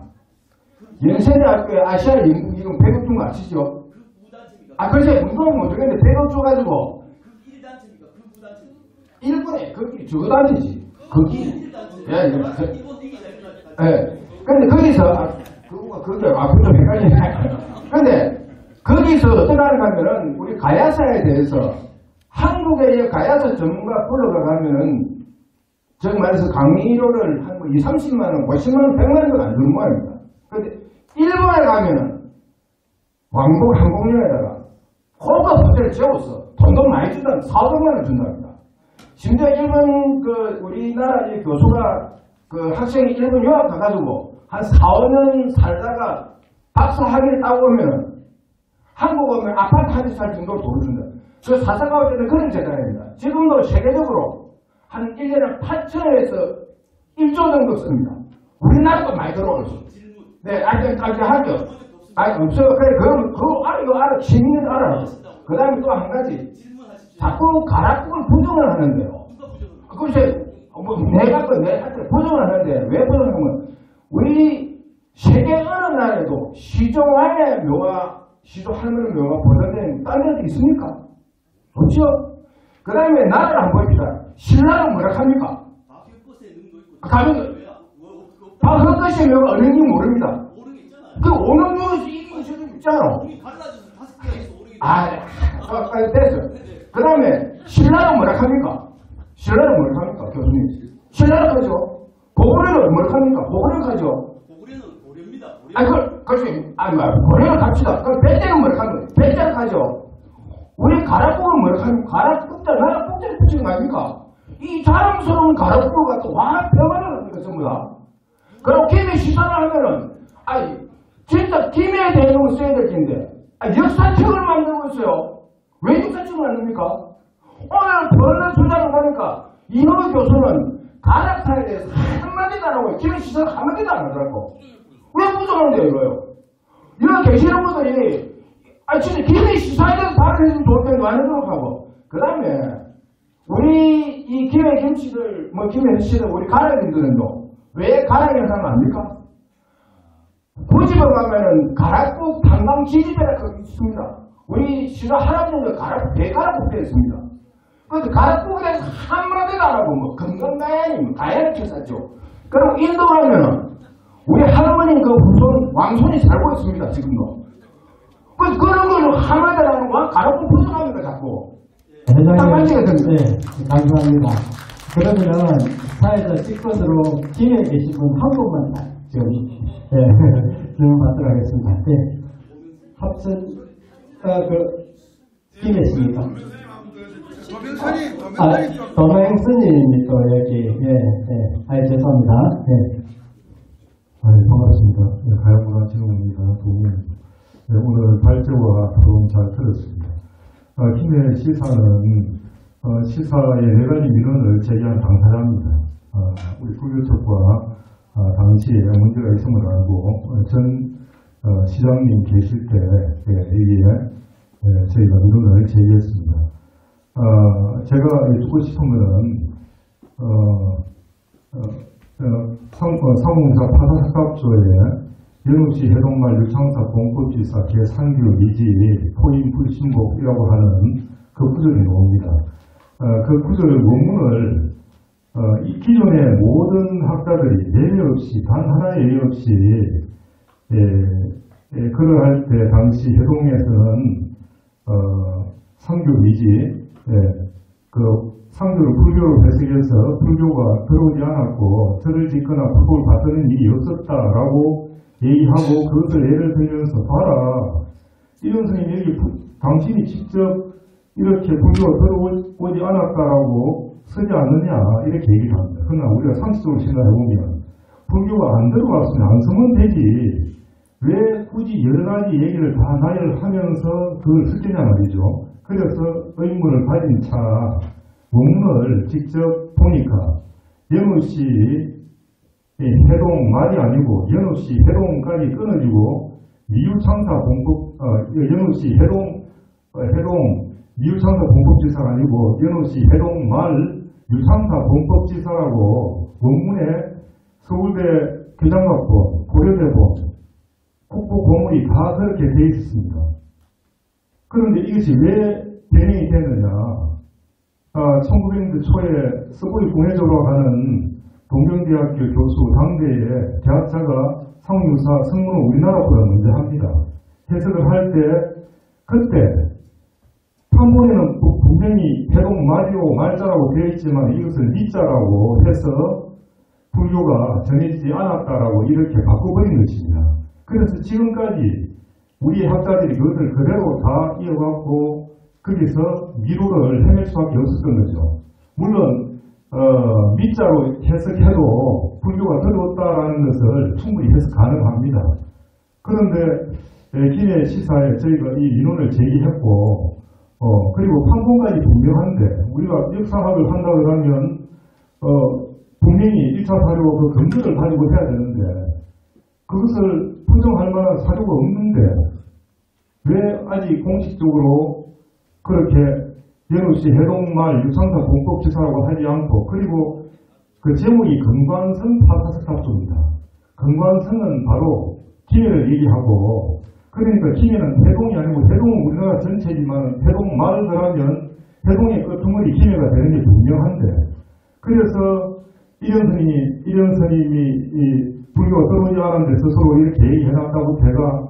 연세대학교의 아시아 연구기금 100억 준 거 아시죠? 글쎄, 운동은 모르겠는데 100억 줘가지고 일본의 거기 저단체지. 거기. 예. 근데 거기서 좀 헷갈리네. 근데 거기서 어떻게 하는가면은 우리 가야사에 대해서 한국의 가야사 전문가 불러가 가면은 즉 말해서 강의료를 한 2, 30만 원, 50만 원, 100만 원도 안 주는 모양입니다. 근데 일본에 가면은 왕복 항공료에다가 고급 호텔을 지어서 돈도 많이 준다, 4, 500만 원 준답니다. 심지어 일본 우리나라 교수가 학생이 일본 유학 가가지고 한 4, 5년 살다가 박사 학위를 따고 오면 한국 오면 아파트 한 채 살 정도로 돈을 준다. 그 사사가와 때는 그런 재단입니다. 지금도 세계적으로 한 1년에 8천에서 1조 정도 씁니다. 우리나라도 많이 들어오죠. 네, 하죠. 없어요. 그래, 그거 알아. 시민은 알아. 그 다음에 또 한 가지. 자꾸 가락국을 부정을 하는데요. 글쎄, 내가 부정을 하는데, 왜 부정을 하면, 우리 세계 어느 나라에도 시종왕의 묘와, 시조 할머니 묘가 보존되는 딴 데도 있습니까? 없죠? 그 다음에 나라를 한번 봅시다. 신라는 뭐라 합니까? 가면, 흙것의 묘가 어딘지 모릅니다. 그 오는 묘에서 이긴 것이 있잖아. 됐어. 그 다음에 신라는 뭐라 합니까? 신라는 뭐라 합니까? 교수님. 신라는 하죠. 고구려는 뭐라 합니까? 고구려 하죠. 고구려는 고려입니다. 고려를 갑시다. 그럼 배때는 뭐라 합니까? 배때를 하죠. 우리 가락국은 뭐라 합니까? 가락국자, 나라 국자를 붙이는 거 아닙니까? 이 자랑스러운 가락국을 갖고 와, 평화를 하는 거 전부 다. 그리고 김해 시사를 하면은, 진짜 김해에 대해서 써야 될 텐데, 역사책을 만들고 있어요. 왜 역사책을 만듭니까? 오늘 벌른 주장을 보니까 이노 교수는 가락사에 대해서 한마디도 안 하고 김해 시사를 한마디도 안 하더라고. 왜 부정한대요, 이거요? 여기 계시는 분들이, 진짜 김해 시사에 대해서 발언해주면 좋을 텐데 안 해도록 하고. 그 다음에, 우리 이 김해 김씨들, 김해 씨들, 우리 가락인들은요, 왜 가락이라는 사람 압니까? 고집을 가면은 가락국 단강 지지배라고 있습니다. 우리 시가 할아버지는 대가락국 때 있습니다. 그런데 가락국에 대해서 한마디도 안 하고, 건강가야니, 가야를 쳤었죠. 그리고 인도 가면은, 우리 할머니 후손, 왕손이 살고 있습니다, 지금도. 그런 걸 한마디도 안 하고, 가락국 부정합니다, 자꾸. 회장님, 감사합니다. 그러면은 사회자 직권으로 김해에 계신 분 한 분만 질문 받도록 하겠습니다. 합선 김해 씨입니까? 도명선님입니까 여기. 예. 죄송합니다. 예. 반갑습니다. 가야문화진흥원입니다. 도민. 오늘 발제와 토론 잘 들었습니다. 김해 시사는 시사의 4가지 민원을 제기한 당사자입니다. 우리 불교 쪽과 당시에 문제가 있음을 알고 전 시장님 계실 때 여기에 저희가 민원을 제기했습니다. 제가 여쭙고 싶은 것은 상공사 파사사업소에 연옥시 해동말 유창사 공법지사 개상규 이지 포인 불신복이라고 하는 그 구절이 나옵니다. 그 구절 원문을 기존의 모든 학자들이 예외 없이 단 하나의 예외 없이 그러할 때 당시 해동에서는 상규 이지 그 상규를 불교로 해석해서 불교가 들어오지 않았고 절을 짓거나 불법을 받드는 일이 없었다라고 얘기하고 그것을 예를 들면서 봐라 이런 스님이 여기 당신이 직접 이렇게 불교가 들어오지 않았다라고 쓰지 않느냐 이렇게 얘기를 합니다. 그러나 우리가 상식적으로 생각해보면 불교가 안 들어왔으면 안 쓰면 되지 왜 굳이 여러 가지 얘기를 다 나열하면서 그걸 쓰겠냐 말이죠. 그래서 의문을 가진 차 원문을 직접 보니까 연우씨 해동 말이 아니고 연우씨 해동까지 끊어지고 미유창사 공법 연우씨 해동 미유창사 공법지사가 아니고 연우씨 해동 말 유창사 공법지사라고 원문에 서울대 교장학본 고려대본 국보고문이 다 그렇게 되어 있습니다. 그런데 이것이 왜 변형이 되느냐 1900년대 초에 서부의 공회적으로 가는 동경대학교 교수 당대의 대학자가 상용유사 성문을 우리나라보다 먼저 합니다. 해석을 할 때 그때 판본에는 분명히 해동 말이고 말자라고 되어 있지만 이것을 미자라고 해서 불교가 전해지지 않았다라고 이렇게 바꿔버린 것입니다. 그래서 지금까지 우리 학자들이 그것을 그대로 다 이어갖고 거기서 미루를 헤맬 수밖에 없었던 거죠. 물론 미자로 해석해도 불교가 들어왔다라는 것을 충분히 해석 가능합니다. 그런데 김해 시사에 저희가 이 민원을 제기했고 그리고 판본까지 분명한데 우리가 역사학을 한다고 하면 분명히 1차 사료 그 근거를 가지고 해야 되는데 그것을 부정할 만한 사료가 없는데 왜 아직 공식적으로 그렇게 연우씨 해동말 유창사 공법지사라고 하지 않고 그리고 그 제목이 금관성 파사석탑조입니다. 금관성은 바로 김해를 얘기하고 그러니까 김해는 해동이 아니고 해동은 우리나라 전체지만 해동말을 더하면 해동의 끝머리 김해가 되는 게 분명한데 그래서 이런 스님이 이 불교가 들어오지 않았는데 스스로 이렇게 얘기해놨다고 제가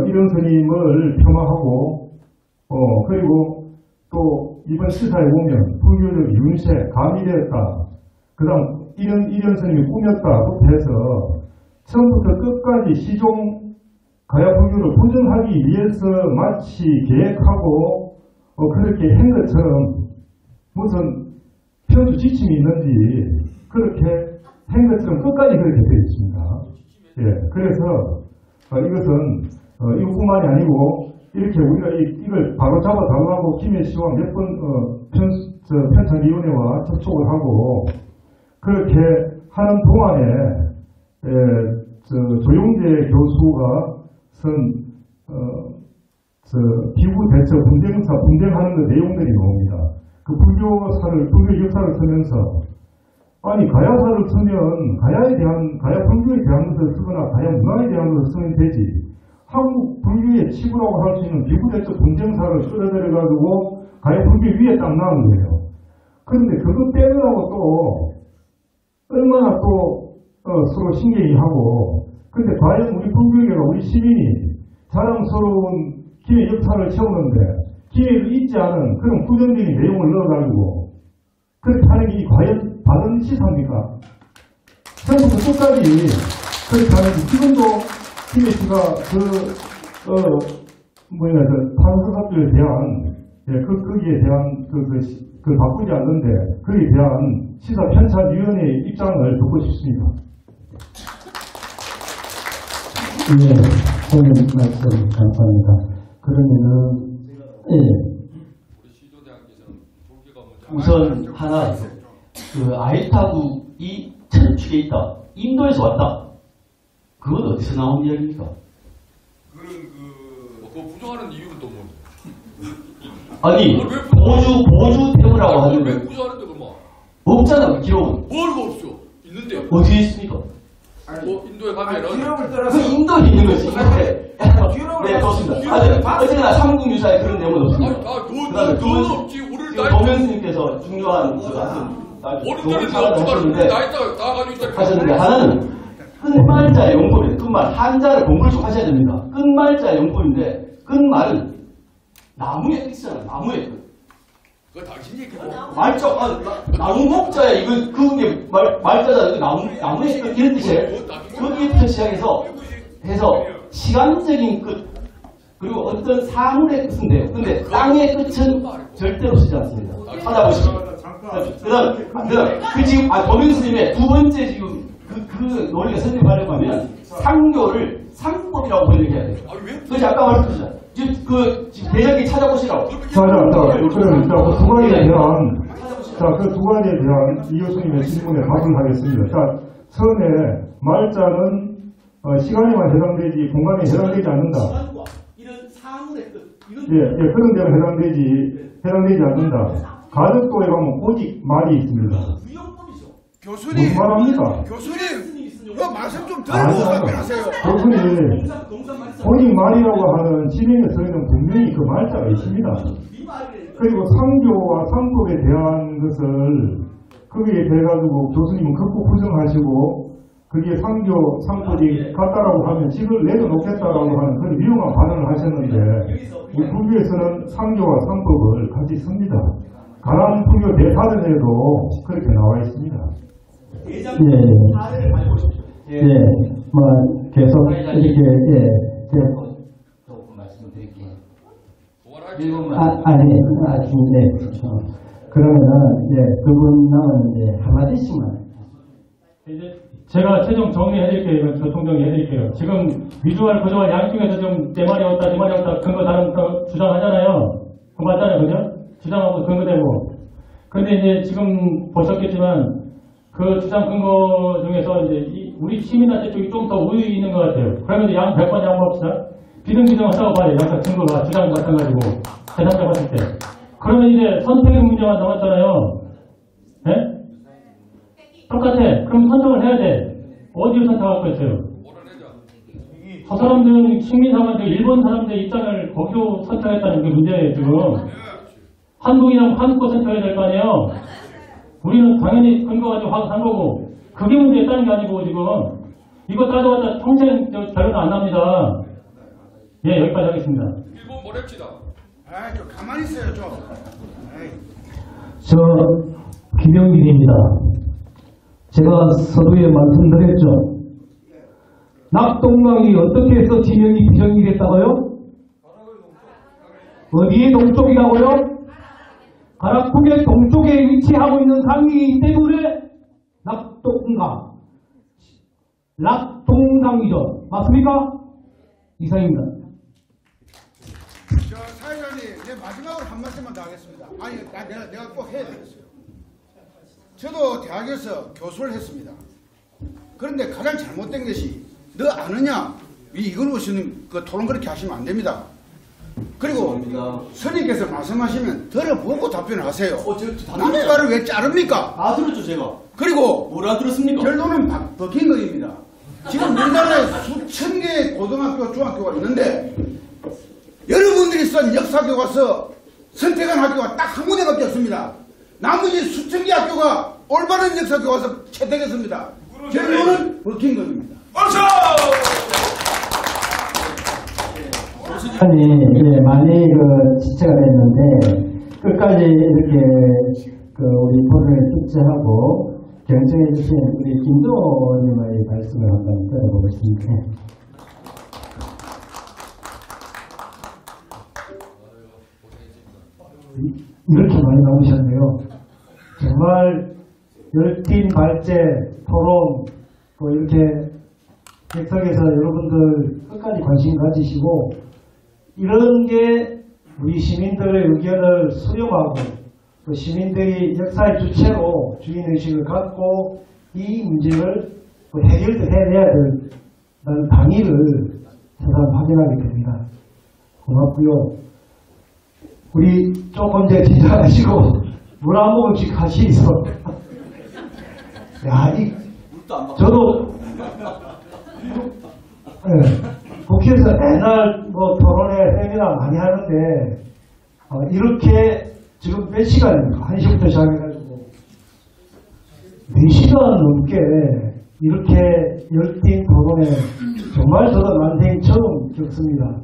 이런 스님을 폄하하고 그리고 또 이번 시사에 보면 불교적 윤세, 가미되었다. 그 다음 이런 스님이 꾸몄다부터 해서 처음부터 끝까지 시종 가야 불교를 부정하기 위해서 마치 계획하고 그렇게 한 것처럼 무슨 편수 지침이 있는지 그렇게 한 것처럼 끝까지 그렇게 되어 있습니다. 예, 그래서 이것은 이것뿐만이 아니고 이렇게 우리가 이걸 바로 잡아 달라고 김해 씨와 몇 번 편찬위원회와 접촉을 하고 그렇게 하는 동안에 조용재 교수가 쓴 비구 대처 분쟁하는 그 내용들이 나옵니다. 그 불교 역사를 쓰면서 아니 가야사를 쓰면 가야 불교에 대한 것을 쓰거나 가야 문화에 대한 것을 쓰면 되지. 한국 불교의 치부라고 할 수 있는 비구대처 분쟁사를 끌어들여가지고 가야 불교 위에 딱 나온 거예요. 그런데 그거 빼느라고 또 얼마나 또 서로 신경이 하고 근데 과연 우리 불교계가 우리 시민이 자랑스러운 김해 역사를 채우는데 기회를 잊지 않은 그런 부정적인 내용을 넣어가지고 그렇게 하는 게 과연 바른 시사입니까? 처음부터 끝까지 그렇게 하는데 지금도 김해 씨가 탄소값에 대한, 거기에 대한, 바꾸지 않는데, 거기에 대한 시사편찬위원회의 입장을 듣고 싶습니다. 네, 선생님 말씀 감사합니다. 그러면은, 우선 하나, 아이타국이 천축에 있다. 인도에서 왔다. 그건 어디서 나온 이야기입니까? 그거 부정하는 이유는 또 뭐? 아니, 보주 태우라고 하는데. 왜 부정하는데, 그만? 없잖아, 기록은. 뭘가 없어? 있는데. 어디에 있습니까? 인도에 가면은. 기록을 따라서. 그 인도에 있는 거지. 네, 좋습니다. 어쨌거나 삼국유사에 그런 내용은 없습니다. 돈 없지. 오늘 나이. 도면스님께서 중요한 어른들은 나이 나가지고 있다. 하셨는데, 하나는 끝말자의 용법이에요. 끝말. 한자를 공부를 좀 하셔야 됩니다. 끝말자의 용법인데, 끝말은 나무의 끝이잖아요. 나무의 끝. 그거 당신 얘기고. 말자, 나무 목자야. 그게 말자잖아요. 나무의 끝, 이런 뜻이에요. 거기에부터 시작해서, 시간적인 끝, 그리고 어떤 사물의 끝은 돼요. 근데 땅의 끝은 절대로 쓰지 않습니다. 찾아보시죠. 그 다음, 지금, 도명스님의 두 번째 지금, 그 논리가 설명하려고 하면, 상교를 상법이라고 번역해야 돼요. 그래서 아까 말씀드렸잖아요. 지금 대략에 찾아보시라고. 그럼 두 가지에 대한 이 교수님의 질문에 답을 하겠습니다. 자, 처음에 말자는 시간에만 해당되지 공간에 해당되지 않는다. 이런 사물의 끝. 그런 데는 해당되지 않는다. 가덕도에 가면 오직 말이 있습니다. 교수님, 무슨 말합니까? 교수님, 말씀 좀 들고 답변하세요. 교수님, 오직 말이라고 하는 지명의 서에는 분명히 그 말자가 있습니다. 그리고 상교와 상법에 대한 것을 거기에 대해가지고 교수님은 극구 부정하시고 그게 상교, 상법이 같다라고 하면 직을 내려놓겠다라고 하는 그런 위험한 발언을 하셨는데 우리 불교에서는 상교와 상법을 같이 씁니다. 가람 불교 대사전에도 그렇게 나와 있습니다. 계속 이렇게, 조금 말씀을 드릴게요. 그러면은, 두 분 남았는데, 한마디씩만. 제가 최종 정리해드릴게요. 교통 정리해드릴게요. 지금 위주할, 부조할 양 중에서 좀 내 말이 없다, 네 말이 없다, 근거 다른 거 주장하잖아요. 그거 맞잖아요, 그죠? 주장하고 근거되고. 근데 이제 지금 보셨겠지만, 그 주장 근거 중에서 이제 우리 시민한테 쪽이 좀 더 우위 있는 것 같아요. 그러면 양 100번 양보합시다. 비등비등하다고 봐요. 약간 증거가 주장 마찬가지고 제3자 봤을 때. 그러면 이제 선택의 문제가 남았잖아요. 네? 똑같아. 그럼 선택을 해야 돼. 어디를 선택할 거였어요? 저 사람들은 식민 사관들, 일본 사람들 입장을 거기로 선택했다는 게 문제예요 지금. 한국이랑 한국 선택해야 될 거 아니에요. 우리는 당연히 근거 가지고 한 거고 그게 문제였다는 게 아니고 지금 이거 따져봤자 평생 결론 안 납니다. 예, 여기까지 하겠습니다. 일본 모랩시다. 좀 가만히 있어요 좀. 저 김영길입니다. 제가 서두에 말씀드렸죠. 낙동강이 어떻게 해서 지명이 비정이 됐다고요? 어디에 동쪽이라고요? 가락북의 동쪽에 위치하고 있는 강이기 때문에 낙동강, 낙동강이죠. 맞습니까? 이상입니다. 사회자님, 내 마지막으로 한 말씀만 더 하겠습니다. 아니, 내가 꼭 해야 되겠어요. 저도 대학에서 교수를 했습니다. 그런데 가장 잘못된 것이 너 아느냐? 이건 씨는 그 토론 그렇게 하시면 안 됩니다. 그리고 스님께서 말씀하시면 들어보고 답변을 하세요. 남의 말을 왜 자릅니까? 들었죠 제가. 그리고 뭐라 들었습니까? 결론은 버킹거입니다. 지금 우리나라에 수천 개의 고등학교, 중학교가 있는데 여러분들이 쓴 역사교과서 선택한 학교가 딱 한 군데밖에 없습니다. 나머지 수천 개 학교가 올바른 역사교과서 채택했습니다. 결론은 버킹거입니다. 아니, 많이 지체가 됐는데, 끝까지 이렇게, 우리 토론을 숙지하고, 경청해주신 우리 김도님의 말씀을 한번 들어보겠습니다. 이렇게 많이 나오셨네요. 정말 열띤 발제, 토론, 또 이렇게 객석에서 여러분들 끝까지 관심 가지시고 이런 게 우리 시민들의 의견을 수렴하고 또 시민들이 역사의 주체로 주인의식을 갖고 이 문제를 또 해결도 해내야 된다는 당위를 새삼 확인하게 됩니다. 고맙고요. 우리 조금 이제 지나가시고 물 한 모금씩 하시소. 야, 저도 국회에서 맨날 뭐 토론회 세미나 많이 하는데 이렇게 지금 몇 시간입니까? 1시부터 시작해가지고 4시간 넘게 이렇게 열띤 토론회 정말 저도 난생 처음 겪습니다.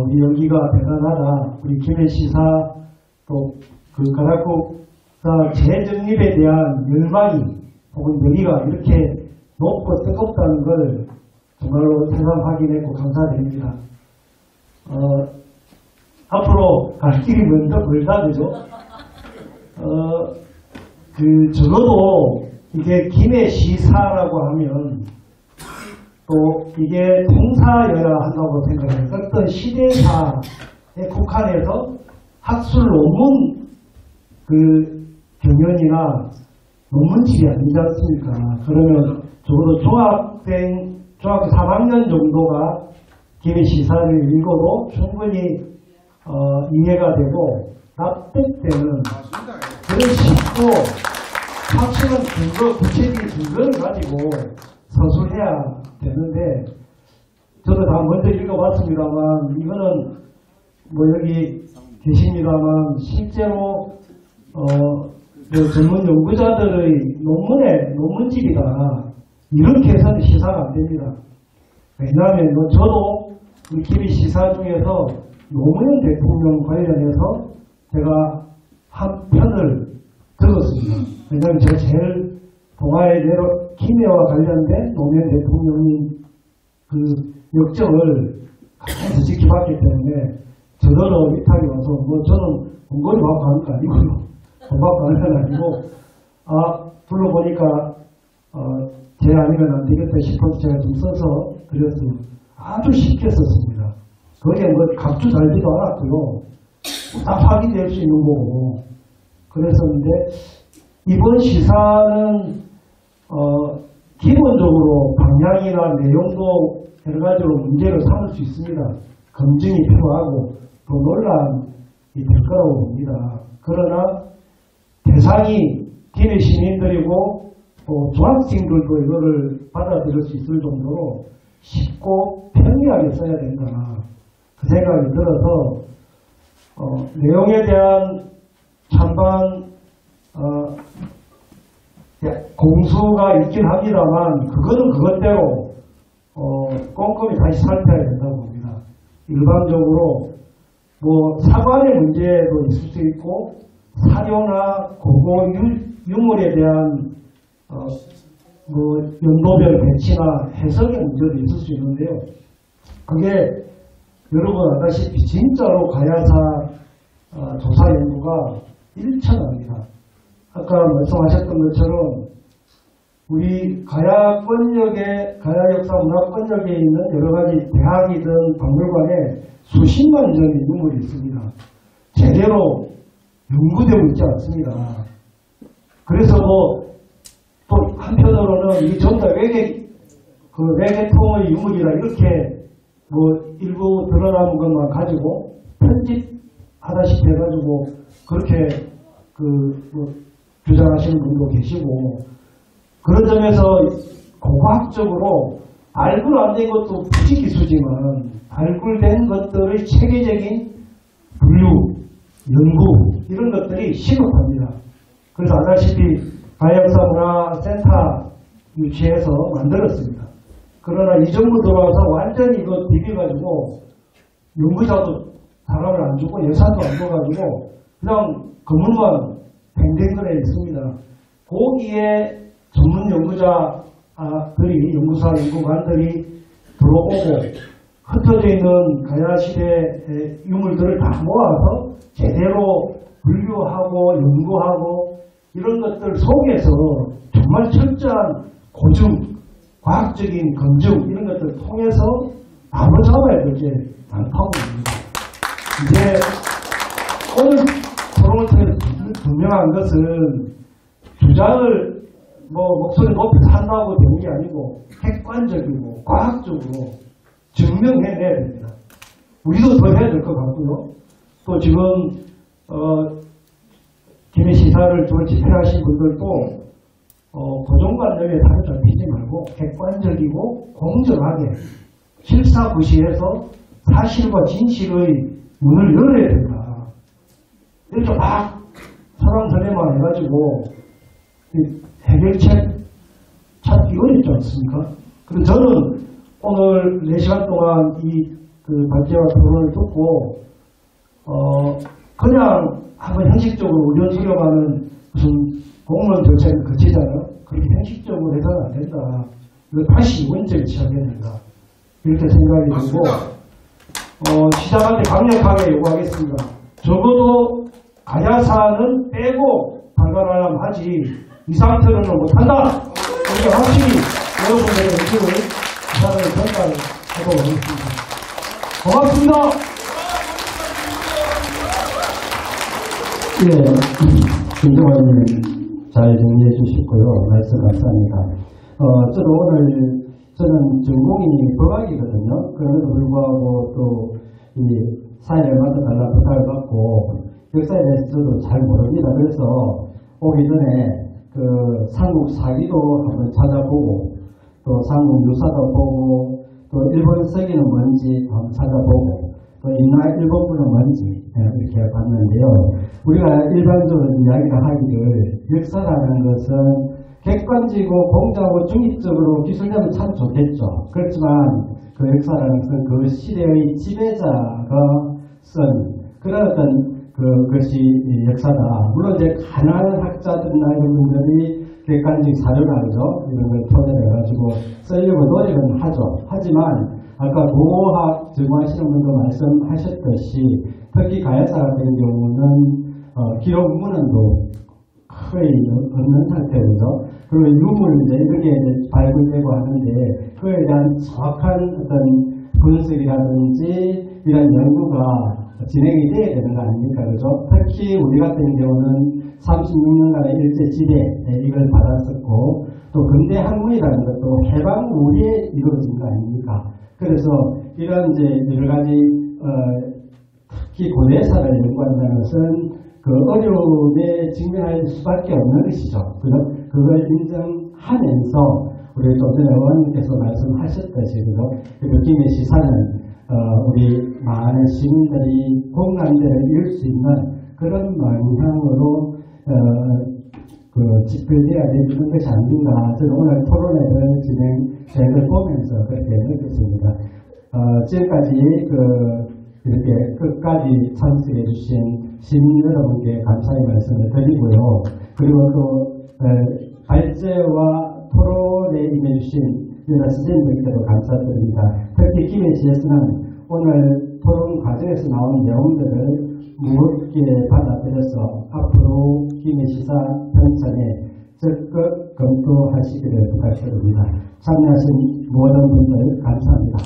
우리 연기가 대단하다. 우리 김해 시사 또 그 가락국사 재정립에 대한 열망이 혹은 열의가 이렇게 높고 뜨겁다는 걸 정말로 새삼 확인했고 감사드립니다. 앞으로 갈 길이 멀다 그죠? 적어도 이게 김해 시사라고 하면 또 이게 통사여야 한다고 생각해요. 어떤 시대사에 국한해서 학술 논문 경연이나 논문집이 아니지 않습니까? 그러면 적어도 중학교 3학년 정도가 김해 시사를 읽어도 충분히 이해가 되고 납득되는 그런 쉽고 확실한 구체적인 근거를 가지고 서술해야 되는데 저도 다 먼저 읽어봤습니다만 이거는 뭐 여기 계십니다만 실제로 전문 연구자들의 논문집이다 이렇게 해서는 시사가 안 됩니다. 왜냐하면 저도 우리 김해 시사 중에서 노무현 대통령 관련해서 제가 한 편을 적었습니다. 왜냐하면 제가 제일 동아의 김해와 관련된 노무현 대통령의 그 역정을 가만히 지켜봤기 때문에 저더러 위탁이 와서 뭐 저는 공거리 받고 하는 거 아니고요. 돈 받고 하는 건 아니고 불러보니까 제 아니면 안 되겠다 싶어서 제가 좀 써서 그렸습니다. 아주 쉽게 썼습니다. 거기에 뭐 각주 달지도 않았고요. 다 확인될 수 있는 거고 그랬었는데 이번 시사는 기본적으로 방향이나 내용도 여러 가지로 문제를 삼을 수 있습니다. 검증이 필요하고 또 논란이 될 거라고 봅니다. 그러나 대상이 김해 시민들이고 또 중학생들도 이거를 받아들일 수 있을 정도로 쉽고 편리하게 써야 된다. 그 생각이 들어서 내용에 대한 찬반 공수가 있긴 합니다만 그거는 그것대로 꼼꼼히 다시 살펴야 된다고 봅니다. 일반적으로 뭐 사관의 문제도 있을 수 있고 사료나 고고 유물에 대한 뭐 연도별 배치나 해석의 문제도 있을 수 있는데요. 그게 여러분 아다시피 진짜로 가야사 조사 연구가 일천합니다. 아까 말씀하셨던 것처럼 우리 가야권역에 가야역사문화권역에 있는 여러 가지 대학이든 박물관에 수십만 점의 유물이 있습니다. 제대로 연구되고 있지 않습니다. 그래서 또 한편으로는 이게 전부 다 외계통의 유물이라 이렇게 뭐 일부 드러나는 것만 가지고 편집하다시피 해가지고 그렇게 뭐 주장하시는 분도 계시고 그런 점에서 고고학적으로 발굴 안 된 것도 부지기수지만 발굴된 것들의 체계적인 분류, 연구 이런 것들이 시급합니다. 그래서 아다시피 가야역사문화센터 유치해서 만들었습니다. 그러나 이정부 들어와서 완전히 이거 비벼가지고 연구자도 사람을 안 주고 예산도 안 줘가지고 그냥 건물만 뱅뱅거려 있습니다. 거기에 전문 연구자들이 연구사 연구관들이 들어오고 흩어져 있는 가야시대의 유물들을 다 모아서 제대로 분류하고 연구하고 이런 것들 속에서 정말 철저한 고증, 과학적인 검증 이런 것들을 통해서 바로 잡아야 될 게 많다고 봅니다. 이제 오늘 토론을 통해서 분명한 것은 주장을 목소리 높여서 한다고 되는 게 아니고 객관적이고 과학적으로 증명해내야 됩니다. 우리도 더 해야 될 것 같고요. 또 지금 김해 시사를 좀 집회하신 분들도 고정관념에 사로잡히지 말고 객관적이고 공정하게 실사구시해서 사실과 진실의 문을 열어야 된다. 이렇게 막 설왕설래만 해가지고 해결책 찾기 어렵지 않습니까? 그래서 저는 오늘 4시간 동안 그 발제와 토론을 듣고 그냥 한번 형식적으로 이루어지려고하는 무슨 공무원 절차를 거치잖아요. 그렇게 형식적으로 해서는 안 된다. 이거 다시 원점에 취하게 된다. 이렇게 생각이 들고 시장한테 강력하게 요구하겠습니다. 적어도 가야사는 빼고 발간하려면 하지 이 상태로는 못한다. 우리가 확실히 여러분들의 의식을 기사를 전달하도록 하겠습니다. 고맙습니다. 예, 김정환님 잘 정리해 주셨고요. 말씀 감사합니다. 저도 오늘 저는 전공이 법학이거든요. 그럼에도 불구하고 또 이 사회를 맡아달라 부탁을 받고 역사에 대해서 저도 잘 모릅니다. 그래서 오기 전에 그 삼국 사기도 한번 찾아보고 또 삼국 유사도 보고 또 일본 서기는 뭔지 한번 찾아보고 또 옛날 일본부는 뭔지 이렇게 봤는데요. 우리가 일반적으로 이야기를 하기를 역사라는 것은 객관적이고 공정하고 중립적으로 기술되면 참 좋겠죠. 그렇지만 그 역사라는 것은 그 시대의 지배자가 쓴 그런 어떤 그것이 역사다. 물론 이제 가난한 학자들이나 이런 분들이 객관적 사료나 그죠? 이런 걸 토대로 해가지고 쓰려고 노력은 하죠. 하지만 아까 고고학 전공하시는 분도 말씀하셨듯이 특히 가야사 같은 경우는 기록문헌도 거의 없는 상태죠. 그리고 유물 이제 이런 게 이제 발굴되고 하는데 그에 대한 정확한 어떤 분석이라든지 이런 연구가 진행이 돼야 되는 거 아닙니까? 그죠? 특히 우리 같은 경우는 36년간의 일제지배 이걸 받았었고 또 근대 학문이라는 것도 해방 후에 이루어진 거 아닙니까? 그래서 이런 이제 여러 가지 특히 고대사를 연구한다는 것은 그 어려움에 직면할 수밖에 없는 것이죠. 그걸 인정하면서 우리 좀 전에 의원님께서 말씀하셨듯이 그죠? 김해 시사는 우리 많은 시민들이 공감대를 이룰 수 있는 그런 방향으로 집필돼야 되는 것이 아닌가. 저는 오늘 토론회를 진행된 걸 보면서 그렇게 느꼈습니다. 지금까지 이렇게 끝까지 참석해 주신 시민 여러분께 감사의 말씀을 드리고요. 그리고 또 발제와 토론에 임해주신 여러 선생님들께도 감사드립니다. 특히 김해시에서는 오늘 토론 과정에서 나온 내용들을 무겁게 받아들여서 앞으로 김해시사 편찬에 적극 검토하시기를 부탁드립니다. 참여하신 모든 분들 감사합니다.